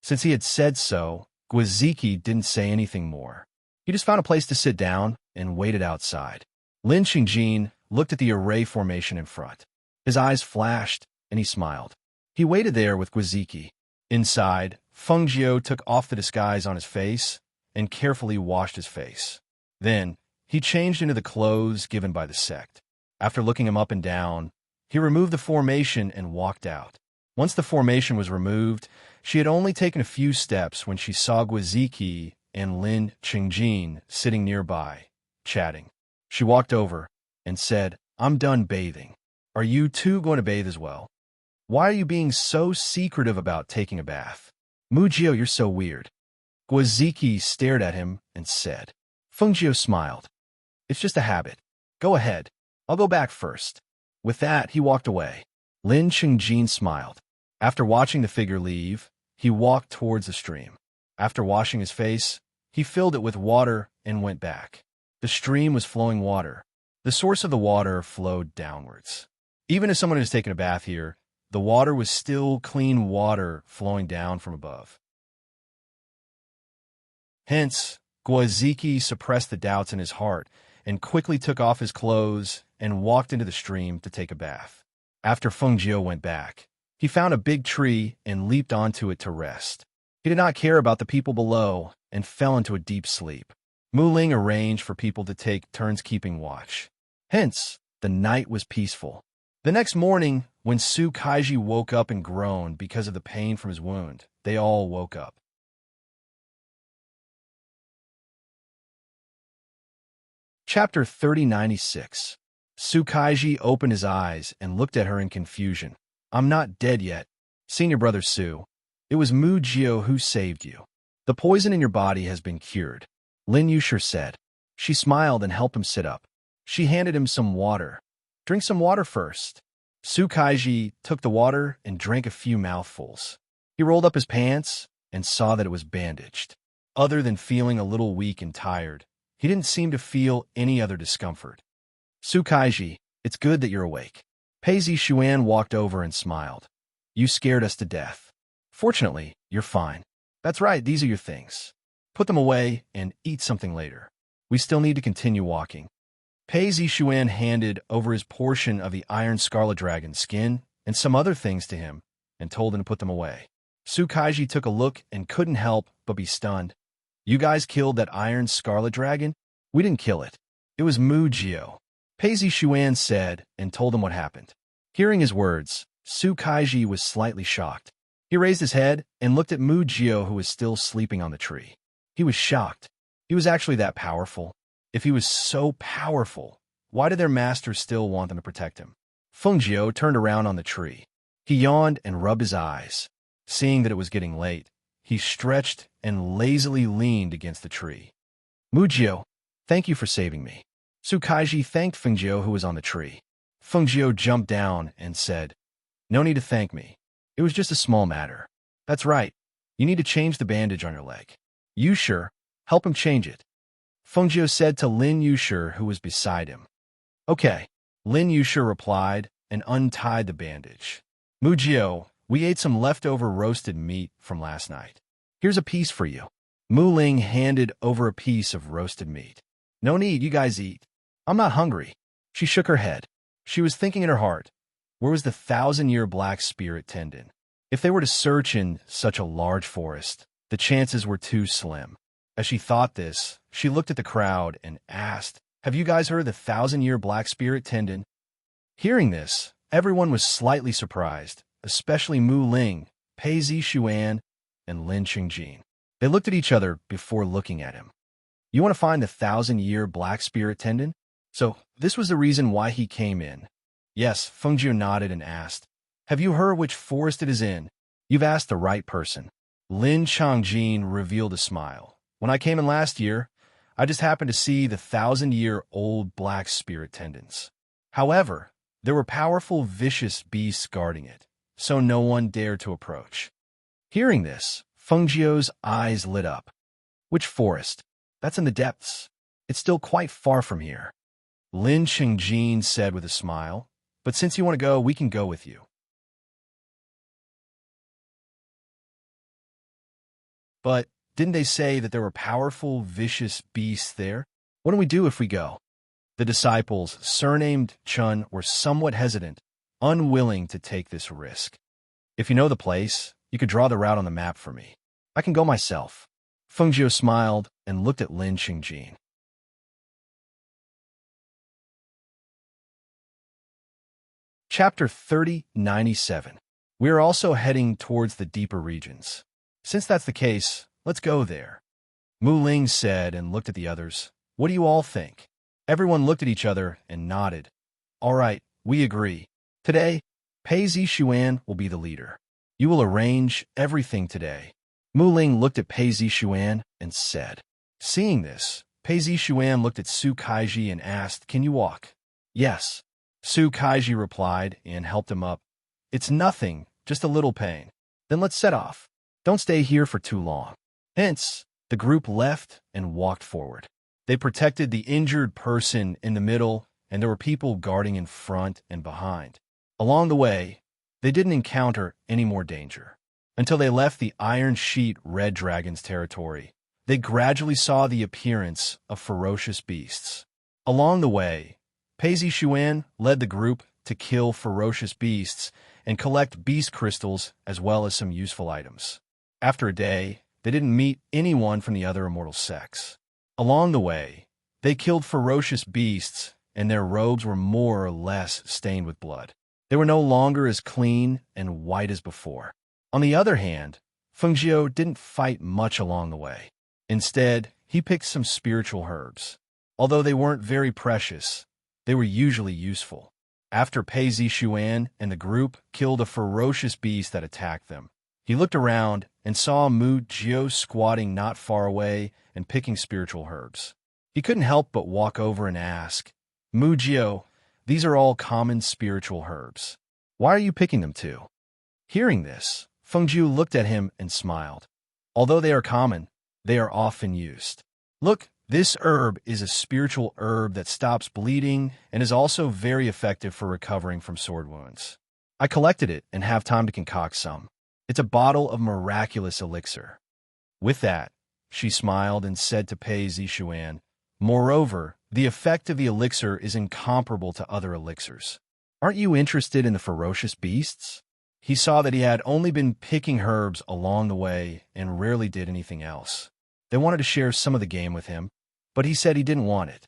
Since he had said so, Guaziki didn't say anything more. He just found a place to sit down and waited outside. Lin Xingjin looked at the array formation in front. His eyes flashed, and he smiled. He waited there with Guaziki. Inside, Fengjiu took off the disguise on his face and carefully washed his face. Then, he changed into the clothes given by the sect. After looking him up and down, he removed the formation and walked out. Once the formation was removed, she had only taken a few steps when she saw Guaziki and Lin Qingjin sitting nearby, chatting. She walked over and said, "I'm done bathing. Are you two going to bathe as well? Why are you being so secretive about taking a bath? Mujio, you're so weird." Guaziki stared at him and said. Fengjiu smiled. "It's just a habit. Go ahead. I'll go back first." With that, he walked away. Lin Qingjin smiled. After watching the figure leave, he walked towards the stream. After washing his face, he filled it with water and went back. The stream was flowing water. The source of the water flowed downwards. Even if someone has taken a bath here, the water was still clean water flowing down from above. Hence, Guaziki suppressed the doubts in his heart and quickly took off his clothes and walked into the stream to take a bath. After Fengjiu went back, he found a big tree and leaped onto it to rest. He did not care about the people below and fell into a deep sleep. Mu Ling arranged for people to take turns keeping watch. Hence, the night was peaceful. The next morning, when Su Kaiji woke up and groaned because of the pain from his wound, they all woke up. Chapter 3096. Su Kaiji opened his eyes and looked at her in confusion. "I'm not dead yet. Senior brother Su, it was Mu Jio who saved you. The poison in your body has been cured," Lin Yushir said. She smiled and helped him sit up. She handed him some water. "Drink some water first." Su Kaiji took the water and drank a few mouthfuls. He rolled up his pants and saw that it was bandaged. Other than feeling a little weak and tired, he didn't seem to feel any other discomfort. "Su Kaiji, it's good that you're awake." Pei Zishuan walked over and smiled. "You scared us to death. Fortunately, you're fine. That's right, these are your things. Put them away and eat something later. We still need to continue walking." Pei Zishuan handed over his portion of the iron scarlet dragon skin and some other things to him and told him to put them away. Su Kaiji took a look and couldn't help but be stunned. "You guys killed that iron scarlet dragon?" "We didn't kill it. It was Mu Jio," Pei Zishuan said and told him what happened. Hearing his words, Su Kaiji was slightly shocked. He raised his head and looked at Mu Jio, who was still sleeping on the tree. He was shocked. He was actually that powerful. If he was so powerful, why did their master still want them to protect him? Fengjiu turned around on the tree. He yawned and rubbed his eyes. Seeing that it was getting late, he stretched and lazily leaned against the tree. "Mu Jio, thank you for saving me." Su Kaiji thanked Fengjiu, who was on the tree. Fengjiu jumped down and said, "No need to thank me. It was just a small matter." "That's right. You need to change the bandage on your leg. Yushir, help him change it," Fengjiu said to Lin Yushir, who was beside him. "Okay," Lin Yushir replied and untied the bandage. "Mu Jio, we ate some leftover roasted meat from last night. Here's a piece for you." Mu Ling handed over a piece of roasted meat. "No need, you guys eat. I'm not hungry." She shook her head. She was thinking in her heart, where was the 1,000-year black spirit tendon? If they were to search in such a large forest, the chances were too slim. As she thought this, she looked at the crowd and asked, "Have you guys heard of the 1,000-year black spirit tendon?" Hearing this, everyone was slightly surprised, especially Mu Ling, Pei Zishuan, and Lin Qingjin. They looked at each other before looking at him. "You want to find the 1,000-year black spirit tendon?" So this was the reason why he came in. Yes, Fengjiu nodded and asked, "Have you heard which forest it is in?" "You've asked the right person." Lin Changjin revealed a smile. "When I came in last year, I just happened to see the 1,000-year-old black spirit tendons. However, there were powerful, vicious beasts guarding it, so no one dared to approach." Hearing this, Fengjiu's eyes lit up. "Which forest?" "That's in the depths. It's still quite far from here," Lin Qingjin said with a smile. "But since you want to go, we can go with you." "But didn't they say that there were powerful, vicious beasts there? What do we do if we go?" The disciples, surnamed Chun, were somewhat hesitant, unwilling to take this risk. "If you know the place, you could draw the route on the map for me. I can go myself." Fengjiu smiled and looked at Lin Qingjin. Chapter 3097. We are also heading towards the deeper regions. Since that's the case, let's go there. Mu Ling said and looked at the others. What do you all think? Everyone looked at each other and nodded. All right, we agree. Today, Pei Zixuan will be the leader. You will arrange everything today. Mu Ling looked at Pei Zixuan and said. Seeing this, Pei Zixuan looked at Su Kaiji and asked, Can you walk? Yes. Su Kaiji replied and helped him up. It's nothing, just a little pain. Then let's set off. Don't stay here for too long. Hence, the group left and walked forward. They protected the injured person in the middle, and there were people guarding in front and behind. Along the way, they didn't encounter any more danger. Until they left the Iron Sheet Red Dragon's territory, they gradually saw the appearance of ferocious beasts. Along the way, Pei Zixuan led the group to kill ferocious beasts and collect beast crystals as well as some useful items. After a day, they didn't meet anyone from the other immortal sects. Along the way, they killed ferocious beasts, and their robes were more or less stained with blood. They were no longer as clean and white as before. On the other hand, Fengjiu didn't fight much along the way. Instead, he picked some spiritual herbs. Although they weren't very precious, they were usually useful. After Pei Zixuan and the group killed a ferocious beast that attacked them, he looked around and saw Mu Jiu squatting not far away and picking spiritual herbs. He couldn't help but walk over and ask, Mu Jiu, these are all common spiritual herbs. Why are you picking them too? Hearing this, Fengjiu looked at him and smiled. Although they are common, they are often used. Look, this herb is a spiritual herb that stops bleeding and is also very effective for recovering from sword wounds. I collected it and have time to concoct some. It's a bottle of miraculous elixir. With that, she smiled and said to Pei Zixuan, Moreover, the effect of the elixir is incomparable to other elixirs. Aren't you interested in the ferocious beasts? He saw that he had only been picking herbs along the way and rarely did anything else. They wanted to share some of the game with him, but he said he didn't want it.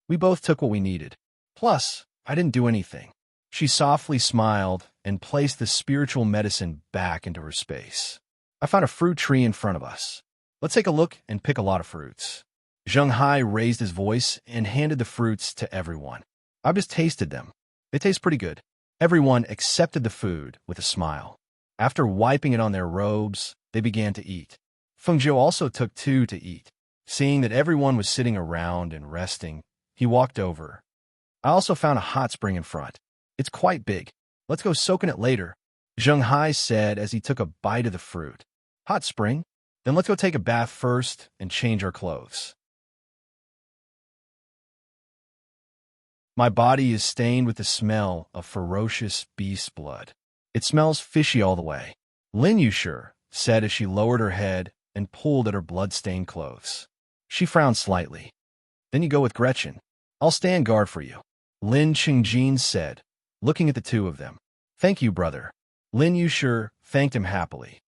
We both took what we needed. Plus, I didn't do anything. She softly smiled and placed the spiritual medicine back into her space. I found a fruit tree in front of us. Let's take a look and pick a lot of fruits. Zheng Hai raised his voice and handed the fruits to everyone. I've just tasted them. They taste pretty good. Everyone accepted the food with a smile. After wiping it on their robes, they began to eat. Fengjiu also took two to eat. Seeing that everyone was sitting around and resting, he walked over. I also found a hot spring in front. It's quite big. Let's go soak in it later, Zheng Hai said as he took a bite of the fruit. Hot spring? Then let's go take a bath first and change our clothes. My body is stained with the smell of ferocious beast blood. It smells fishy all the way, Lin Yushur said as she lowered her head and pulled at her blood-stained clothes. She frowned slightly. Then you go with Gretchen. I'll stand guard for you, Lin Qingjin said, looking at the two of them. Thank you, brother. Lin Yushur thanked him happily.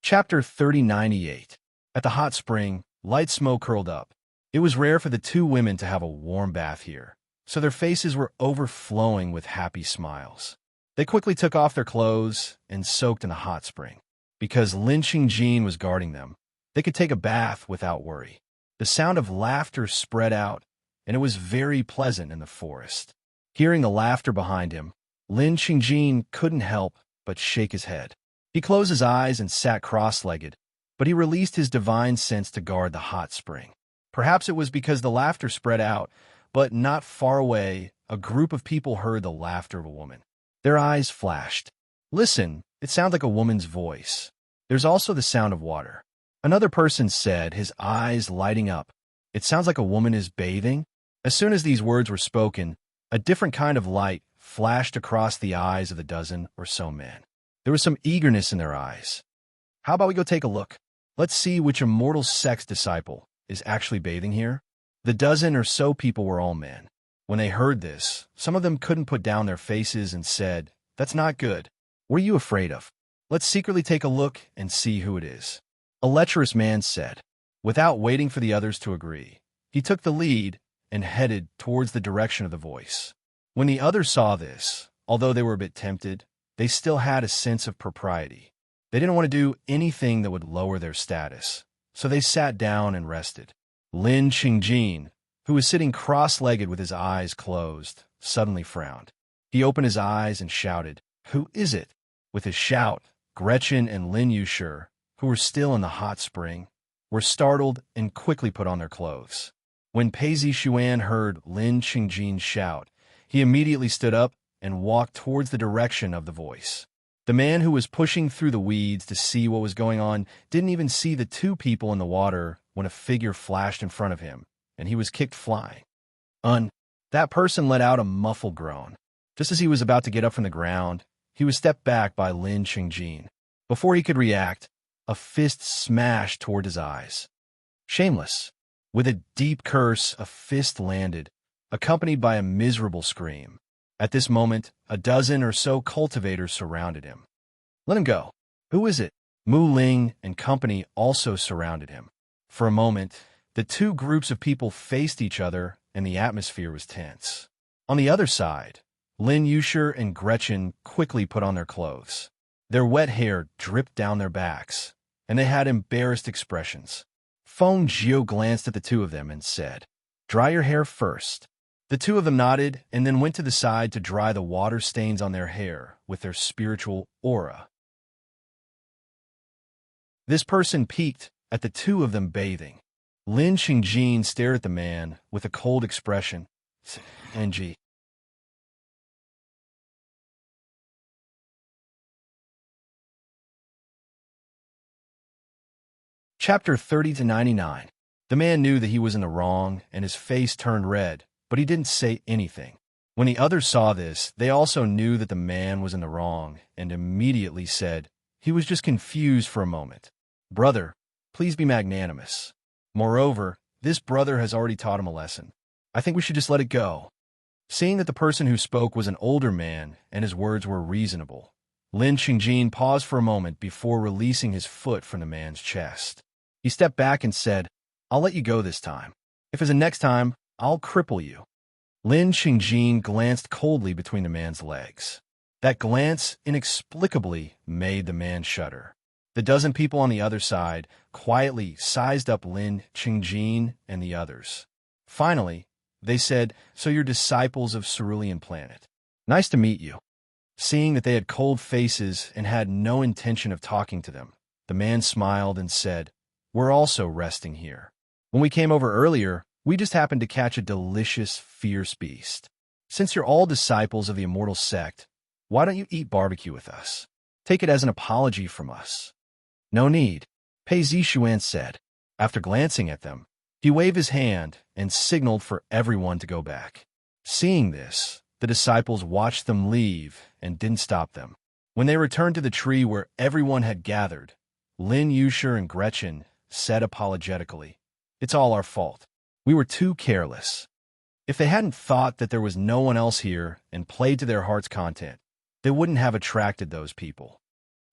Chapter 3098. At the hot spring, light smoke curled up. It was rare for the two women to have a warm bath here, so their faces were overflowing with happy smiles. They quickly took off their clothes and soaked in the hot spring. Because Lin Qingjin was guarding them, they could take a bath without worry. The sound of laughter spread out, and it was very pleasant in the forest. Hearing the laughter behind him, Lin Qingjin couldn't help but shake his head. He closed his eyes and sat cross-legged, but he released his divine sense to guard the hot spring. Perhaps it was because the laughter spread out, but not far away, a group of people heard the laughter of a woman. Their eyes flashed. Listen, it sounds like a woman's voice. There's also the sound of water. Another person said, his eyes lighting up. It sounds like a woman is bathing. As soon as these words were spoken, a different kind of light flashed across the eyes of the dozen or so men. There was some eagerness in their eyes. How about we go take a look? Let's see which immortal sex disciple is actually bathing here. The dozen or so people were all men. When they heard this, some of them couldn't put down their faces and said, That's not good. What are you afraid of? Let's secretly take a look and see who it is. A lecherous man said. Without waiting for the others to agree, he took the lead and headed towards the direction of the voice. When the others saw this, although they were a bit tempted, they still had a sense of propriety. They didn't want to do anything that would lower their status, so they sat down and rested. Lin Qingjin, who was sitting cross-legged with his eyes closed, suddenly frowned. He opened his eyes and shouted, "Who is it?" With his shout, Gretchen and Lin Yushi, who were still in the hot spring, were startled and quickly put on their clothes. When Pei Zishuan heard Lin Qingjin's shout, he immediately stood up and walked towards the direction of the voice. The man who was pushing through the weeds to see what was going on didn't even see the two people in the water when a figure flashed in front of him, and he was kicked flying. That person let out a muffled groan. Just as he was about to get up from the ground, he was stepped back by Lin Qingjin. Before he could react, a fist smashed toward his eyes. Shameless. With a deep curse, a fist landed, accompanied by a miserable scream. At this moment, a dozen or so cultivators surrounded him. "Let him go." "Who is it?" Mu Ling and company also surrounded him. For a moment, the two groups of people faced each other and the atmosphere was tense. On the other side, Lin Yushi and Gretchen quickly put on their clothes. Their wet hair dripped down their backs, and they had embarrassed expressions. Feng Jiu glanced at the two of them and said, "Dry your hair first." The two of them nodded and then went to the side to dry the water stains on their hair with their spiritual aura. This person peeked at the two of them bathing. Lin Qingjin stared at the man with a cold expression. "NG." Chapter 30-99. The man knew that he was in the wrong, and his face turned red, but he didn't say anything. When the others saw this, they also knew that the man was in the wrong, and immediately said, "He was just confused for a moment. Brother, please be magnanimous. Moreover, this brother has already taught him a lesson. I think we should just let it go." Seeing that the person who spoke was an older man, and his words were reasonable, Lin Qingjin paused for a moment before releasing his foot from the man's chest. He stepped back and said, "I'll let you go this time. If it's the next time, I'll cripple you." Lin Qingjin glanced coldly between the man's legs. That glance inexplicably made the man shudder. The dozen people on the other side quietly sized up Lin Qingjin and the others. Finally, they said, "So you're disciples of Cerulean Planet. Nice to meet you." Seeing that they had cold faces and had no intention of talking to them, the man smiled and said, "We're also resting here. When we came over earlier, we just happened to catch a delicious, fierce beast. Since you're all disciples of the immortal sect, why don't you eat barbecue with us? Take it as an apology from us." "No need," Pei Zishuan said. After glancing at them, he waved his hand and signaled for everyone to go back. Seeing this, the disciples watched them leave and didn't stop them. When they returned to the tree where everyone had gathered, Lin Yushi and Gretchen said apologetically, "It's all our fault. We were too careless." If they hadn't thought that there was no one else here and played to their heart's content, they wouldn't have attracted those people.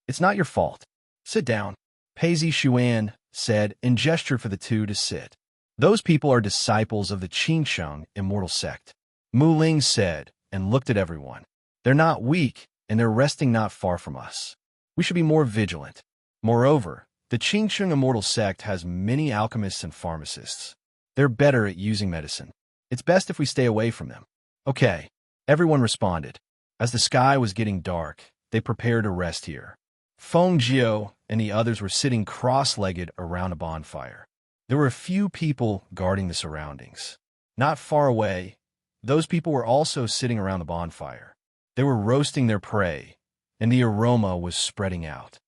"It's not your fault. Sit down," Pei Zishuan said and gestured for the two to sit. "Those people are disciples of the Qingsheng immortal sect," Mu Ling said and looked at everyone. "They're not weak, and they're resting not far from us. We should be more vigilant. Moreover, the Qingsheng immortal sect has many alchemists and pharmacists. They're better at using medicine. It's best if we stay away from them." "Okay," everyone responded. As the sky was getting dark, they prepared to rest here. Feng Jiu and the others were sitting cross-legged around a bonfire. There were a few people guarding the surroundings. Not far away, those people were also sitting around the bonfire. They were roasting their prey, and the aroma was spreading out.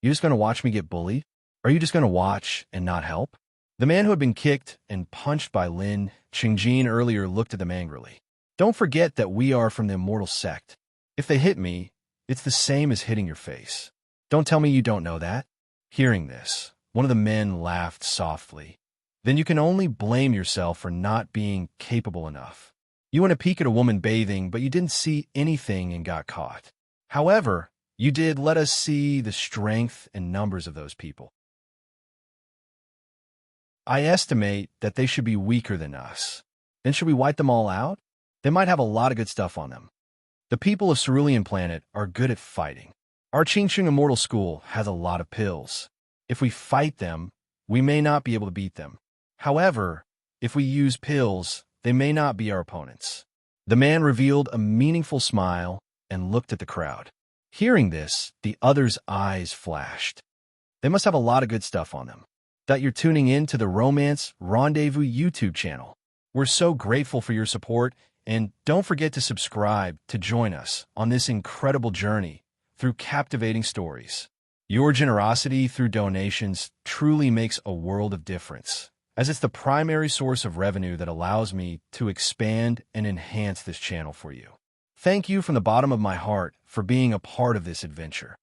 "You just going to watch me get bullied? Or are you just going to watch and not help?" The man who had been kicked and punched by Lin Qingjin earlier looked at them angrily. "Don't forget that we are from the immortal sect. If they hit me, it's the same as hitting your face. Don't tell me you don't know that." Hearing this, one of the men laughed softly. "Then you can only blame yourself for not being capable enough. You went to peek at a woman bathing, but you didn't see anything and got caught. However, you did let us see the strength and numbers of those people. I estimate that they should be weaker than us. Then should we wipe them all out? They might have a lot of good stuff on them. The people of Cerulean Planet are good at fighting. Our Qingqing Immortal School has a lot of pills. If we fight them, we may not be able to beat them. However, if we use pills, they may not be our opponents. The man revealed a meaningful smile and looked at the crowd. Hearing this, the others' eyes flashed. They must have a lot of good stuff on them. That you're tuning in to the Romance Rendezvous YouTube channel. We're so grateful for your support, and don't forget to subscribe to join us on this incredible journey through captivating stories. Your generosity through donations truly makes a world of difference, as it's the primary source of revenue that allows me to expand and enhance this channel for you. Thank you from the bottom of my heart for being a part of this adventure.